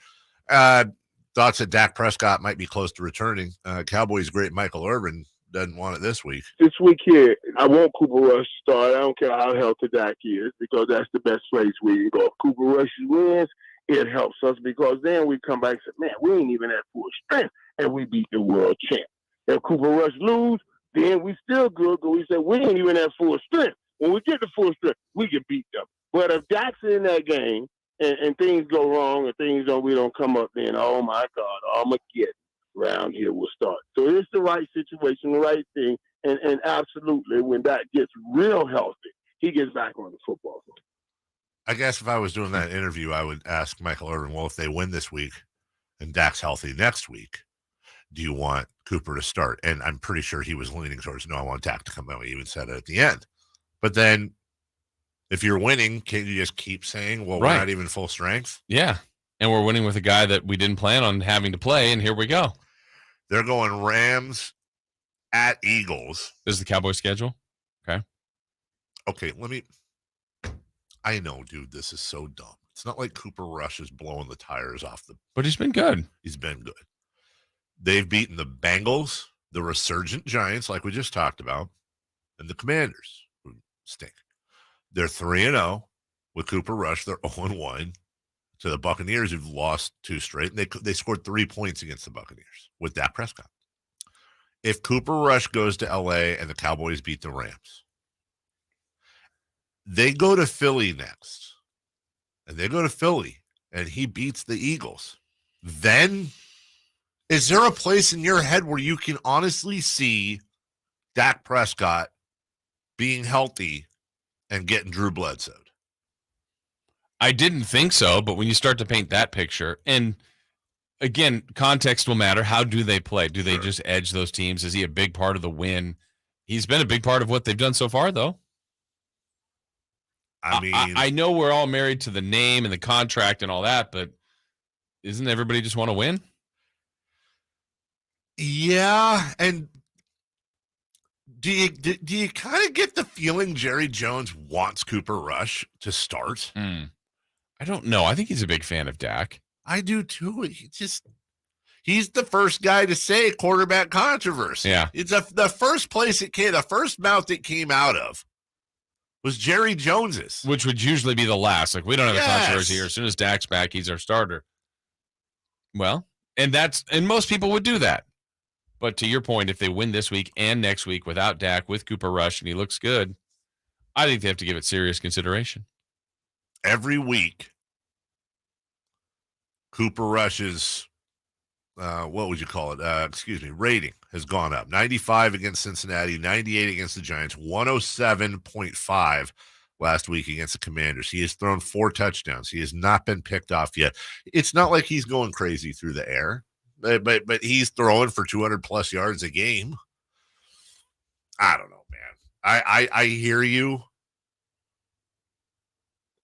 Thoughts that Dak Prescott might be close to returning. Cowboys great Michael Irvin doesn't want it this week. This week here, I want Cooper Rush to start. I don't care how healthy Dak is, because that's the best place we can go. If Cooper Rush wins, it helps us, because then we come back and say, man, we ain't even at full strength, and we beat the world champ. If Cooper Rush lose, then we still good, because we say we ain't even at full strength. When we get to full strength, we can beat them. But if Dak's in that game and things go wrong and we don't come up, then, oh, my God, Armageddon around here will start. So it's the right situation, the right thing, and absolutely, when Dak gets real healthy, he gets back on the football field. I guess if I was doing that interview, I would ask Michael Irvin, well, if they win this week and Dak's healthy next week, do you want Cooper to start? And I'm pretty sure he was leaning towards, no, I want Dak to come out. He even said it at the end. But then if you're winning, can't you just keep saying, well, we're not even full strength? Yeah. And we're winning with a guy that we didn't plan on having to play, and here we go. They're going Rams at Eagles. This is the Cowboys schedule? Okay. Okay, I know, dude, this is so dumb. It's not like Cooper Rush is blowing the tires off But he's been good. He's been good. They've beaten the Bengals, the resurgent Giants, like we just talked about, and the Commanders, who stink. They're 3-0 with Cooper Rush. They're 0-1 to the Buccaneers, who've lost 2 straight. And they scored 3 points against the Buccaneers with Dak Prescott. If Cooper Rush goes to L.A. and the Cowboys beat the Rams, they go to Philly next. And they go to Philly, and he beats the Eagles. Then, is there a place in your head where you can honestly see Dak Prescott being healthy and getting Drew Bledsoe? I didn't think so, but when you start to paint that picture, and again, context will matter. How do they play? Do they just edge those teams? Is he a big part of the win? He's been a big part of what they've done so far, though. I mean, I know we're all married to the name and the contract and all that, but isn't everybody just want to win? Yeah, and do you kind of get the feeling Jerry Jones wants Cooper Rush to start? I don't know. I think he's a big fan of Dak. I do too. He's the first guy to say quarterback controversy. Yeah, it's the first place the first mouth it came out of was Jerry Jones's, which would usually be the last. Like, we don't have a controversy here. As soon as Dak's back, he's our starter. Well, and most people would do that. But to your point, if they win this week and next week without Dak, with Cooper Rush, and he looks good, I think they have to give it serious consideration. Every week, Cooper Rush's, what would you call it? Rating has gone up. 95 against Cincinnati, 98 against the Giants, 107.5 last week against the Commanders. He has thrown 4 touchdowns. He has not been picked off yet. It's not like he's going crazy through the air, but he's throwing for 200-plus yards a game. I don't know, man. I hear you.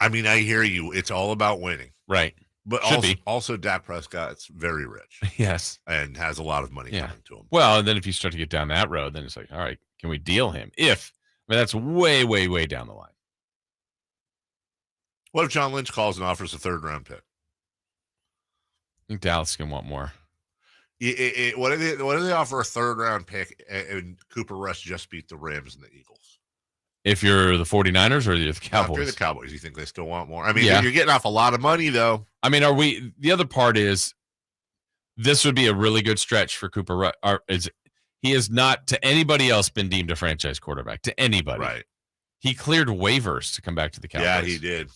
I mean, I hear you. It's all about winning. Right. But also Dak Prescott's very rich. Yes. And has a lot of money coming to him. Well, and then if you start to get down that road, then it's like, all right, can we deal him? That's way, way, way down the line. What if John Lynch calls and offers a 3rd-round pick? I think Dallas can want more. What if they offer a 3rd-round pick and Cooper Rush just beat the Rams and the Eagles? If you're the 49ers or you're the Cowboys? If you're the Cowboys, you think they still want more? I mean, you're getting off a lot of money, though. I mean, the other part is this would be a really good stretch for Cooper Rush. He has not, to anybody else, been deemed a franchise quarterback. To anybody. Right. He cleared waivers to come back to the Cowboys. Yeah, he did.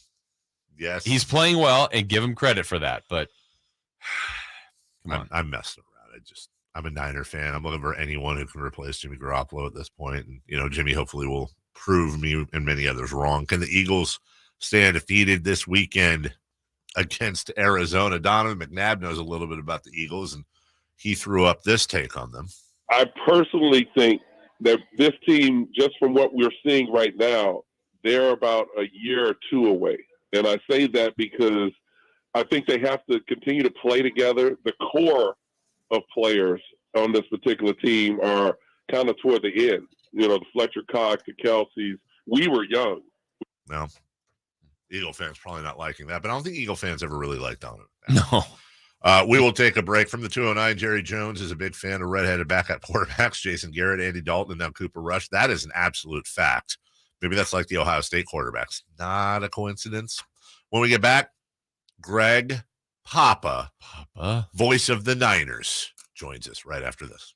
Yes. He's playing well, and give him credit for that, but come on. I'm messing around. I'm a Niner fan. I'm looking for anyone who can replace Jimmy Garoppolo at this point. And, Jimmy hopefully will prove me and many others wrong. Can the Eagles stay undefeated this weekend against Arizona? Donovan McNabb knows a little bit about the Eagles, and he threw up this take on them. I personally think that this team, just from what we're seeing right now, they're about a year or two away. And I say that because I think they have to continue to play together. The core of players on this particular team are kind of toward the end. The Fletcher Cox, the Kelce's. We were young. No. Eagle fans probably not liking that, but I don't think Eagle fans ever really liked Donovan. No. We will take a break from the 209. Jerry Jones is a big fan of redheaded backup quarterbacks, Jason Garrett, Andy Dalton, and now Cooper Rush. That is an absolute fact. Maybe that's like the Ohio State quarterbacks. Not a coincidence. When we get back, Greg Papa, voice of the Niners, joins us right after this.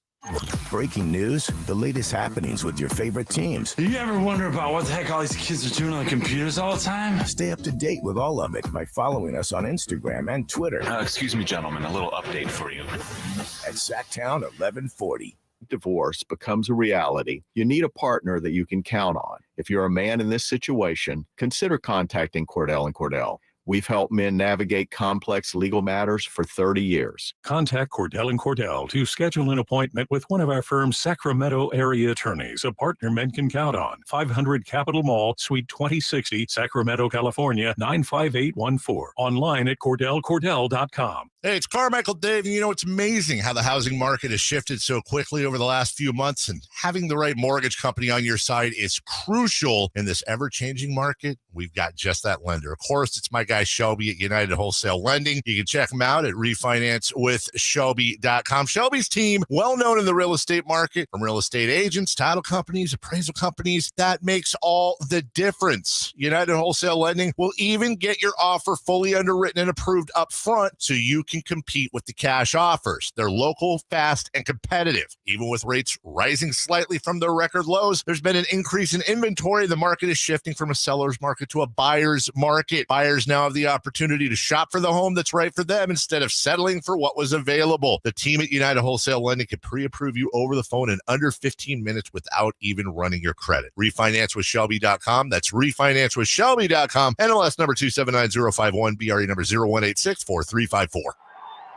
Breaking news, the latest happenings with your favorite teams. You ever wonder about what the heck all these kids are doing on computers all the time? Stay up to date with all of it by following us on Instagram and Twitter. Excuse me, gentlemen, a little update for you. At Sactown 1140. Divorce becomes a reality, you need a partner that you can count on. If you're a man in this situation, consider contacting Cordell & Cordell. We've helped men navigate complex legal matters for 30 years. Contact Cordell & Cordell to schedule an appointment with one of our firm's Sacramento area attorneys, a partner men can count on. 500 Capitol Mall, Suite 2060, Sacramento, California, 95814. Online at CordellCordell.com. Hey, it's Carmichael, Dave, and it's amazing how the housing market has shifted so quickly over the last few months, and having the right mortgage company on your side is crucial in this ever-changing market. We've got just that lender. Of course, it's my guy Shelby at United Wholesale Lending. You can check him out at refinancewithshelby.com. Shelby's team, well known in the real estate market, from real estate agents, title companies, appraisal companies. That makes all the difference. United Wholesale Lending will even get your offer fully underwritten and approved up front so you can compete with the cash offers. They're local, fast, and competitive. Even with rates rising slightly from their record lows, there's been an increase in inventory. The market is shifting from a seller's market to a buyer's market. Buyers now have the opportunity to shop for the home that's right for them instead of settling for what was available. The team at United Wholesale Lending can pre-approve you over the phone in under 15 minutes without even running your credit. RefinanceWithShelby.com. That's RefinanceWithShelby.com. NMLS number 279051, BRE number 01864354.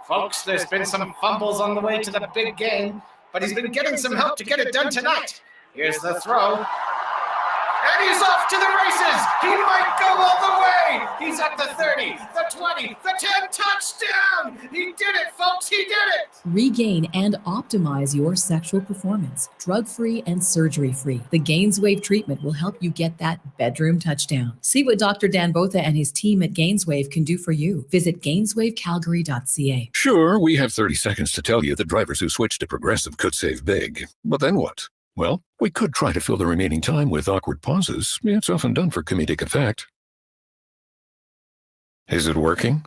Folks, there's been some fumbles on the way to the big game, but he's been getting some help to get it done tonight. Here's the throw. And he's off to the races. He might go all the way. He's at the 30, the 20, the 10, touchdown. He did it, folks. He did it. Regain and optimize your sexual performance, drug-free and surgery-free. The Gainswave treatment will help you get that bedroom touchdown. See what Dr. Dan Botha and his team at Gainswave can do for you. Visit GainswaveCalgary.ca. Sure, we have 30 seconds to tell you that drivers who switch to Progressive could save big. But then what? Well, we could try to fill the remaining time with awkward pauses. It's often done for comedic effect. Is it working?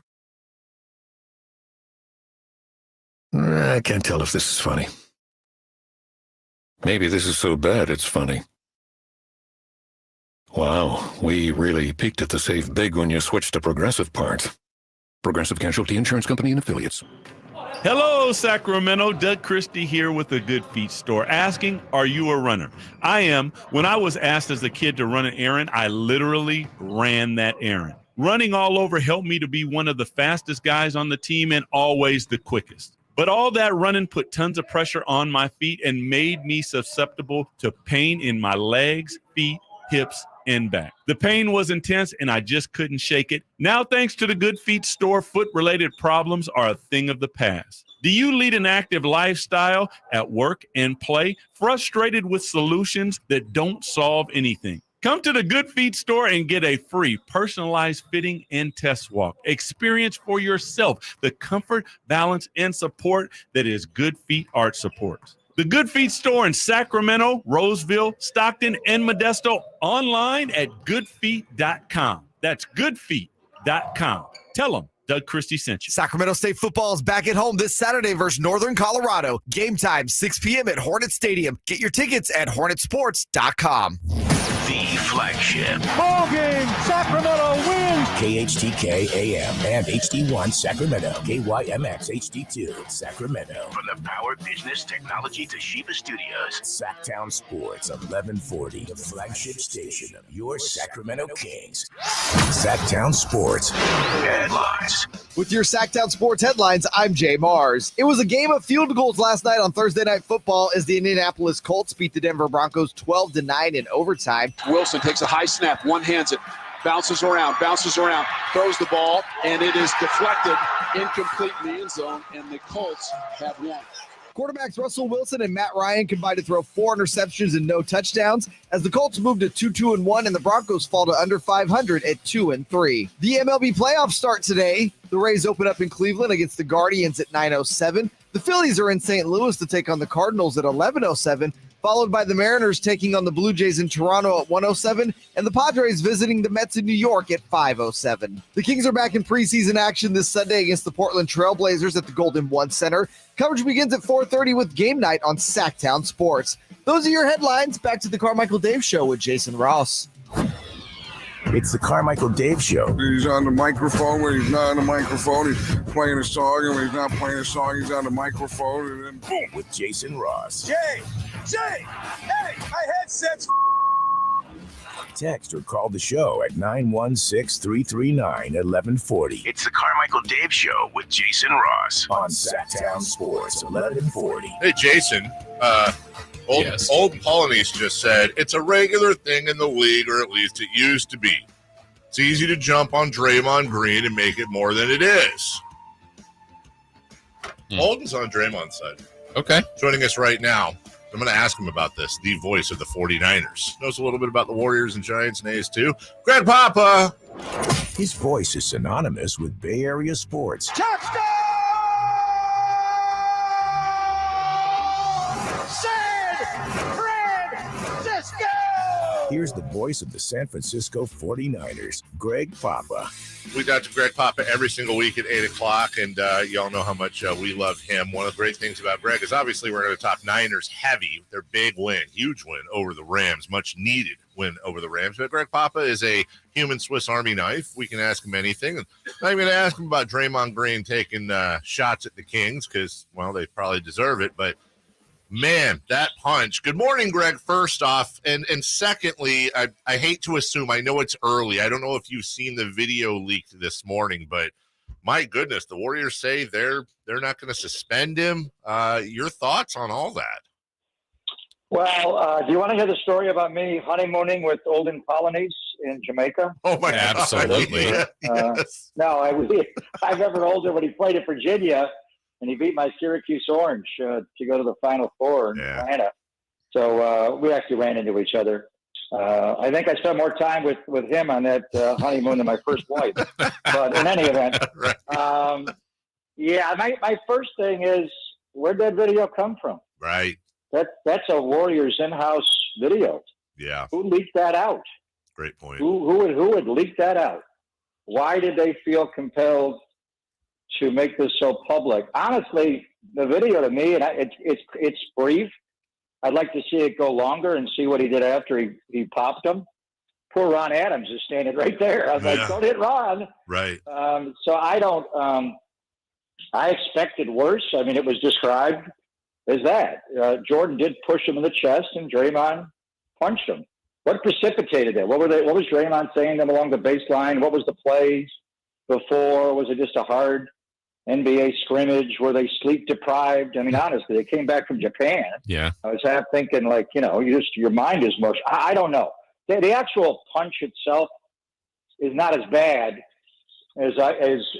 I can't tell if this is funny. Maybe this is so bad it's funny. Wow, we really peaked at the save big when you switched to Progressive part. Progressive Casualty Insurance Company and Affiliates. Hello, Sacramento. Doug Christie here with the Good Feet Store, asking, are you a runner? I am. When I was asked as a kid to run an errand, I literally ran that errand. Running all over helped me to be one of the fastest guys on the team and always the quickest. But all that running put tons of pressure on my feet and made me susceptible to pain in my legs, feet, hips, and back. The pain was intense and I just couldn't shake it. Now, thanks to the Good Feet Store, foot-related problems are a thing of the past. Do you lead an active lifestyle at work and play, frustrated with solutions that don't solve anything? Come to the Good Feet Store and get a free personalized fitting and test walk. Experience for yourself the comfort, balance, and support that is Good Feet Arch supports. The Good Feet store in Sacramento, Roseville, Stockton, and Modesto, online at goodfeet.com. That's goodfeet.com. Tell them Doug Christie sent you. Sacramento State football is back at home this Saturday versus Northern Colorado. Game time, 6 p.m. at Hornet Stadium. Get your tickets at hornetsports.com. The flagship. Ball game. Sacramento wins. KHTK AM and HD1 Sacramento. KYMX HD2 Sacramento. From the Power Business Technology Toshiba Studios. Sactown Sports 1140. The flagship station of your Sacramento Kings. Sactown Sports headlines. With your Sactown Sports headlines, I'm Jay Mars. It was a game of field goals last night on Thursday Night Football as the Indianapolis Colts beat the Denver Broncos 12-9 in overtime. Wilson takes a high snap, one-hands it, bounces around, throws the ball, and it is deflected, incomplete in the end zone, and the Colts have won. Quarterbacks Russell Wilson and Matt Ryan combined to throw 4 interceptions and no touchdowns as the Colts move to 2-2-1 and the Broncos fall to under 500 at 2-3. The MLB playoffs start today. The Rays open up in Cleveland against the Guardians at 9:07. The Phillies are in St. Louis to take on the Cardinals at 11:07. Followed by the Mariners taking on the Blue Jays in Toronto at 1:07, and the Padres visiting the Mets in New York at 5:07. The Kings are back in preseason action this Sunday against the Portland Trail Blazers at the Golden One Center. Coverage begins at 4:30 with Game Night on Sactown Sports. Those are your headlines. Back to the Carmichael Dave Show with Jason Ross. It's the Carmichael Dave Show. He's on the microphone when he's not on the microphone. He's playing a song, and when he's not playing a song, he's on the microphone, and then boom. With Jason Ross. Jay, hey, my headset's Text or call the show at 916-339-1140. It's the Carmichael Dave Show with Jason Ross on Sactown Sports 1140. Hey, Jason. Old Polonese just said, it's a regular thing in the league, or at least it used to be. It's easy to jump on Draymond Green and make it more than it is. Holden's on Draymond's side. Okay. Joining us right now. I'm going to ask him about this. The voice of the 49ers. Knows a little bit about the Warriors and Giants and A's too. Greg Papa. His voice is synonymous with Bay Area sports. touchdown! San Francisco! Here's the voice of the San Francisco 49ers, Greg Papa. We got to Greg Papa every single week at 8 o'clock, and y'all know how much we love him. One of the great things about Greg is obviously we're going to talk Niners heavy. Their big win, huge win over the Rams, much needed win over the Rams. But Greg Papa is a human Swiss Army knife. We can ask him anything. I'm going to ask him about Draymond Green taking shots at the Kings because, well, they probably deserve it, but man, that punch. Good morning, Greg, first off. And secondly, I hate to assume, I know it's early. I don't know if you've seen the video leaked this morning, but my goodness, the Warriors say they're not going to suspend him. Your thoughts on all that? Well, do you want to hear the story about me honeymooning with Olden Colonies in Jamaica? Oh, my God. Absolutely. Yes. No, I remember Olden when he played at Virginia. And he beat my Syracuse Orange to go to the Final Four in Atlanta. So we actually ran into each other. I think I spent more time with him on that honeymoon than my first wife. But in any event, my first thing is, where'd that video come from? Right. That's a Warriors in-house video. Yeah. Who leaked that out? Great point. Who would leak that out? Why did they feel compelled to make this so public? Honestly, the video to me, and it's brief. I'd like to see it go longer and see what he did after he popped him. Poor Ron Adams is standing right there. I was like, don't hit Ron. Right. So I don't. I expected worse. I mean, it was described as that. Jordan did push him in the chest, and Draymond punched him. What precipitated that? What was Draymond saying to them along the baseline? What was the plays before? Was it just a hard NBA scrimmage? Were they sleep deprived? I mean, honestly, they came back from Japan. Yeah. I was half thinking, like, your mind is mush. I don't know. The actual punch itself is not as bad as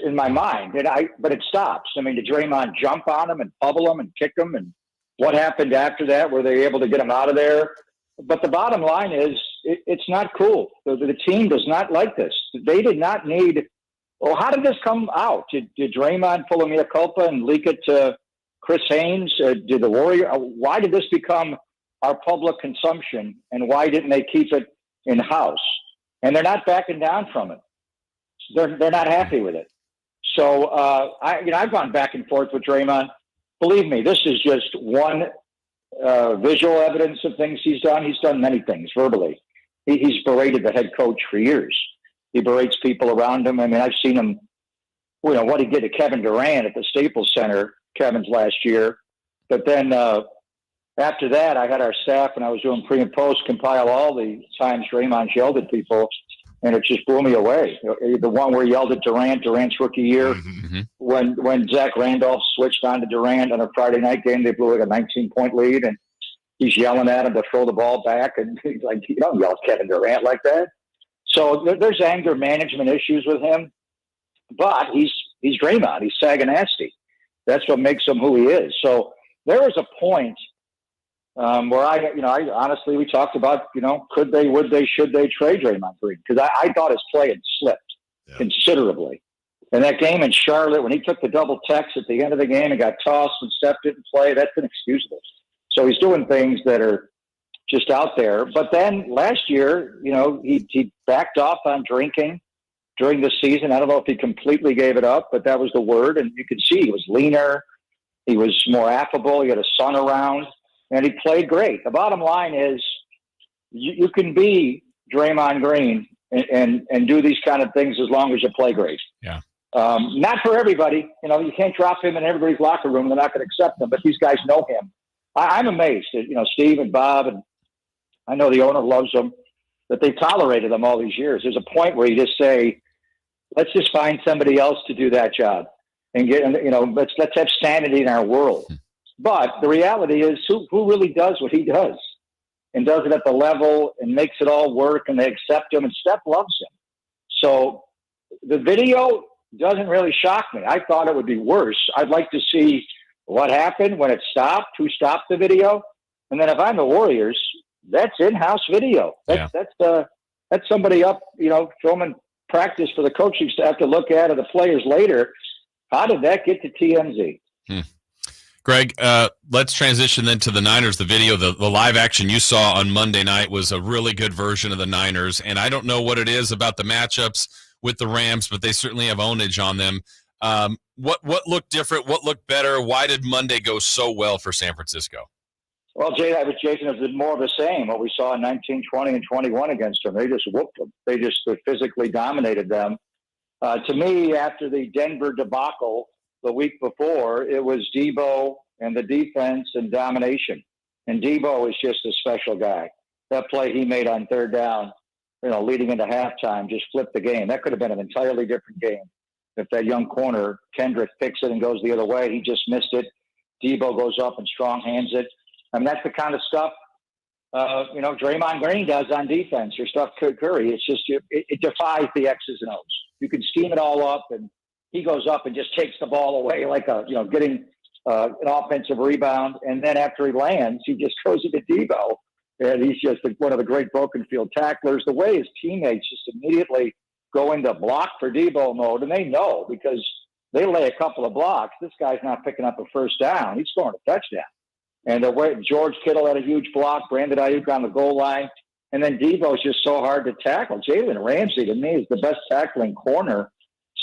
in my mind. But it stops. I mean, did Draymond jump on him and bubble him and kick him? And what happened after that? Were they able to get him out of there? But the bottom line is, it's not cool. The team does not like this. They did not need. Well, how did this come out? Did Draymond pull a mea culpa and leak it to Chris Haynes, did the Warrior? Why did this become our public consumption, and why didn't they keep it in house? And they're not backing down from it. They're not happy with it. So I've gone back and forth with Draymond. Believe me, this is just one visual evidence of things he's done. He's done many things verbally. He's berated the head coach for years. He berates people around him. I mean, I've seen him, what he did to Kevin Durant at the Staples Center, Kevin's last year. But then after that, I had our staff, when I was doing pre and post, compile all the times Draymond yelled at people, and it just blew me away. The one where he yelled at Durant's rookie year, when Zach Randolph switched on to Durant on a Friday night game, they blew like a 19-point lead, and he's yelling at him to throw the ball back, and he's like, you don't yell at Kevin Durant like that. So there's anger management issues with him, but he's Draymond. He's Saganasty. That's what makes him who he is. So there was a point where I honestly, we talked about, could they, would they, should they trade Draymond Green? Because I thought his play had slipped considerably. And that game in Charlotte, when he took the double text at the end of the game and got tossed and stepped didn't play, that's inexcusable. So he's doing things that are just out there. But then last year, he backed off on drinking during the season. I don't know if he completely gave it up, but that was the word. And you could see he was leaner. He was more affable. He had a son around, and he played great. The bottom line is you can be Draymond Green and do these kind of things as long as you play great. Yeah. Not for everybody. You can't drop him in everybody's locker room. They're not going to accept him, but these guys know him. I'm amazed at, Steve and Bob, and I know the owner loves them, that they've tolerated them all these years. There's a point where you just say, let's just find somebody else to do that job and let's have sanity in our world. But the reality is who really does what he does and does it at the level and makes it all work, and they accept him, and Steph loves him. So the video doesn't really shock me. I thought it would be worse. I'd like to see what happened when it stopped, who stopped the video. And then if I'm the Warriors, that's in-house video. That's somebody up, filming practice for the coaching staff to look at, or the players later. How did that get to TMZ? Greg, let's transition then to the Niners. The video, the live action you saw on Monday night was a really good version of the Niners. And I don't know what it is about the matchups with the Rams, but they certainly have ownage on them. What looked different? What looked better? Why did Monday go so well for San Francisco? Well, Jason, it was more of the same. What we saw in 19, 20, and 21 against them. They just whooped them. They just physically dominated them. To me, after the Denver debacle the week before, it was Debo and the defense and domination. And Debo is just a special guy. That play he made on third down, leading into halftime, just flipped the game. That could have been an entirely different game. If that young corner, Kendrick, picks it and goes the other way, he just missed it. Debo goes up and strong hands it. I mean, that's the kind of stuff, Draymond Green does on defense, or Steph Curry. It's just, it defies the X's and O's. You can scheme it all up, and he goes up and just takes the ball away like getting an offensive rebound. And then after he lands, he just goes into Debo. And he's just one of the great broken field tacklers. The way his teammates just immediately go into block for Debo mode, and they know, because they lay a couple of blocks. This guy's not picking up a first down. He's scoring a touchdown. And the way George Kittle had a huge block, Brandon Ayuk on the goal line, and then Debo's just so hard to tackle. Jalen Ramsey, to me, is the best tackling corner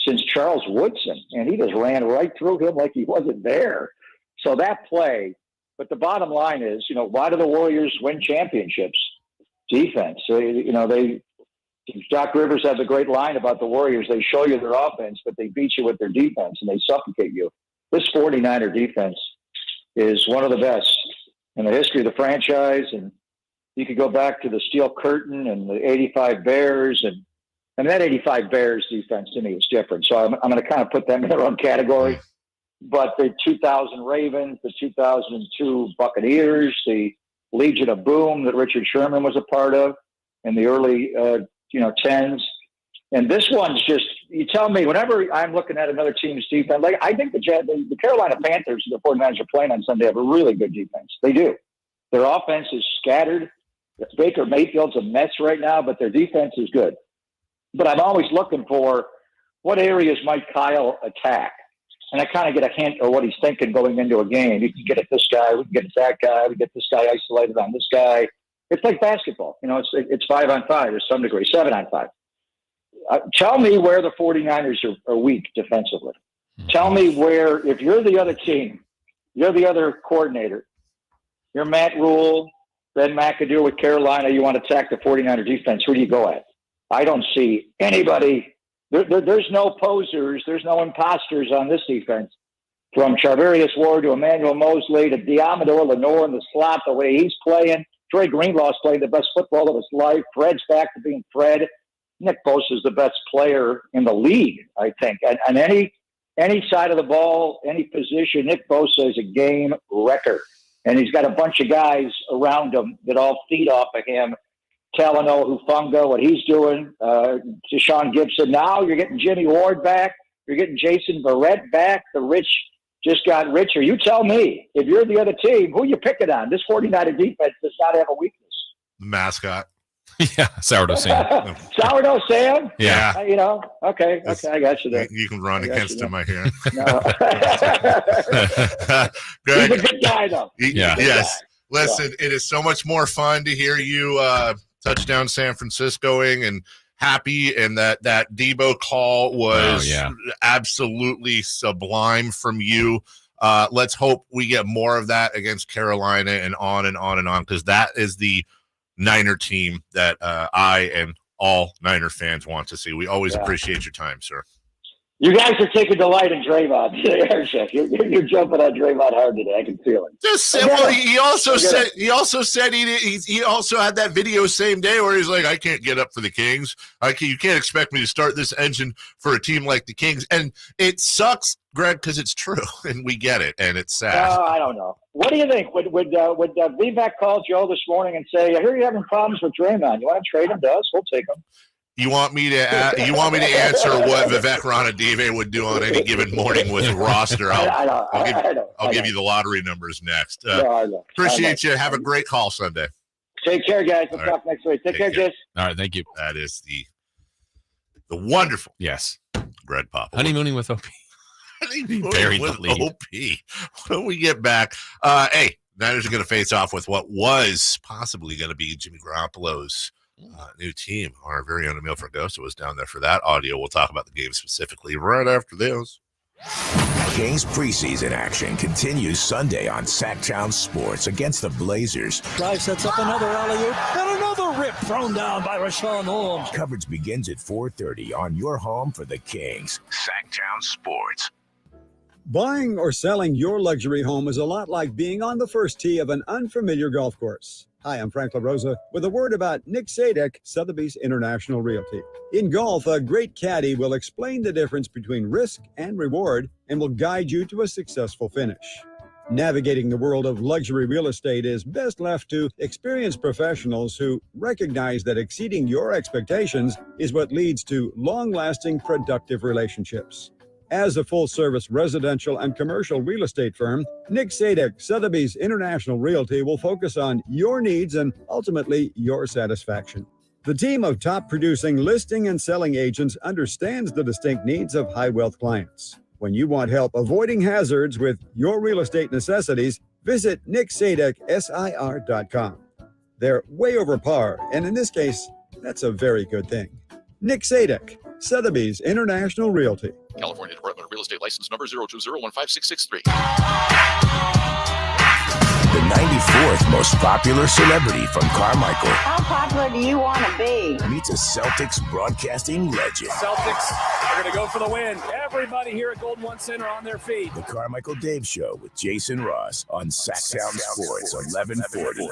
since Charles Woodson, and he just ran right through him like he wasn't there. So that play, but the bottom line is, why do the Warriors win championships? Defense. Doc Rivers has a great line about the Warriors. They show you their offense, but they beat you with their defense, and they suffocate you. This 49er defense is one of the best in the history of the franchise. And you could go back to the Steel Curtain and the 85 Bears. And that 85 Bears defense to me is different. So I'm going to kind of put them in their own category. But the 2000 Ravens, the 2002 Buccaneers, the Legion of Boom that Richard Sherman was a part of in the early 10s. And this one's just, you tell me, whenever I'm looking at another team's defense, like I think the Carolina Panthers and the 49ers are playing on Sunday have a really good defense. They do. Their offense is scattered. Baker Mayfield's a mess right now, but their defense is good. But I'm always looking for what areas might Kyle attack. and I kind of get a hint of what he's thinking going into a game. You can get at this guy, we can get at that guy, we get this guy isolated on this guy. It's like basketball. It's 5-on-5 to some degree, 7-on-5. Tell me where the 49ers are weak defensively. Tell me where, if you're the other team, you're the other coordinator, you're Matt Rule, Ben McAdoo with Carolina, you want to attack the 49er defense, who do you go at? I don't see anybody. There's no posers, there's no imposters on this defense. From Charvarius Ward to Emmanuel Mosley to Diamador Lenore in the slot, the way he's playing. Trey Greenlaw's playing the best football of his life. Fred's back to being Fred. Nick Bosa is the best player in the league, I think. On any side of the ball, any position, Nick Bosa is a game wrecker. And he's got a bunch of guys around him that all feed off of him. Talanoa Hufanga, what he's doing. Deshaun Gibson. Now you're getting Jimmy Ward back. You're getting Jason Verrett back. The rich just got richer. You tell me, if you're the other team, who you picking on? This 49er defense does not have a weakness. The mascot. Yeah, Sourdough Sam. Sourdough Sam? Yeah. Okay, I got you there. You can run against him, I hear. No. He's a good guy, though. Yes. Listen, it is so much more fun to hear you touchdown San Franciscoing and happy, and that Debo call was absolutely sublime from you. Let's hope we get more of that against Carolina and on and on and on, because that is the Niner team that I and all Niner fans want to see. We always appreciate your time, sir. You guys are taking delight in Draymond. You're jumping on Draymond hard today. I can feel it. He also said he also had that video same day where he's like, I can't get up for the Kings. You can't expect me to start this engine for a team like the Kings. And it sucks, Greg, because it's true, and we get it, and it's sad. I don't know. What do you think? Would Vivek call Joe this morning and say, I hear you're having problems with Draymond. You want to trade him to us? We'll take him. You want me to answer what Vivek Ranadive would do on any given morning with a roster? I'll give you the lottery numbers next. Appreciate you. Have a great call Sunday. Take care, guys. We'll talk next week. Take care, Jess. All right, thank you. That is the wonderful Greg Pop. Honeymooning with OP. Buried with OP. When we get back, hey, Niners are going to face off with what was possibly going to be Jimmy Garoppolo's new team. Our very own Emil Fragoso was down there for that audio. We'll talk about the game specifically right after this. Kings preseason action continues Sunday on Sactown Sports against the Blazers. Drive sets up another alley-oop and another rip thrown down by Rashawn Holmes. Coverage begins at 4:30 on your home for the Kings. Sactown Sports. Buying or selling your luxury home is a lot like being on the first tee of an unfamiliar golf course. Hi, I'm Frank LaRosa with a word about Nick Sadek, Sotheby's International Realty. In golf, a great caddy will explain the difference between risk and reward and will guide you to a successful finish. Navigating the world of luxury real estate is best left to experienced professionals who recognize that exceeding your expectations is what leads to long-lasting, productive relationships. As a full-service residential and commercial real estate firm, Nick Sadek, Sotheby's International Realty will focus on your needs and ultimately your satisfaction. The team of top-producing listing and selling agents understands the distinct needs of high-wealth clients. When you want help avoiding hazards with your real estate necessities, visit nicksadek.com. They're way over par, and in this case, that's a very good thing. Nick Sadek, Sotheby's International Realty. California Department of Real Estate License Number 020-15663. The 94th most popular celebrity from Carmichael How popular do you want to be? meets a Celtics broadcasting legend. Celtics are going to go for the win. Everybody here at Golden One Center on their feet. The Carmichael Dave Show with Jason Ross on Sactown Sports 1140.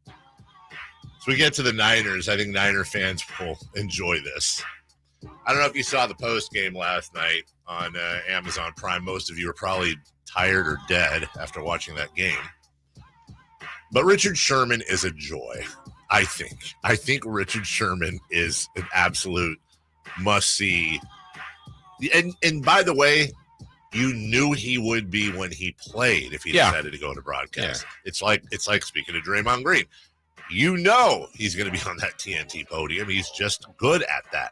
So we get to the Niners. I think Niner fans will enjoy this. I don't know if you saw the post game last night on Amazon Prime. Most of you are probably tired or dead after watching that game. But Richard Sherman is a joy, I think. I think Richard Sherman is an absolute must-see. And by the way, you knew he would be when he played if he decided to go to broadcast. Yeah. It's like speaking of Draymond Green. You know he's going to be on that TNT podium. He's just good at that.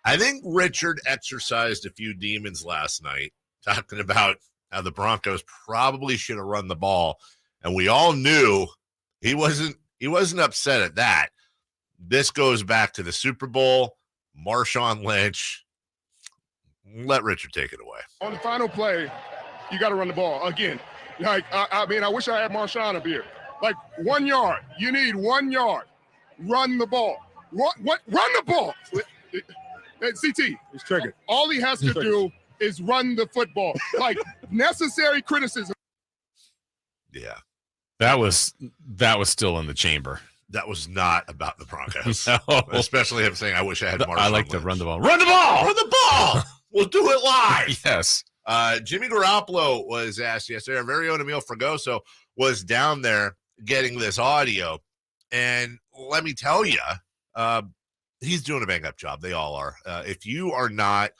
I think Richard exercised a few demons last night, talking about how the Broncos probably should have run the ball, and we all knew he wasn't upset at that. This goes back to the Super Bowl, Marshawn Lynch. Let Richard take it away. On the final play, you got to run the ball again. Like I mean, I wish I had Marshawn up here. Like 1 yard, you need 1 yard. Run the ball. Run the ball. CT, he's triggered. All he has to do is run the football. Like necessary criticism. Yeah, that was still in the chamber. That was not about the Broncos. No. Especially him saying, I wish I had Marshawn I like to Lynch. run the ball. Run the ball! Run the ball! We'll do it live. Yes. Jimmy Garoppolo was asked yesterday. Our very own Emil Fragoso was down there getting this audio. And let me tell you, he's doing a bang-up job. They all are. If you are not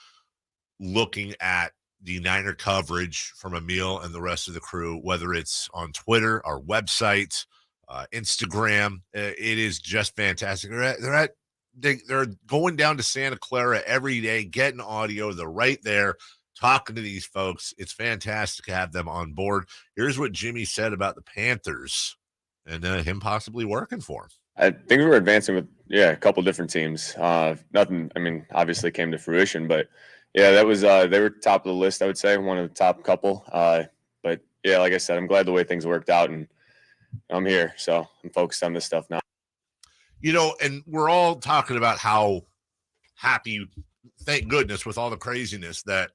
looking at the Niner coverage from Emil and the rest of the crew, whether it's on Twitter, our website, Instagram, it is just fantastic. They're going down to Santa Clara every day, getting audio. They're right there talking to these folks. It's fantastic to have them on board. Here's what Jimmy said about the Panthers and him possibly working for him. I think we were advancing with, a couple different teams. Nothing, obviously came to fruition, but that was, they were top of the list, I would say, one of the top couple. But like I said, I'm glad the way things worked out, and I'm here. So I'm focused on this stuff now. And we're all talking about how happy, thank goodness, with all the craziness that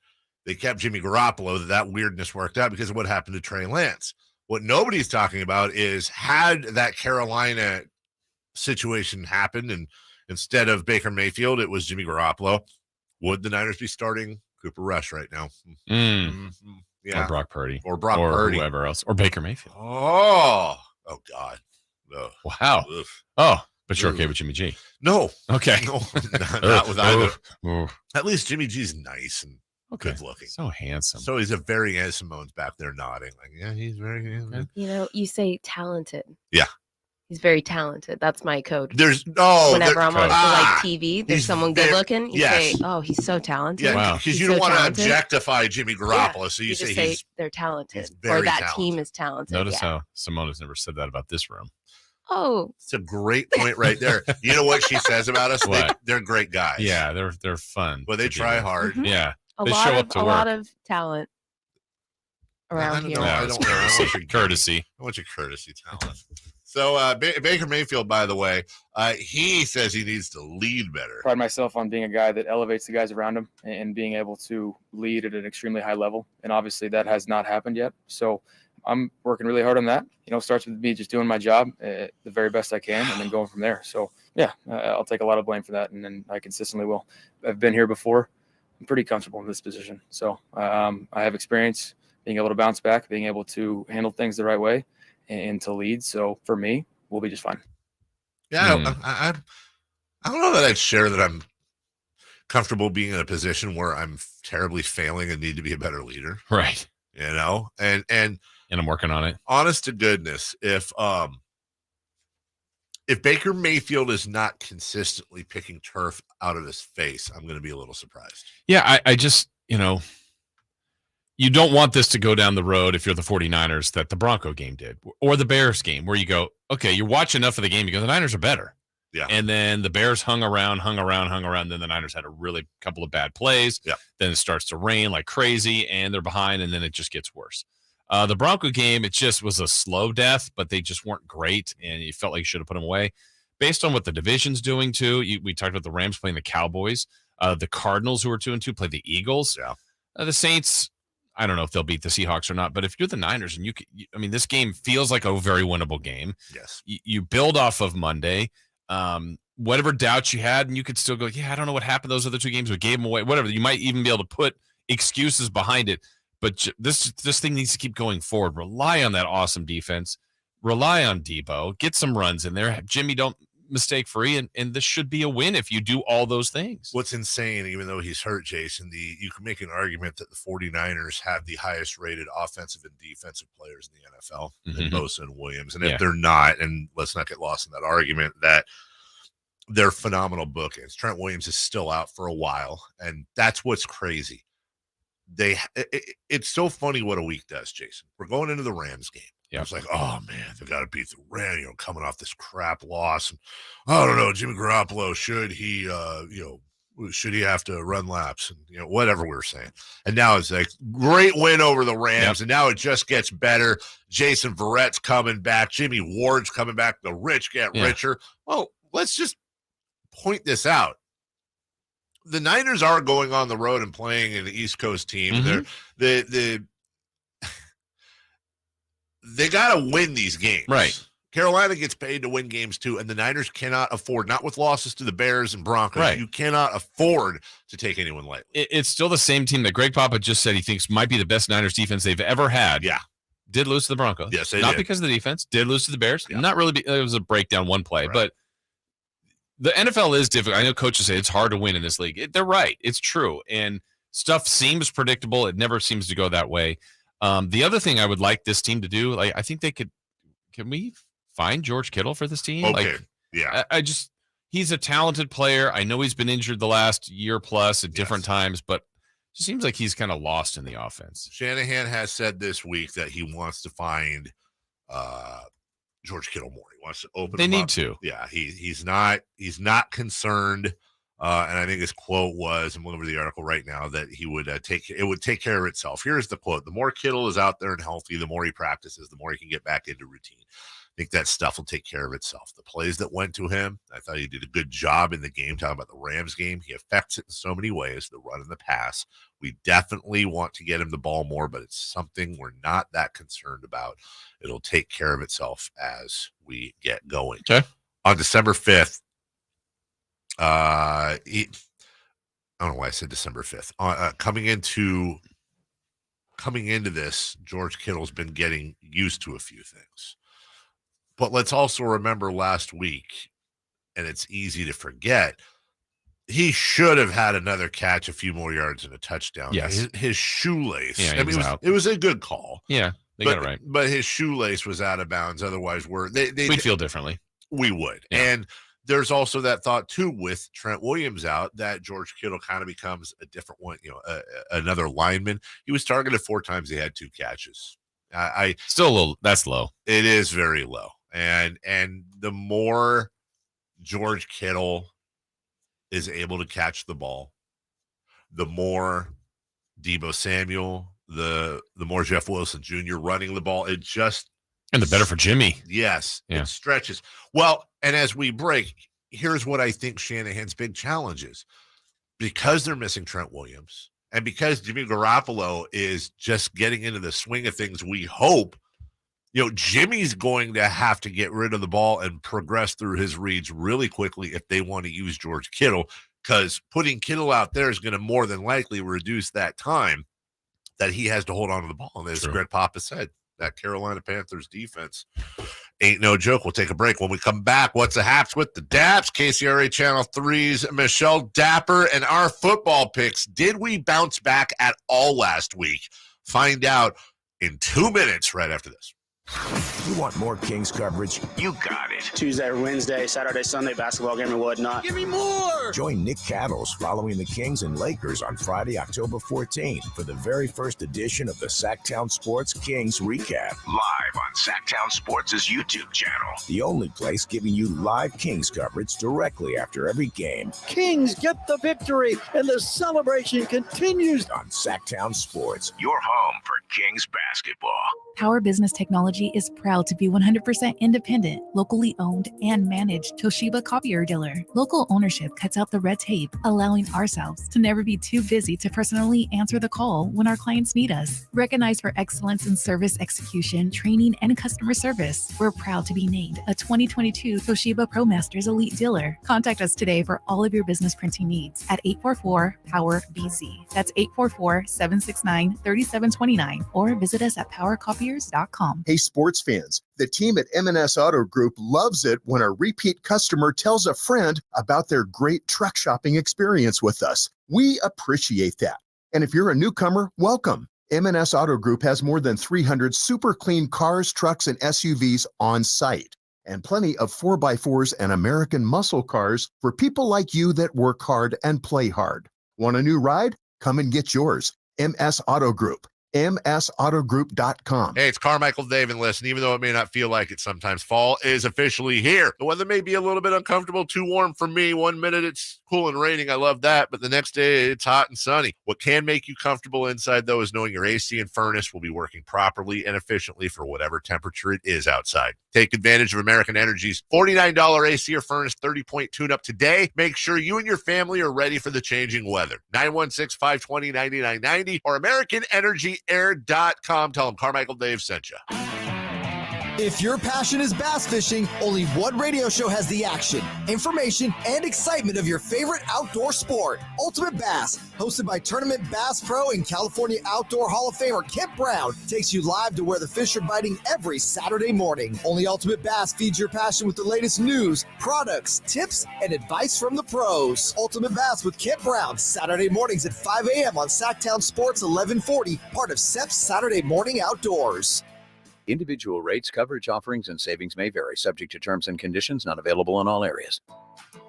they kept Jimmy Garoppolo, that weirdness worked out because of what happened to Trey Lance. What nobody's talking about is, had that Carolina situation happened and instead of Baker Mayfield, it was Jimmy Garoppolo, would the Niners be starting Cooper Rush right now? Mm-hmm. Yeah. Or Brock Purdy. Or Purdy. Whoever else. Or Baker Mayfield. Oh God. Ugh. Wow. Ugh. Oh, but you're okay with Jimmy G? No. Okay. No, not with either. At least Jimmy G's nice and good looking. So handsome. So he's a very, as Simone's back there nodding. Like, yeah, he's very good. You say talented. Yeah. He's very talented. That's my code. Whenever I'm on TV, there's someone good looking. You say, "Oh, he's so talented." Yeah, because you don't want to objectify Jimmy Garoppolo, so you say they're talented, or that talented. Team is talented. Notice how Simone has never said that about this room. Oh, it's a great point right there. You know what she says about us? They're great guys. Yeah, they're fun. But they try hard. Mm-hmm. Yeah, they show up to work. A lot of talent around here. I don't know. I want your courtesy. I want your courtesy talent. So Baker Mayfield, by the way, he says he needs to lead better. Pride myself on being a guy that elevates the guys around him and being able to lead at an extremely high level. And obviously that has not happened yet. So I'm working really hard on that. It starts with me just doing my job the very best I can and then going from there. So I'll take a lot of blame for that. And then I consistently will. I've been here before. I'm pretty comfortable in this position. So I have experience being able to bounce back, being able to handle things the right way, and to lead. So for me, we'll be just fine. Yeah, I don't know that I'd share that I'm comfortable being in a position where I'm terribly failing and need to be a better leader. Right. And I'm working on it. Honest to goodness, if Baker Mayfield is not consistently picking turf out of his face, I'm going to be a little surprised. Yeah, I just, you don't want this to go down the road if you're the 49ers that the Bronco game did, or the Bears game, where you go, okay, you watch enough of the game, you go, the Niners are better. Yeah. And then the Bears hung around. Then the Niners had a really couple of bad plays. Yeah. Then it starts to rain like crazy, and they're behind, and then it just gets worse. The Bronco game, it just was a slow death, but they just weren't great, and you felt like you should have put them away. Based on what the division's doing, too, we talked about the Rams playing the Cowboys. The Cardinals, who are 2-2, play the Eagles. Yeah. The Saints, I don't know if they'll beat the Seahawks or not, but if you're the Niners and this game feels like a very winnable game. Yes. You build off of Monday, whatever doubts you had, and you could still go, I don't know what happened those other two games. We gave them away, whatever. You might even be able to put excuses behind it, but this thing needs to keep going forward. Rely on that awesome defense. Rely on Debo. Get some runs in there. Jimmy, don't mistake free, and this should be a win if you do all those things. What's insane, even though he's hurt, Jason, you can make an argument that the 49ers have the highest rated offensive and defensive players in the NFL, and Bosa and Williams. And if they're not, and let's not get lost in that argument, that they're phenomenal bookends. Trent Williams is still out for a while, and that's what's crazy. It's so funny what a week does, Jason. We're going into the Rams game. Yeah. It's like, oh man, they got to beat the Rams, coming off this crap loss. And I don't know, Jimmy Garoppolo, should he have to run laps and whatever we're saying. And now it's like great win over the Rams, and now it just gets better. Jason Verrett's coming back, Jimmy Ward's coming back. The rich get richer. Well, let's just point this out. The Niners are going on the road and playing an East Coast team. Mm-hmm. They got to win these games. Right. Carolina gets paid to win games too, and the Niners cannot afford, not with losses to the Bears and Broncos, right. You cannot afford to take anyone lightly. It's still the same team that Greg Papa just said he thinks might be the best Niners defense they've ever had. Yeah. Did lose to the Broncos. Yes, they Not did. because of the defense. Did lose to the Bears. Yeah. Not really. It was a breakdown one play, right. But the NFL is difficult. I know coaches say it's hard to win in this league. They're right. It's true. And stuff seems predictable. It never seems to go that way. The other thing I would like this team to do, I think they can we find George Kittle for this team? Okay. Yeah. He's a talented player. I know he's been injured the last year plus at different times, but it just seems like he's kind of lost in the offense. Shanahan has said this week that he wants to find George Kittle more. He wants to open They him need up. to. Yeah, he's not concerned. And I think his quote was, I'm looking over the article right now, that he would it would take care of itself. Here's the quote: the more Kittle is out there and healthy, the more he practices, the more he can get back into routine. I think that stuff will take care of itself. The plays that went to him, I thought he did a good job in the game. Talking about the Rams game, he affects it in so many ways, the run and the pass. We definitely want to get him the ball more, but it's something we're not that concerned about. It'll take care of itself as we get going. Okay. On December 5th, I don't know why I said December 5th. Coming into this, George Kittle's been getting used to a few things. But let's also remember last week, and it's easy to forget, he should have had another catch, a few more yards, and a touchdown. Yes. His shoelace. Yeah, I mean, it was a good call. Yeah, they got it right. But his shoelace was out of bounds. Otherwise, we'd feel differently. We would. Yeah. And there's also that thought, too, with Trent Williams out, that George Kittle kind of becomes a different one, another lineman. He was targeted 4 times. He had 2 catches. Still a little, that's low. It is very low. And the more George Kittle is able to catch the ball, the more Deebo Samuel, the more Jeff Wilson Jr. running the ball, it just... And the better for Jimmy. Yes, yeah. It stretches. Well, and as we break, here's what I think Shanahan's big challenge is. Because they're missing Trent Williams, and because Jimmy Garoppolo is just getting into the swing of things, we hope, Jimmy's going to have to get rid of the ball and progress through his reads really quickly if they want to use George Kittle, because putting Kittle out there is going to more than likely reduce that time that he has to hold on to the ball. And as Greg Papa said, that Carolina Panthers defense ain't no joke. We'll take a break. When we come back, what's the haps with the Daps? KCRA Channel 3's Michelle Dapper and our football picks. Did we bounce back at all last week? Find out in 2 minutes right after this. You want more Kings coverage? You got it. Tuesday, Wednesday, Saturday, Sunday basketball game and whatnot. Give me more! Join Nick Cattles following the Kings and Lakers on Friday, October 14th for the very first edition of the Sactown Sports Kings Recap. Live on Sactown Sports' YouTube channel. The only place giving you live Kings coverage directly after every game. Kings get the victory, and the celebration continues on Sactown Sports, your home for Kings basketball. Power Business Technology is proud to be 100% independent, locally owned, and managed Toshiba copier dealer. Local ownership cuts out the red tape, allowing ourselves to never be too busy to personally answer the call when our clients need us. Recognized for excellence in service execution, training, and customer service, we're proud to be named a 2022 Toshiba ProMasters Elite Dealer. Contact us today for all of your business printing needs at 844-POWER-BZ. That's 844-769-3729, or visit us at powercopiers.com. Hey, sports fans, the team at M&S Auto Group loves it when a repeat customer tells a friend about their great truck shopping experience with us. We appreciate that. And if you're a newcomer, welcome. M&S Auto Group has more than 300 super clean cars, trucks, and SUVs on site. and plenty of 4x4s and American muscle cars for people like you that work hard and play hard. Want a new ride? Come and get yours. MS Auto Group. MSAutogroup.com. Hey, it's Carmichael, Dave, and listen, even though it may not feel like it sometimes, fall is officially here. The weather may be a little bit uncomfortable, too warm for me. 1 minute it's cool and raining. I love that. But the next day it's hot and sunny. What can make you comfortable inside, though, is knowing your AC and furnace will be working properly and efficiently for whatever temperature it is outside. Take advantage of American Energy's $49 AC or furnace 30-point tune-up today. Make sure you and your family are ready for the changing weather. 916-520-9990 or AmericanEnergyAir.com. Tell them Carmichael Dave sent you. If your passion is bass fishing, only one radio show has the action, information, and excitement of your favorite outdoor sport. Ultimate Bass, hosted by Tournament Bass Pro and California Outdoor Hall of Famer Kent Brown, takes you live to where the fish are biting every Saturday morning. Only Ultimate Bass feeds your passion with the latest news, products, tips, and advice from the pros. Ultimate Bass with Kent Brown, Saturday mornings at 5 a.m. on Sactown Sports 1140, part of SEP's Saturday Morning Outdoors. Individual rates, coverage offerings, and savings may vary, subject to terms and conditions, not available in all areas.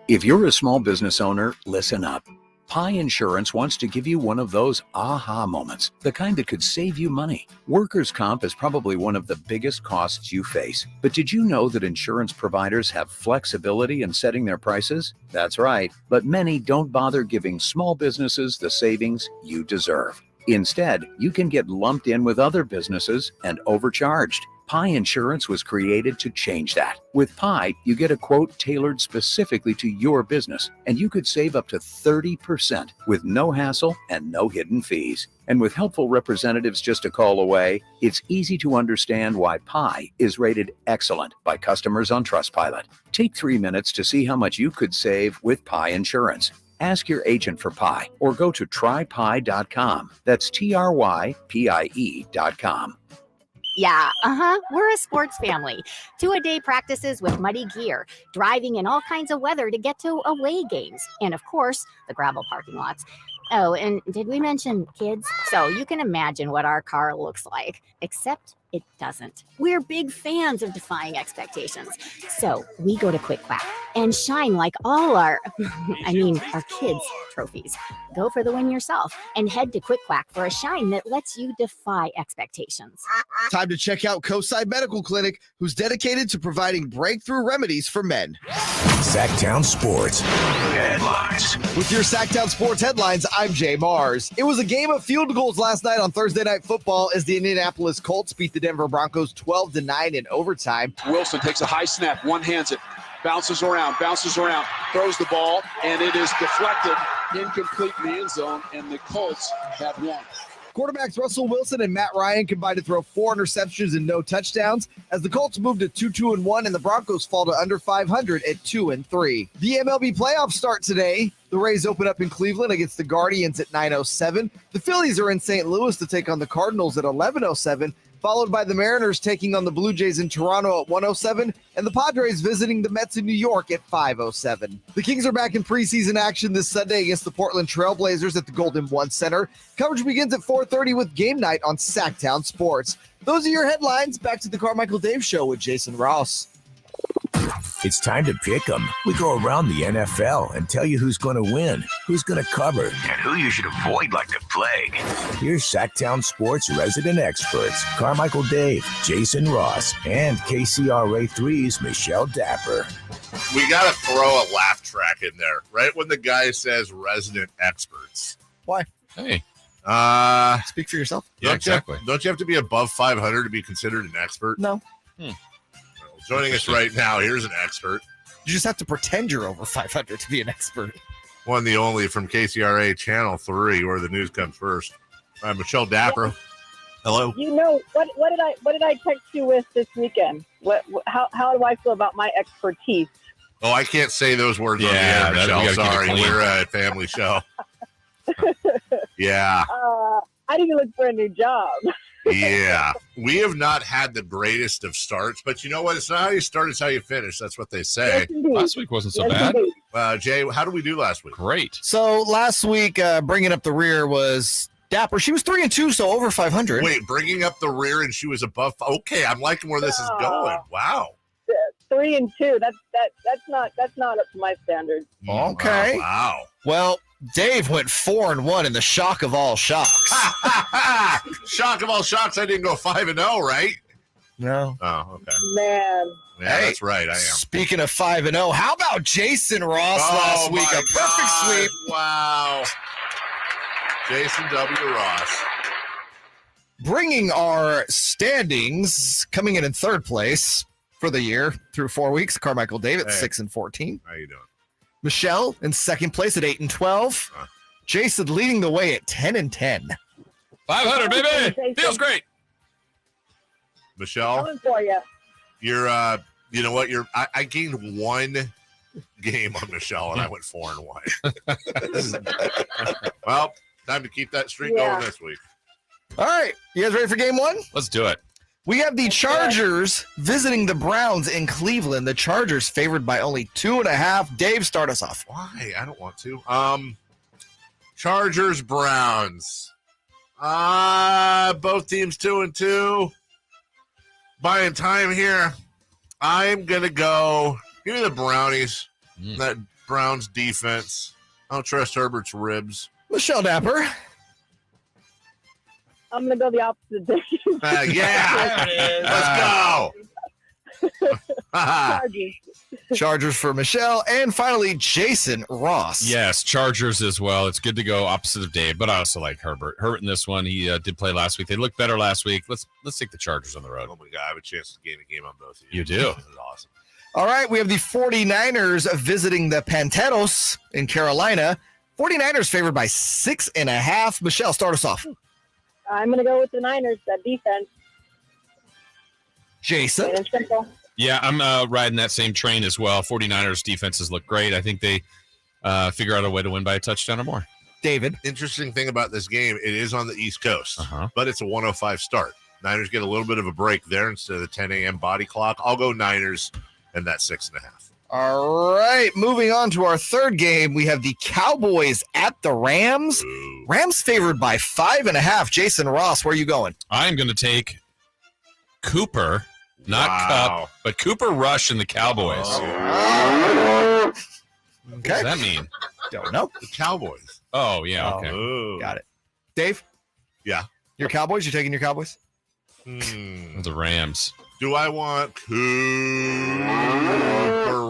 If you're a small business owner, listen up. Pi Insurance wants to give you one of those aha moments, the kind that could save you money. Workers' comp is probably one of the biggest costs you face. But did you know that insurance providers have flexibility in setting their prices? That's right, but many don't bother giving small businesses the savings you deserve. Instead, you can get lumped in with other businesses and overcharged. Pi Insurance was created to change that. With Pi, you get a quote tailored specifically to your business, and you could save up to 30% with no hassle and no hidden fees. And with helpful representatives just a call away, it's easy to understand why Pi is rated excellent by customers on Trustpilot. Take 3 minutes to see how much you could save with Pi Insurance. Ask your agent for Pi or go to trypi.com. That's TRYPIE.com. Yeah, we're a sports family. 2-a-day practices with muddy gear, driving in all kinds of weather to get to away games, and of course, the gravel parking lots. Oh, and did we mention kids? So you can imagine what our car looks like, except it doesn't. We're big fans of defying expectations. So we go to Quick Quack and shine like all our kids' trophies. Go for the win yourself and head to Quick Quack for a shine that lets you defy expectations. Time to check out Coastside Medical Clinic, who's dedicated to providing breakthrough remedies for men. Sactown Sports headlines. With your Sactown Sports headlines, I'm Jay Mars. It was a game of field goals last night on Thursday Night Football as the Indianapolis Colts beat the Denver Broncos 12-9 in overtime. Wilson takes a high snap, one-hands it, bounces around, throws the ball, and it is deflected, incomplete in the end zone, and the Colts have won. Quarterbacks Russell Wilson and Matt Ryan combined to throw 4 interceptions and no touchdowns as the Colts move to 2-2-1 and the Broncos fall to under 500 at 2-3. The MLB playoffs start today. The Rays open up in Cleveland against the Guardians at 9:07. The Phillies are in St. Louis to take on the Cardinals at 11:07. Followed by the Mariners taking on the Blue Jays in Toronto at 1:07, and the Padres visiting the Mets in New York at 5:07. The Kings are back in preseason action this Sunday against the Portland Trail Blazers at the Golden One Center. Coverage begins at 4:30 with Game Night on Sactown Sports. Those are your headlines. Back to the Carmichael Dave Show with Jason Ross. It's time to pick 'em. We go around the NFL and tell you who's going to win, who's going to cover, and who you should avoid like the plague. Here's Sactown Sports resident experts, Carmichael Dave, Jason Ross, and KCRA 3's Michelle Dapper. We got to throw a laugh track in there, right when the guy says resident experts. Why? Hey. Speak for yourself. Yeah, exactly. Don't you have to be above 500 to be considered an expert? No. Joining us right now, here's an expert. You just have to pretend you're over 500 to be an expert. One, the only from KCRA Channel 3, where the news comes first. Michelle Dapper. Hello. You know, what did I text you with this weekend? How do I feel about my expertise? Oh, I can't say those words on the air, Michelle. Sorry, we're a family show. Yeah. I need to look for a new job. Yeah, we have not had the greatest of starts, but you know what? It's not how you start, it's how you finish. That's what they say. Last week wasn't so bad. Jay, how did we do last week? Great. So last week, bringing up the rear was Dapper. She was 3-2, so over 500. Wait, bringing up the rear and she was above. Okay, I'm liking where this is going. Wow. 3-2. That's not up to my standards. Okay. Wow. Well, Dave went 4-1 in the shock of all shocks. Shock of all shocks, I didn't go 5-0, right? No. Oh, okay. Man. Yeah, Hey, that's right. I am. Speaking of 5-0, how about Jason Ross last week? A perfect sweep. Wow. Jason W. Ross. Bringing our standings, coming in third place for the year through 4 weeks. Carmichael David, 6-14. How you doing? Michelle in second place at 8-12. Jason leading the way at 10-10. 500, baby. Feels great. Michelle, Coming for you. you're you know what? I gained one game on Michelle and I went 4-1. Well, time to keep that streak going this week. All right. You guys ready for game one? Let's do it. We have the Chargers visiting the Browns in Cleveland. The Chargers favored by only 2.5. Dave, start us off. Why? I don't want to. Chargers, Browns. Both teams 2-2. Buying time here. I'm going to go. Give me the Brownies. That Browns defense. I don't trust Herbert's ribs. Michelle Dapper. I'm going to go the opposite direction. Yeah. Let's go. Chargers. Chargers for Michelle. And finally, Jason Ross. Yes, Chargers as well. It's good to go opposite of Dave, but I also like Herbert. Herbert in this one, he did play last week. They looked better last week. Let's take the Chargers on the road. Oh, my God. I have a chance to gain a game on both of you. You do. This is awesome. All right, we have the 49ers visiting the Panteros in Carolina. 49ers favored by 6.5. Michelle, start us off. I'm going to go with the Niners, that defense. Jason. Plain and simple. Yeah, I'm riding that same train as well. 49ers defenses look great. I think they figure out a way to win by a touchdown or more. David. Interesting thing about this game, it is on the East Coast, but it's a 1:05 start. Niners get a little bit of a break there instead of the 10 a.m. body clock. I'll go Niners and that 6.5. All right, moving on to our third game. We have the Cowboys at the Rams. Ooh. Rams favored by 5.5. Jason Ross, where are you going? I'm going to take Cooper, not Cup, but Cooper Rush and the Cowboys. Okay. What does that mean? Don't know. The Cowboys. Oh, yeah, okay. Got it. Dave? Yeah. Your Cowboys? You taking your Cowboys? The Rams. Do I want Cooper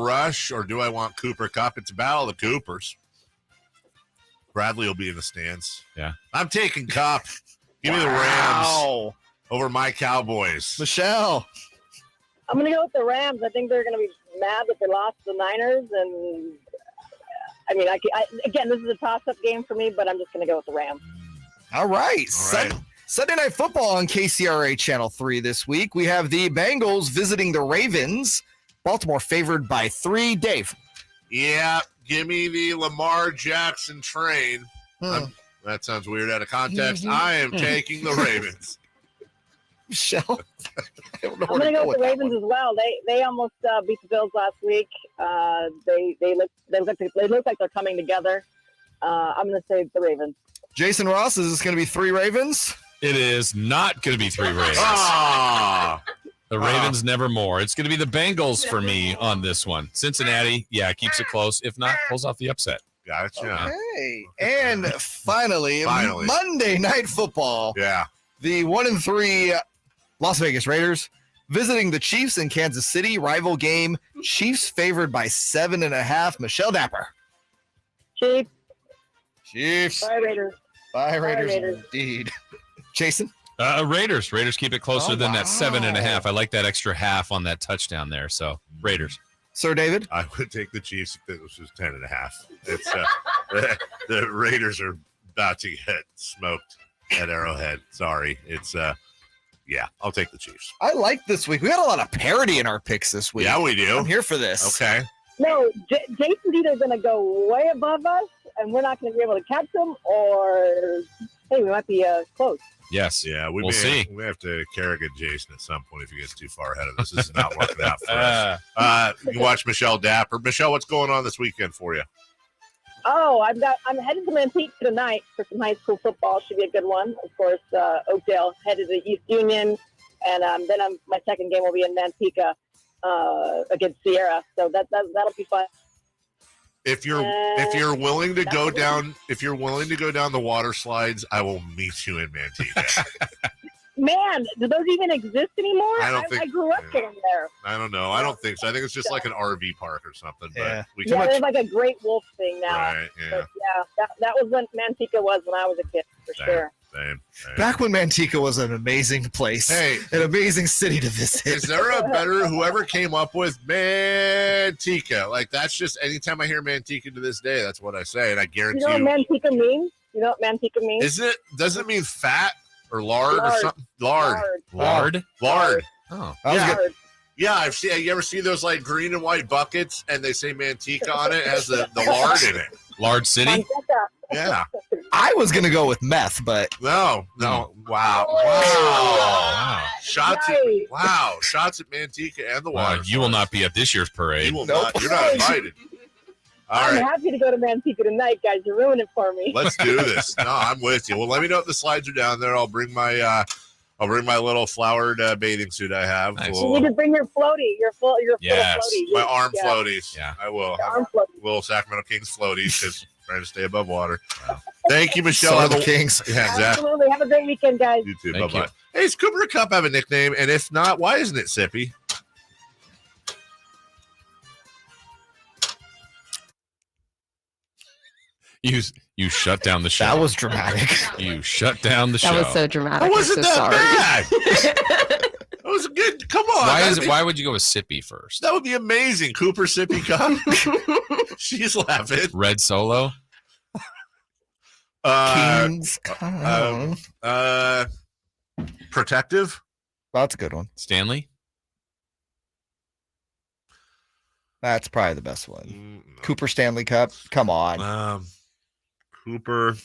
Rush or do I want Cooper Cup? It's a battle of the Coopers. Bradley will be in the stands. Yeah. I'm taking Cup. Give me the Rams over my Cowboys. Michelle. I'm going to go with the Rams. I think they're going to be mad that they lost to the Niners. And, I mean, again, this is a toss-up game for me, but I'm just going to go with the Rams. All right. Sunday Night Football on KCRA Channel 3 this week. We have the Bengals visiting the Ravens. Baltimore favored by 3. Dave. Yeah, give me the Lamar Jackson train. That sounds weird out of context. I am taking the Ravens. Michelle. I'm going to go with the Ravens as well. They almost beat the Bills last week. They look like they're coming together. I'm going to say the Ravens. Jason Ross, is this going to be 3 Ravens? It is not going to be 3 Ravens. The Ravens nevermore. It's going to be the Bengals for me on this one. Cincinnati, keeps it close. If not, pulls off the upset. Gotcha. Okay. And finally, Monday Night Football. Yeah. The 1-3 Las Vegas Raiders visiting the Chiefs in Kansas City. Rival game. Chiefs favored by 7.5. Michelle Dapper. Chiefs. Bye, Raiders. Bye, Raiders. Indeed. Jason? Raiders. Raiders keep it closer than that 7.5. I like that extra half on that touchdown there. So, Raiders. Sir David? I would take the Chiefs if it was just 10.5. It's the Raiders are about to get smoked at Arrowhead. Sorry. It's I'll take the Chiefs. I like this week. We got a lot of parity in our picks this week. Yeah, we do. I'm here for this. Okay. No, Jason's either going to go way above us and we're not going to be able to catch them, or hey, we might be close. Yes. Yeah, we'll see. We have to Carrigan Jason at some point if he gets too far ahead of us. This is not working out for us. You can watch Michelle Dapper. Michelle, what's going on this weekend for you? Oh, I'm headed to Manteca tonight for some high school football. Should be a good one. Of course, Oakdale headed to East Union, and then my second game will be in Manteca. against Sierra. So that'll be fun. If you're willing to go down, the water slides, I will meet you in Manteca. Man, do those even exist anymore? I grew up down there. I don't know. I don't think so. I think it's just like an RV park or something. Yeah. But There's like a Great Wolf thing now. Right, yeah. But that was when Manteca was when I was a kid, for sure. Same. Back when Manteca was an amazing place, an amazing city to visit. Is there a better whoever came up with Manteca? Like that's just anytime I hear Manteca to this day, that's what I say, and I guarantee you. You know what Manteca means? You know what Manteca means? Is it? Does it mean fat or lard or something? Lard. Lard. Oh, yeah. Yeah, I've seen. You ever see those like green and white buckets, and they say Manteca on it? It has the lard in it. Lard City. Manteca. Yeah. I was gonna go with meth, but no. Wow. Shots at Manteca and the water. You will not be at this year's parade. You will not. You're not invited. I'm happy to go to Manteca tonight, guys. You're ruining it for me. Let's do this. No, I'm with you. Well, let me know if the slides are down there. I'll bring my little flowered bathing suit I have. Nice. You need to bring your floaty. Your floaty. My arm floaties. Yeah, I will. Arm floaties. Little Sacramento Kings floaties because trying to stay above water. Thank you, Michelle. So are the Kings. Yeah, exactly. Absolutely. Have a great weekend, guys. You too. Bye-bye. Hey, does Cooper Cup have a nickname? And if not, why isn't it Sippy? You shut down the show. That was dramatic. You shut down the show. That was so dramatic. That wasn't so that sorry. bad. That was good. Come on. Why would you go with Sippy first? That would be amazing. Cooper Sippy Cup. She's laughing. Red Solo. Kings. Protective. That's a good one. Stanley. That's probably the best one. Cooper Stanley Cup. Come on. Cooper.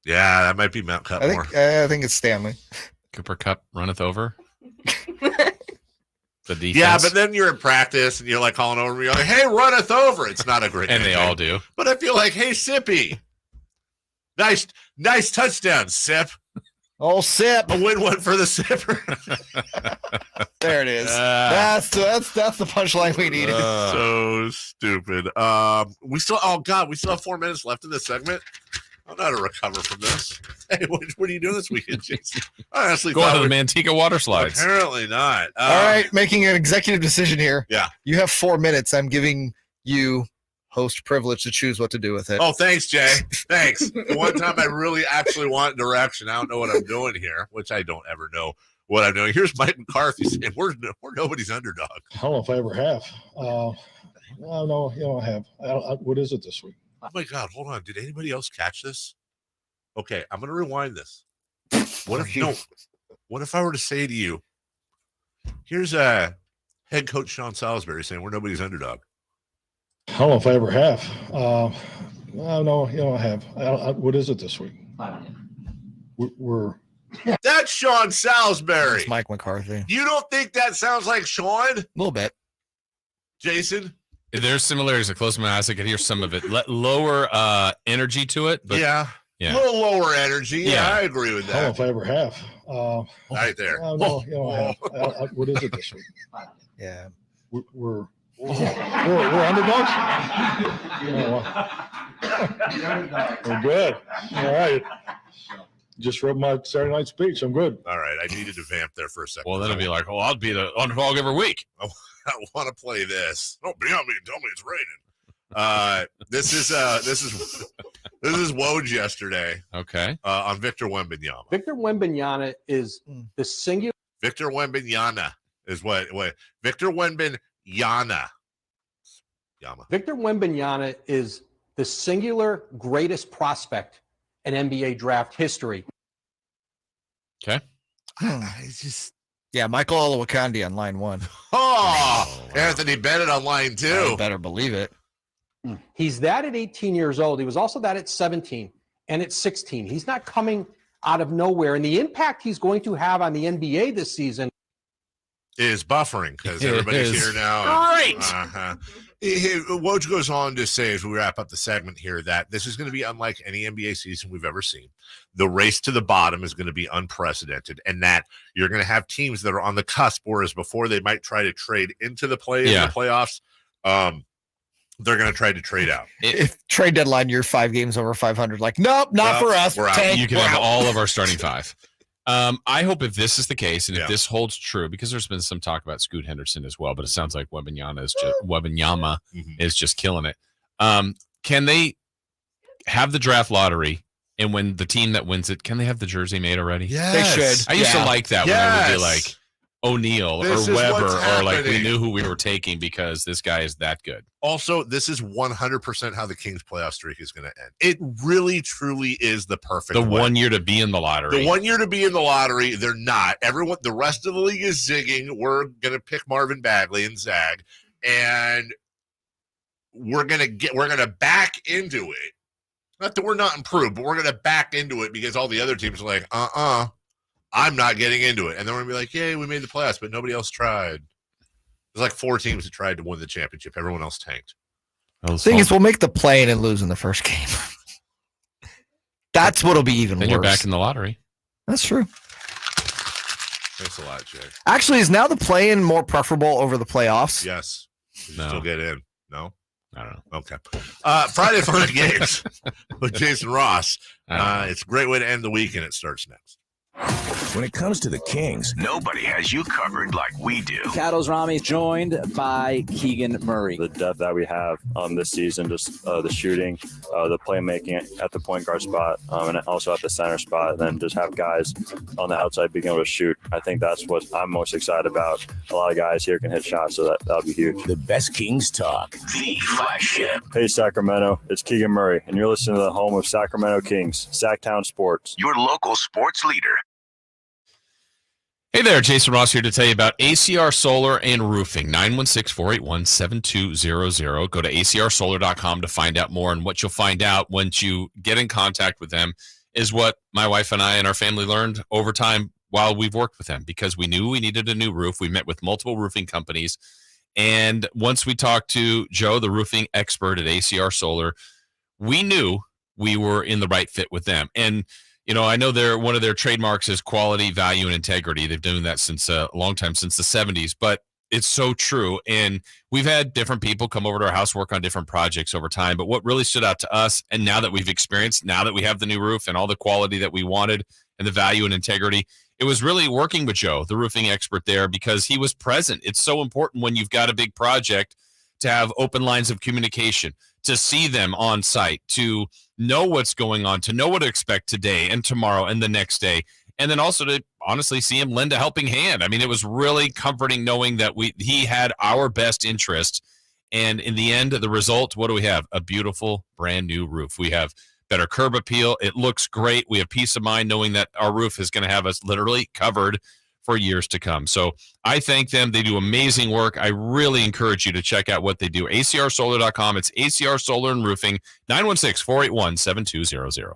Yeah, that might be Mount Cutmore. I think it's Stanley. Cooper Cup runneth over. The defense. Yeah, but then you're in practice and you're like calling over me. You're like, hey, runneth over. It's not a great and nickname. they all do. But I feel like, hey, Sippy. Nice touchdown, Sip. Oh, Sip. A win one for the Sipper. There it is. That's the punchline we needed. So stupid. We still have 4 minutes left in this segment. I don't know how to recover from this. Hey, what are you doing this weekend, Jason? I honestly going to the Manteca water slides. Apparently not. All right, making an executive decision here. Yeah. You have 4 minutes. I'm giving you host privilege to choose what to do with it. Oh, thanks, Jay. Thanks. The one time I really actually want direction, I don't know what I'm doing here, which I don't ever know what I'm doing. Here's Mike McCarthy saying, we're nobody's underdog. I don't know if I ever have. No, I have. What is it this week? Oh, my God. Hold on. Did anybody else catch this? Okay, I'm going to rewind this. What if I were to say to you, here's head coach Sean Salisbury saying, we're nobody's underdog. I don't know if I ever have. No, I have. What is it this week? We're That's Sean Salisbury. It's Mike McCarthy. You don't think that sounds like Sean? A little bit. Jason? There's similarities. I close my eyes. I can hear some of it. Lower energy to it. But yeah. A little lower energy. Yeah, I agree with that. I don't know if I ever have. Right there. No, I have. What is it this week? Yeah. We're underdogs? We're good. All right. Just wrote my Saturday night speech. I'm good. All right. I needed to vamp there for a second. Well, then it'll be like, I'll be the underdog every week. I want to play this. Don't be on me and tell me it's raining. This is Woj yesterday. Okay. On Victor Wembanyama. Victor Wembanyama is the singular. Victor Wembanyama is what Victor Wembanyama. Victor Wembanyama is the singular greatest prospect in NBA draft history. Okay. It's just. Yeah, Michael Olowokandi on line 1. Oh, wow. Anthony Bennett on line 2. You better believe it. He's that at 18 years old. He was also that at 17 and at 16. He's not coming out of nowhere. And the impact he's going to have on the NBA this season. is buffering because everybody's here now. Great. Woj goes on to say, as we wrap up the segment here, that this is going to be unlike any NBA season we've ever seen. The race to the bottom is going to be unprecedented, and that you're going to have teams that are on the cusp, whereas before they might try to trade into the playoffs. They're going to try to trade out. If trade deadline, you're 5 games over 500. Like, nope, not for us. We're out. You can have all of our starting 5. I hope if this is the case and if this holds true, because there's been some talk about Scoot Henderson as well, but it sounds like Wembanyama is just killing it. Can they have the draft lottery, and when the team that wins it, can they have the jersey made already? Yes. They should. I used to like that when I would be like O'Neal or Weber, or like we knew who we were taking because this guy is that good. Also, this is 100% how the Kings playoff streak is going to end. It really, truly is the perfect way. 1 year to be in the lottery. The 1 year to be in the lottery, they're not. Everyone, the rest of the league is zigging. We're going to pick Marvin Bagley and Zag, and we're going to back into it. Not that we're not improved, but we're going to back into it because all the other teams are like, I'm not getting into it. And then we're going to be like, yay, we made the playoffs, but nobody else tried. There's like 4 teams that tried to win the championship. Everyone else tanked. The thing is, we'll make the play-in and lose in the first game. That's what'll be even then worse. You're back in the lottery. That's true. Thanks a lot, Jay. Actually, is now the play-in more preferable over the playoffs? Yes. No. Still get in. No? I don't know. Okay. Friday Fun and Games with Jason Ross. It's a great way to end the week, and it starts next. When it comes to the Kings, nobody has you covered like we do. Cattles Rami joined by Keegan Murray. The depth that we have this season, just the shooting, the playmaking at the point guard spot, and also at the center spot, and then just have guys on the outside being able to shoot. I think that's what I'm most excited about. A lot of guys here can hit shots, so that'll be huge. The best Kings talk, the flagship. Hey, Sacramento, it's Keegan Murray, and you're listening to the home of Sacramento Kings, Sactown Sports. Your local sports leader. Hey there, Jason Ross here to tell you about ACR Solar and Roofing, 916-481-7200. Go to acrsolar.com to find out more, and what you'll find out once you get in contact with them is what my wife and I and our family learned over time while we've worked with them, because we knew we needed a new roof. We met with multiple roofing companies, and once we talked to Joe, the roofing expert at ACR Solar, we knew we were in the right fit with them. And you know, I know one of their trademarks is quality, value, and integrity. They've done that since a long time, since the 70s, but it's so true. And we've had different people come over to our house, work on different projects over time. But what really stood out to us, and now that we've experienced, now that we have the new roof and all the quality that we wanted and the value and integrity, it was really working with Joe, the roofing expert there, because he was present. It's so important when you've got a big project to have open lines of communication, to see them on site, to know what's going on, to know what to expect today and tomorrow and the next day, and then also to honestly see him lend a helping hand. I mean, it was really comforting knowing that he had our best interest. And in the end, the result, what do we have? A beautiful brand new roof. We have better curb appeal. It looks great. We have peace of mind knowing that our roof is going to have us literally covered for years to come. So I thank them. They do amazing work. I really encourage you to check out what they do. acrsolar.com. It's ACR Solar and Roofing, 916-481-7200.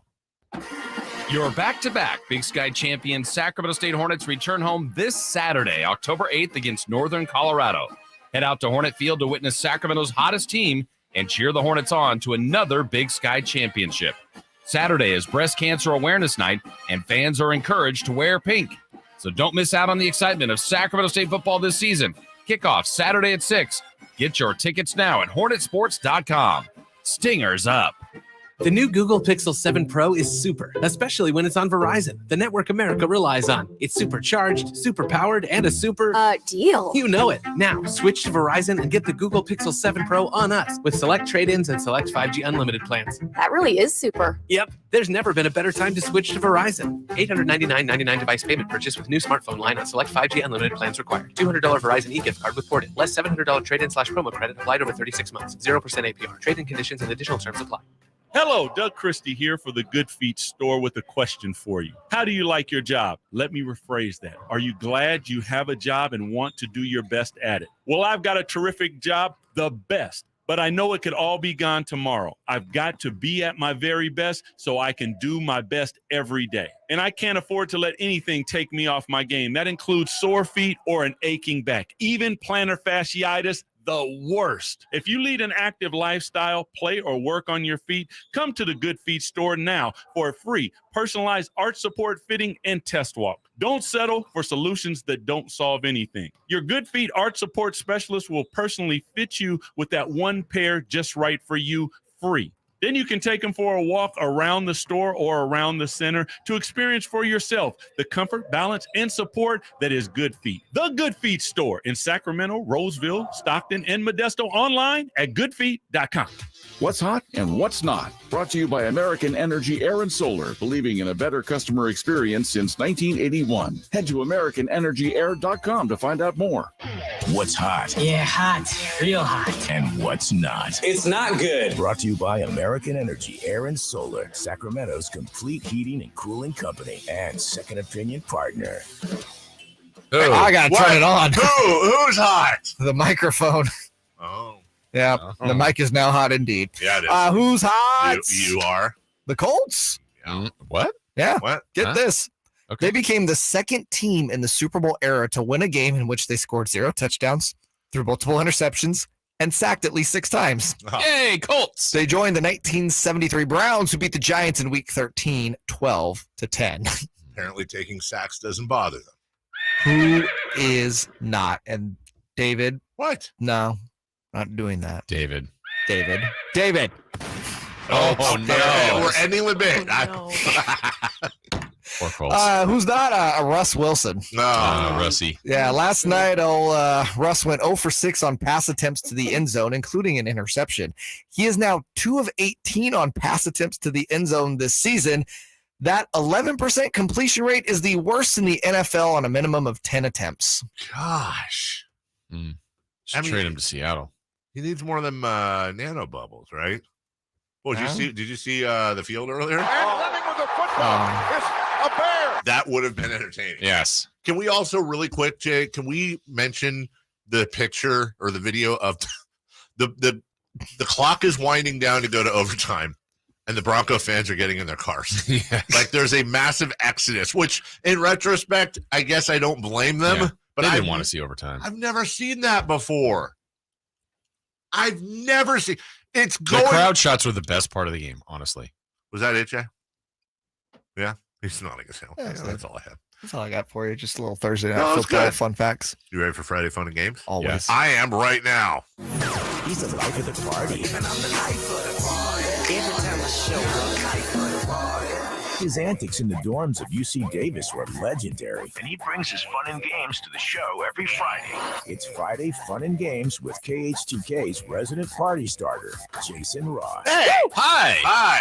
Your back-to-back Big Sky champion Sacramento State Hornets return home this Saturday, October 8th against Northern Colorado. Head out to Hornet Field to witness Sacramento's hottest team and cheer the Hornets on to another Big Sky championship. Saturday is Breast Cancer Awareness Night, and fans are encouraged to wear pink. So don't miss out on the excitement of Sacramento State football this season. Kickoff Saturday at 6. Get your tickets now at hornetsports.com. Stingers up. The new Google Pixel 7 Pro is super, especially when it's on Verizon, the network America relies on. It's supercharged, super powered, and a super deal. You know it. Now, switch to Verizon and get the Google Pixel 7 Pro on us with select trade-ins and select 5G unlimited plans. That really is super. Yep. There's never been a better time to switch to Verizon. $899.99 device payment purchase with new smartphone line on select 5G unlimited plans required. $200 Verizon e-gift card with ported. Less $700 trade-in/promo credit applied over 36 months. 0% APR. Trade-in conditions and additional terms apply. Hello, Doug Christie here for the Good Feet store with a question for you. How do you like your job? Let me rephrase that. Are you glad you have a job and want to do your best at it? Well, I've got a terrific job, the best. but I know it could all be gone tomorrow. I've got to be at my very best so I can do my best every day. And I can't afford to let anything take me off my game. That includes sore feet or an aching back, even plantar fasciitis, the worst. If you lead an active lifestyle, play or work on your feet, come to the Good Feet store now for a free personalized arch support fitting and test walk. Don't settle for solutions that don't solve anything. Your Good Feet arch support specialist will personally fit you with that one pair just right for you, free. Then you can take them for a walk around the store or around the center to experience for yourself the comfort, balance, and support that is Good Feet. The Good Feet store in Sacramento, Roseville, Stockton, and Modesto, online at goodfeet.com. What's hot and what's not? Brought to you by American Energy Air and Solar, believing in a better customer experience since 1981. Head to AmericanEnergyAir.com to find out more. What's hot? Yeah, hot. Real hot. And what's not? It's not good. Brought to you by American Energy Air and Solar, Sacramento's complete heating and cooling company and second opinion partner. I gotta turn it on. Who's hot? The microphone. Oh. Yeah, the mic is now hot indeed. Yeah, it is. Who's hot? You are. The Colts. What? Yeah. What? Get this. Okay. They became the second team in the Super Bowl era to win a game in which they scored 0 touchdowns, threw multiple interceptions, and sacked at least 6 times. Yay, Colts. They joined the 1973 Browns, who beat the Giants in Week 13, 12-10. Apparently taking sacks doesn't bother them. Who is not? And David? What? No, not doing that. David. Oh, no. We're ending with big. Poor Colts. Who's not? Russ Wilson. No. Russie. Yeah, last night, Russ went 0 for 6 on pass attempts to the end zone, including an interception. He is now 2 of 18 on pass attempts to the end zone this season. That 11% completion rate is the worst in the NFL on a minimum of 10 attempts. Gosh. Trade him to Seattle. He needs more of them nano bubbles, right? Well, did you see the field earlier? And running with the football is a bear. That would have been entertaining. Yes. Can we also really quick, Jay, can we mention the picture or the video of the clock is winding down to go to overtime and the Bronco fans are getting in their cars? Yes. Like there's a massive exodus, which in retrospect, I guess I don't blame them. Yeah. But They I didn't want to see overtime. I've never seen that before. I've never seen it's going. The crowd shots were the best part of the game, honestly. Was that it, Jay? Yeah, he's nodding his head. Yeah, that's all I have. That's all I got for you. Just a little Thursday night football fun facts. You ready for Friday Fun and Games? Always. Yes. I am right now. He's the life of the party. And I'm the life of the party. Every time I show up, life of the party. His antics in the dorms of UC Davis were legendary. And he brings his fun and games to the show every Friday. It's Friday Fun and Games with KH2K's resident party starter, Jason Ross. Hey! Hi! Hi!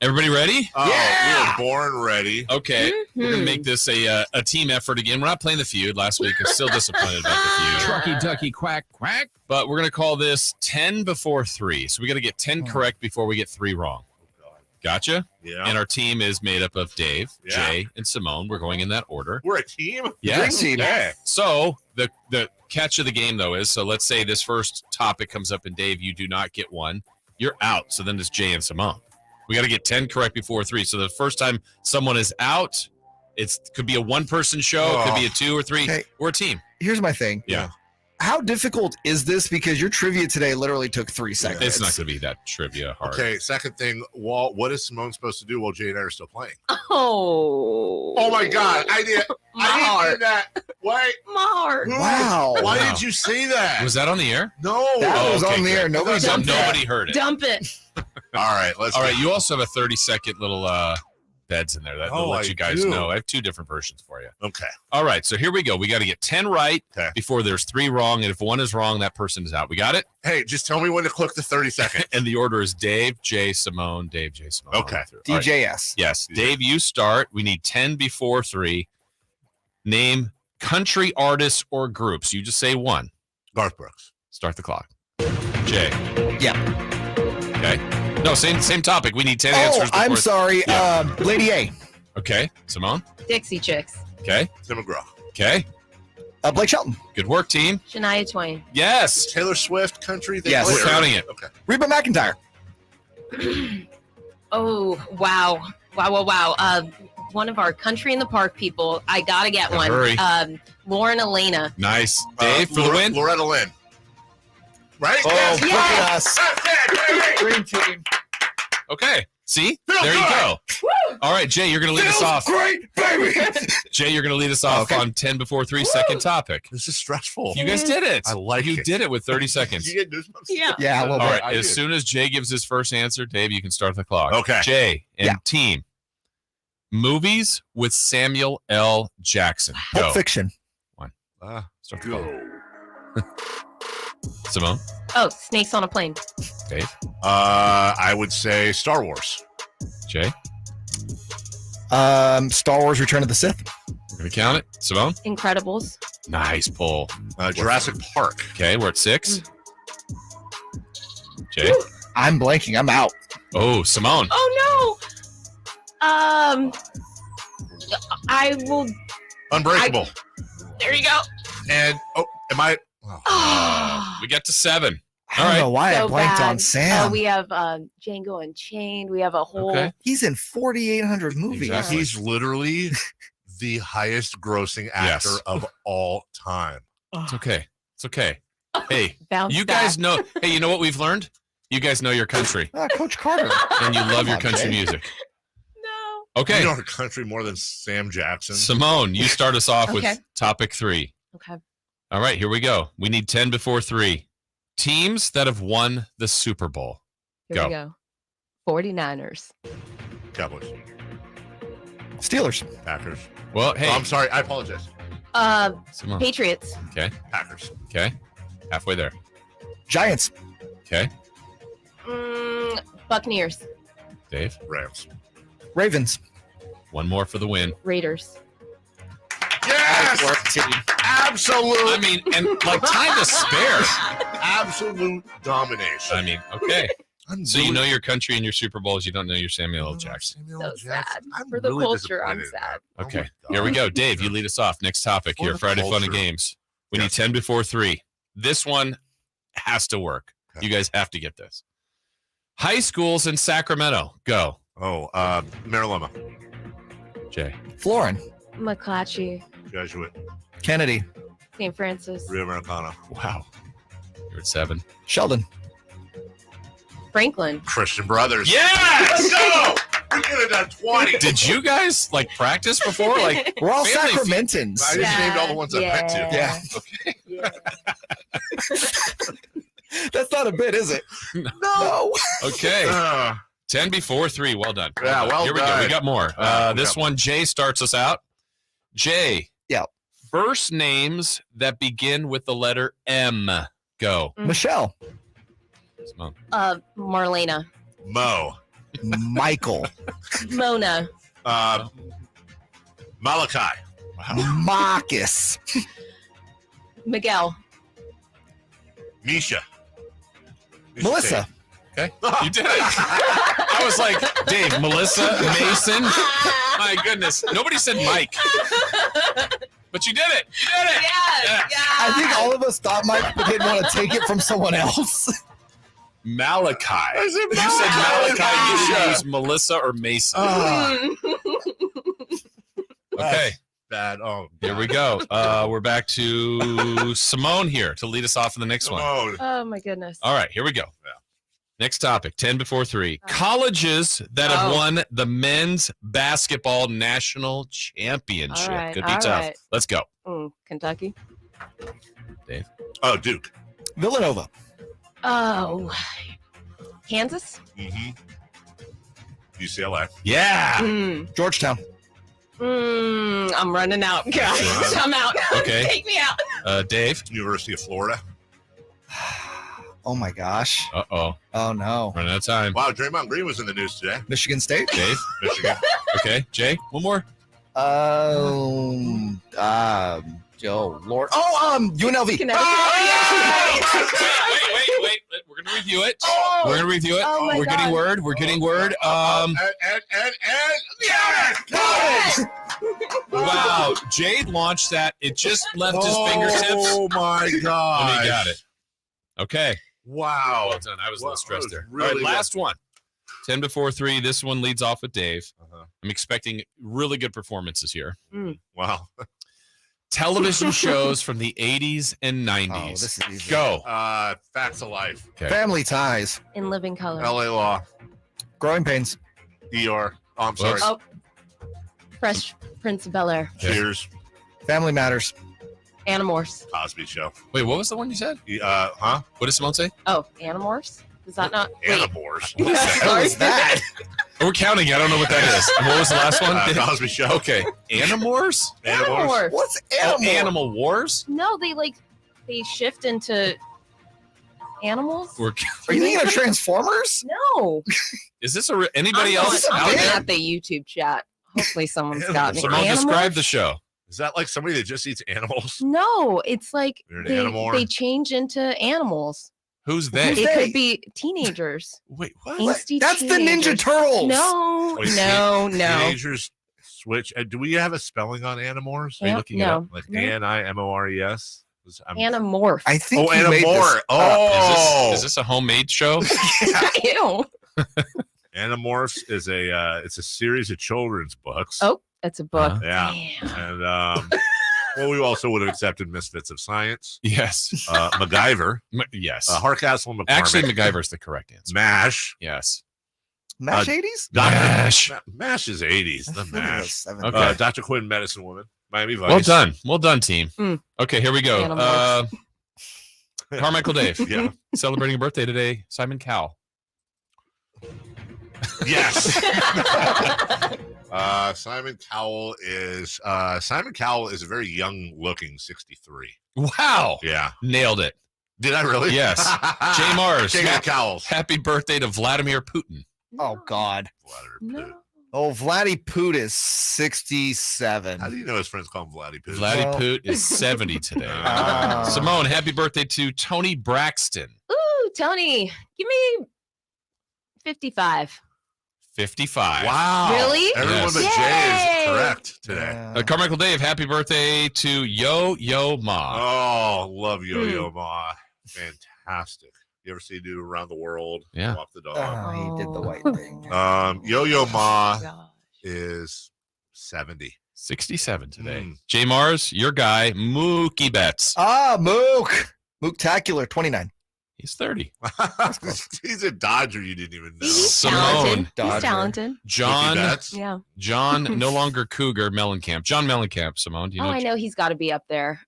Everybody ready? Oh, Yeah! We were born ready. Okay. We're going to make this a team effort again. We're not playing the feud. Last week, I'm still disappointed about the feud. Trucky, ducky, quack, quack. But we're going to call this 10 before 3. So we got to get 10 correct before we get 3 wrong. Gotcha? Yeah. And our team is made up of Dave, Yeah. Jay, and Simone. We're going in that order. We're a team? Yes. Dream team. Yeah. So the catch of the game, though, is so let's say this first topic comes up, and Dave, you do not get one. You're out. So then it's Jay and Simone. We got to get 10 correct before 3. So the first time someone is out, it could be a one-person show. It could be a 2 or 3. Okay. We're a team. Here's my thing. Yeah. How difficult is this? Because your trivia today literally took 3 seconds. It's not going to be that trivia hard. Okay, second thing, Walt, what is Simone supposed to do while Jay and I are still playing? Oh my God. I didn't hear that. Wait. My heart. Wow. Why did you say that? Was that on the air? No. That was on the air. Nobody So dumped that. nobody heard it. Dump it. All right, let's All right, you also have a 30-second little beds in there that will let I you guys do. know. I have 2 different versions for you. Okay. All right, so here we go. We got to get 10 right Okay. before there's 3 wrong, and if 1 is wrong, that person is out. We got it? Hey, just tell me when to click the 30 seconds. And the order is Dave, Jay, Simone, Dave, Jay, Simone. Okay. All right. DJS. Yes. Dave, you start. We need 10 before 3. Name country artists or groups. You just say 1. Garth Brooks. Start the clock. Jay. Yeah. Okay. No, same topic. We need 10 answers. Oh, I'm before- sorry. Yeah. Lady A. Okay. Simone. Dixie Chicks. Okay. Tim McGraw. Okay. Blake Shelton. Good work, team. Shania Twain. Yes. Taylor Swift, country. Yes. We're counting it. Okay. Reba McEntire. Oh, wow. Wow. One of our Country in the Park people. I got to get one. Hurry. Lauren Elena. Nice. Dave, for the win. Loretta Lynn. Right? Oh, look at Yes. us. Green team. Okay. See? There you go. All right, Jay, you're going to lead us off. Great, baby. Jay, you're going to lead us off on 10 before 3 second topic. This is stressful. You guys did it. I like you it. did it with 30 seconds. You get goosebumps? Yeah. A little All bit. right, as soon as Jay gives his first answer, Dave, you can start the clock. Okay. Jay and team. Movies with Samuel L. Jackson. Go. Pulp Fiction. Start the clock. Simone. Oh, Snakes on a Plane. Dave. I would say Star Wars. Jay. Star Wars: Return of the Sith. We're going to count it. Simone. Incredibles. Nice pull. Jurassic Park. Okay, we're at 6. Jay. I'm blanking. I'm out. Oh, Simone. Oh, no. I will. Unbreakable. There you go. And, am I? We got to 7. I don't know why I blanked bad. on Sam. We have Django Unchained. We have a whole. Okay. He's in 4,800 movies. Exactly. He's literally the highest grossing actor of all time. It's okay. It's okay. Hey, Bounce you back. guys know. Hey, you know what we've learned? You guys know your country. Coach Carter. And you love your on, country Jay. music. No. Okay. You know the country more than Sam Jackson. Simone, you start us off Okay. with topic 3. Okay. All right, here we go. We need 10 before 3. Teams that have won the Super Bowl. Here we go. 49ers. Cowboys. Steelers. Packers. Well, hey. Oh, I'm sorry. I apologize. Simone. Patriots. Okay. Packers. Okay. Halfway there. Giants. Okay. Buccaneers. Dave. Rams. Ravens. One more for the win. Raiders. Yes! Absolute. I mean, and like time to spare. Absolute domination. I mean, okay. So you know your country and your Super Bowls. You don't know your Samuel L. Jackson. So sad. For the culture, I'm sad. Okay. Here we go. Dave, you lead us off. Next topic For here. the Friday Fun and culture. Games. We need 10 before 3. This one has to work. You guys have to get this. High schools in Sacramento. Go. Oh, Marilama. Jay. Florin. McClatchy. Jesuit. Kennedy. St. Francis. Rio Americano. Wow. You're at 7. Sheldon. Franklin. Christian Brothers. Yes! Let's go! We could have done 20. Did you guys like practice before? Like We're all family Sacramentans. I just named all the ones I went to. Yeah. Okay. That's not a bit, is it? No. Okay. 10 before 3. Well done. Yeah, well Here we go. done. We got more. This one, Jay starts us out. Jay. Yeah. First names that begin with the letter M. Go. Michelle. Simone. Marlena. Mo. Michael. Mona. Malachi. Marcus. Miguel. Misha. Melissa. Okay. You did it. I was like, Dave, Melissa, Mason. My goodness. Nobody said Mike. But you did it. You did it. Yes. I think all of us thought Mike didn't want to take it from someone else. Malachi. You said Malachi. You didn't use Melissa or Mason. Okay. Bad. Oh, Here we go. We're back to Simone here to lead us off in the next one. Oh my goodness. All right, here we go. Next topic, 10 before 3. Colleges that have won the men's basketball national championship. All right, Could be all tough. right. Let's go. Kentucky. Dave. Oh, Duke. Villanova. Oh. Kansas. Mm-hmm. UCLA. Yeah. Georgetown. I'm running out, guys. I'm out. Okay. Take me out. Dave. University of Florida. Oh my gosh. Uh-oh. Oh no. Running out of time. Wow, Draymond Green was in the news today. Michigan State. Dave. Michigan. Okay. Jay, one more. Oh Lord. UNLV. Wait. We're gonna review it. We're gonna review it. Oh my We're getting God. word. We're getting word. And yes! Well Wow. Jade launched that. It just left his fingertips. Oh, my God. And he got it. Okay. Wow. Well done. I was a little stressed there. Really All right, last one. 10 before 3. This one leads off with Dave. I'm expecting really good performances here. Wow. Television shows from the 80s and 90s. Oh, this is easy. Go. Facts of Life. Okay. Family Ties. In Living Color. LA Law. Growing Pains. ER. Oh, I'm sorry. Oh, Fresh Prince of Bel-Air. Cheers. Family Matters. Animorphs. Cosby Show. Wait, what was the one you said? Huh? What did Simone say? Oh, Animorphs? Is that not? Animorphs. Wait. What was that? We're counting. I don't know what that is. What was the last one? Cosby Show. Okay. Animorphs? Animorphs. What's Oh, Animorphs? Animal Wars? No, they shift into animals. We're, Are you thinking of Transformers? No. is this anybody else out I'm there? at the YouTube chat. Hopefully someone's got me. Simone, describe the show. Is that like somebody that just eats animals? No, it's like You're an animor? they change into animals. Who's they? It could be teenagers. Wait, what? Angsty That's the Ninja teenagers. Turtles. No, Wait, no. Teenagers switch. Do we have a spelling on Animorphs? Are you looking it No. up? Like A-N-I-M-O-R-E-S? Animorph. I think Oh, you made Animorph. this. Oh. Is this a homemade show? Ew. Animorphs is it's a series of children's books. Oh, that's a book. Yeah. Damn. And well, we also would have accepted Misfits of Science. Yes. MacGyver. Yes. Hardcastle and McCormick. Actually, MacGyver's the correct answer. MASH. Yes. MASH 80s? MASH. MASH is 80s. The MASH. Okay. Dr. Quinn, Medicine Woman. Miami Vice. Well done. Well done, team. Okay, here we go. Animals. Carmichael Dave. Yeah. Celebrating a birthday today. Simon Cowell. Yes. Simon Cowell is a very young looking 63. Wow. Yeah. Nailed it. Did I really? Yes. Jay Mars. King of Cowles. Happy birthday to Vladimir Putin. Oh, God. Vladimir Putin. Oh, Vladdy Poot is 67. How do you know his friends call him Vladdy Putin? Vladdy Poot is 70 today. Simone, happy birthday to Tony Braxton. Ooh, Tony, give me 55. 55. Wow. Really? Everyone but Jay is correct today. Carmichael Dave, happy birthday to Yo-Yo Ma. Oh, love Yo-Yo Ma. Fantastic. You ever see him do Around the World? Yeah. Walk the dog. Oh, he did the white thing. Yo-Yo Ma is 70. 67 today. Jay Mars, your guy, Mookie Betts. Mook. Mook-tacular, 29. He's 30. He's a Dodger you didn't even know. He's Simone. talented. Dodger. He's talented. John, Yeah. John, no longer Cougar, Mellencamp. John Mellencamp, Simone. Do you know? I know he's got to be up there.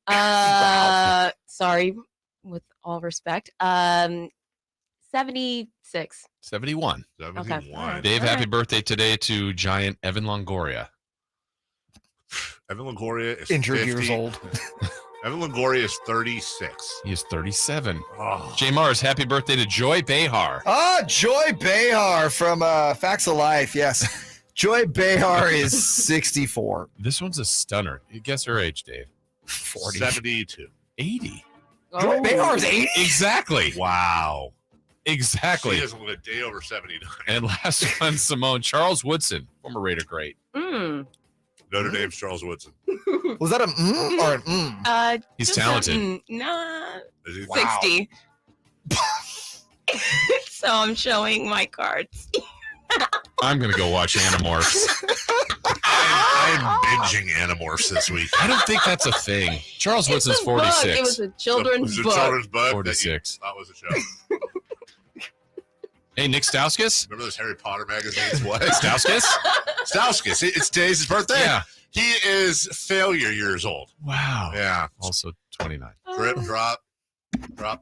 Sorry, with all respect. 76. 71. 71. Dave, All happy right. birthday today to Giant Evan Longoria. Evan Longoria is Injured 50. years old. Evan Longoria is 36. He is 37. Oh. Jay Mars, happy birthday to Joy Behar. Joy Behar from Facts of Life. Yes. Joy Behar is 64. This one's a stunner. You guess her age, Dave. 40. 72. 80. Joy Behar's 80? Exactly. Wow. Exactly. She doesn't look a day over 79. And last one, Simone. Charles Woodson, former Raider great. Notre Dame's Charles Woodson. Was that a or an He's Just talented. Nah, Is he? 60. So I'm showing my cards. I'm going to go watch Animorphs. I'm binging Animorphs this week. I don't think that's a thing. Charles Woodson's It's a book. 46. It was a children's It book. was a children's book. 46. That was a show. Hey, Nick Stauskas? Remember those Harry Potter magazines? What? Stauskas? Stauskas. It's today's his birthday. Yeah. He is failure years old. Wow. Yeah. Also 29. Drip, drop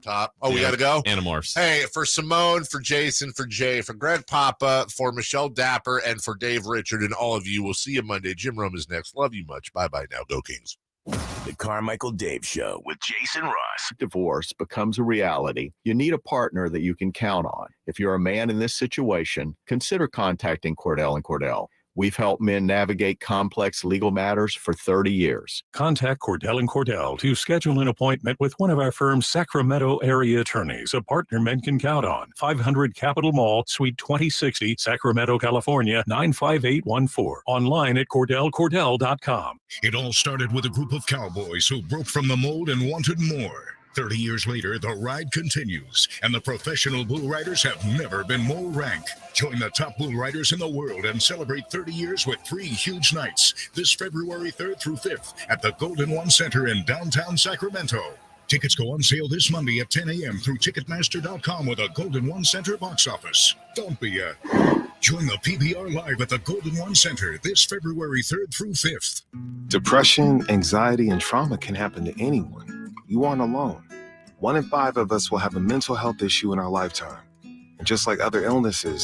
top. Oh, we got to go? Animorphs. Hey, for Simone, for Jason, for Jay, for Greg Papa, for Michelle Dapper, and for Dave Richard, and all of you, we'll see you Monday. Jim Rome is next. Love you much. Bye-bye now. Go Kings. The Carmichael Dave Show with Jason Ross. Divorce becomes a reality, you need a partner that you can count on. If you're a man in this situation, consider contacting Cordell & Cordell. We've helped men navigate complex legal matters for 30 years. Contact Cordell & Cordell to schedule an appointment with one of our firm's Sacramento area attorneys, a partner men can count on. 500 Capitol Mall, Suite 2060, Sacramento, California, 95814. Online at CordellCordell.com. It all started with a group of cowboys who broke from the mold and wanted more. 30 years later, the ride continues, and the professional bull riders have never been more rank. Join the top bull riders in the world and celebrate 30 years with 3 huge nights this February 3rd through 5th at the Golden One Center in downtown Sacramento. Tickets go on sale this Monday at 10 a.m. through Ticketmaster.com with a Golden One Center box office. Don't be a... Join the PBR live at the Golden One Center this February 3rd through 5th. Depression, anxiety, and trauma can happen to anyone. You aren't alone. 1 in 5 of us will have a mental health issue in our lifetime. And just like other illnesses,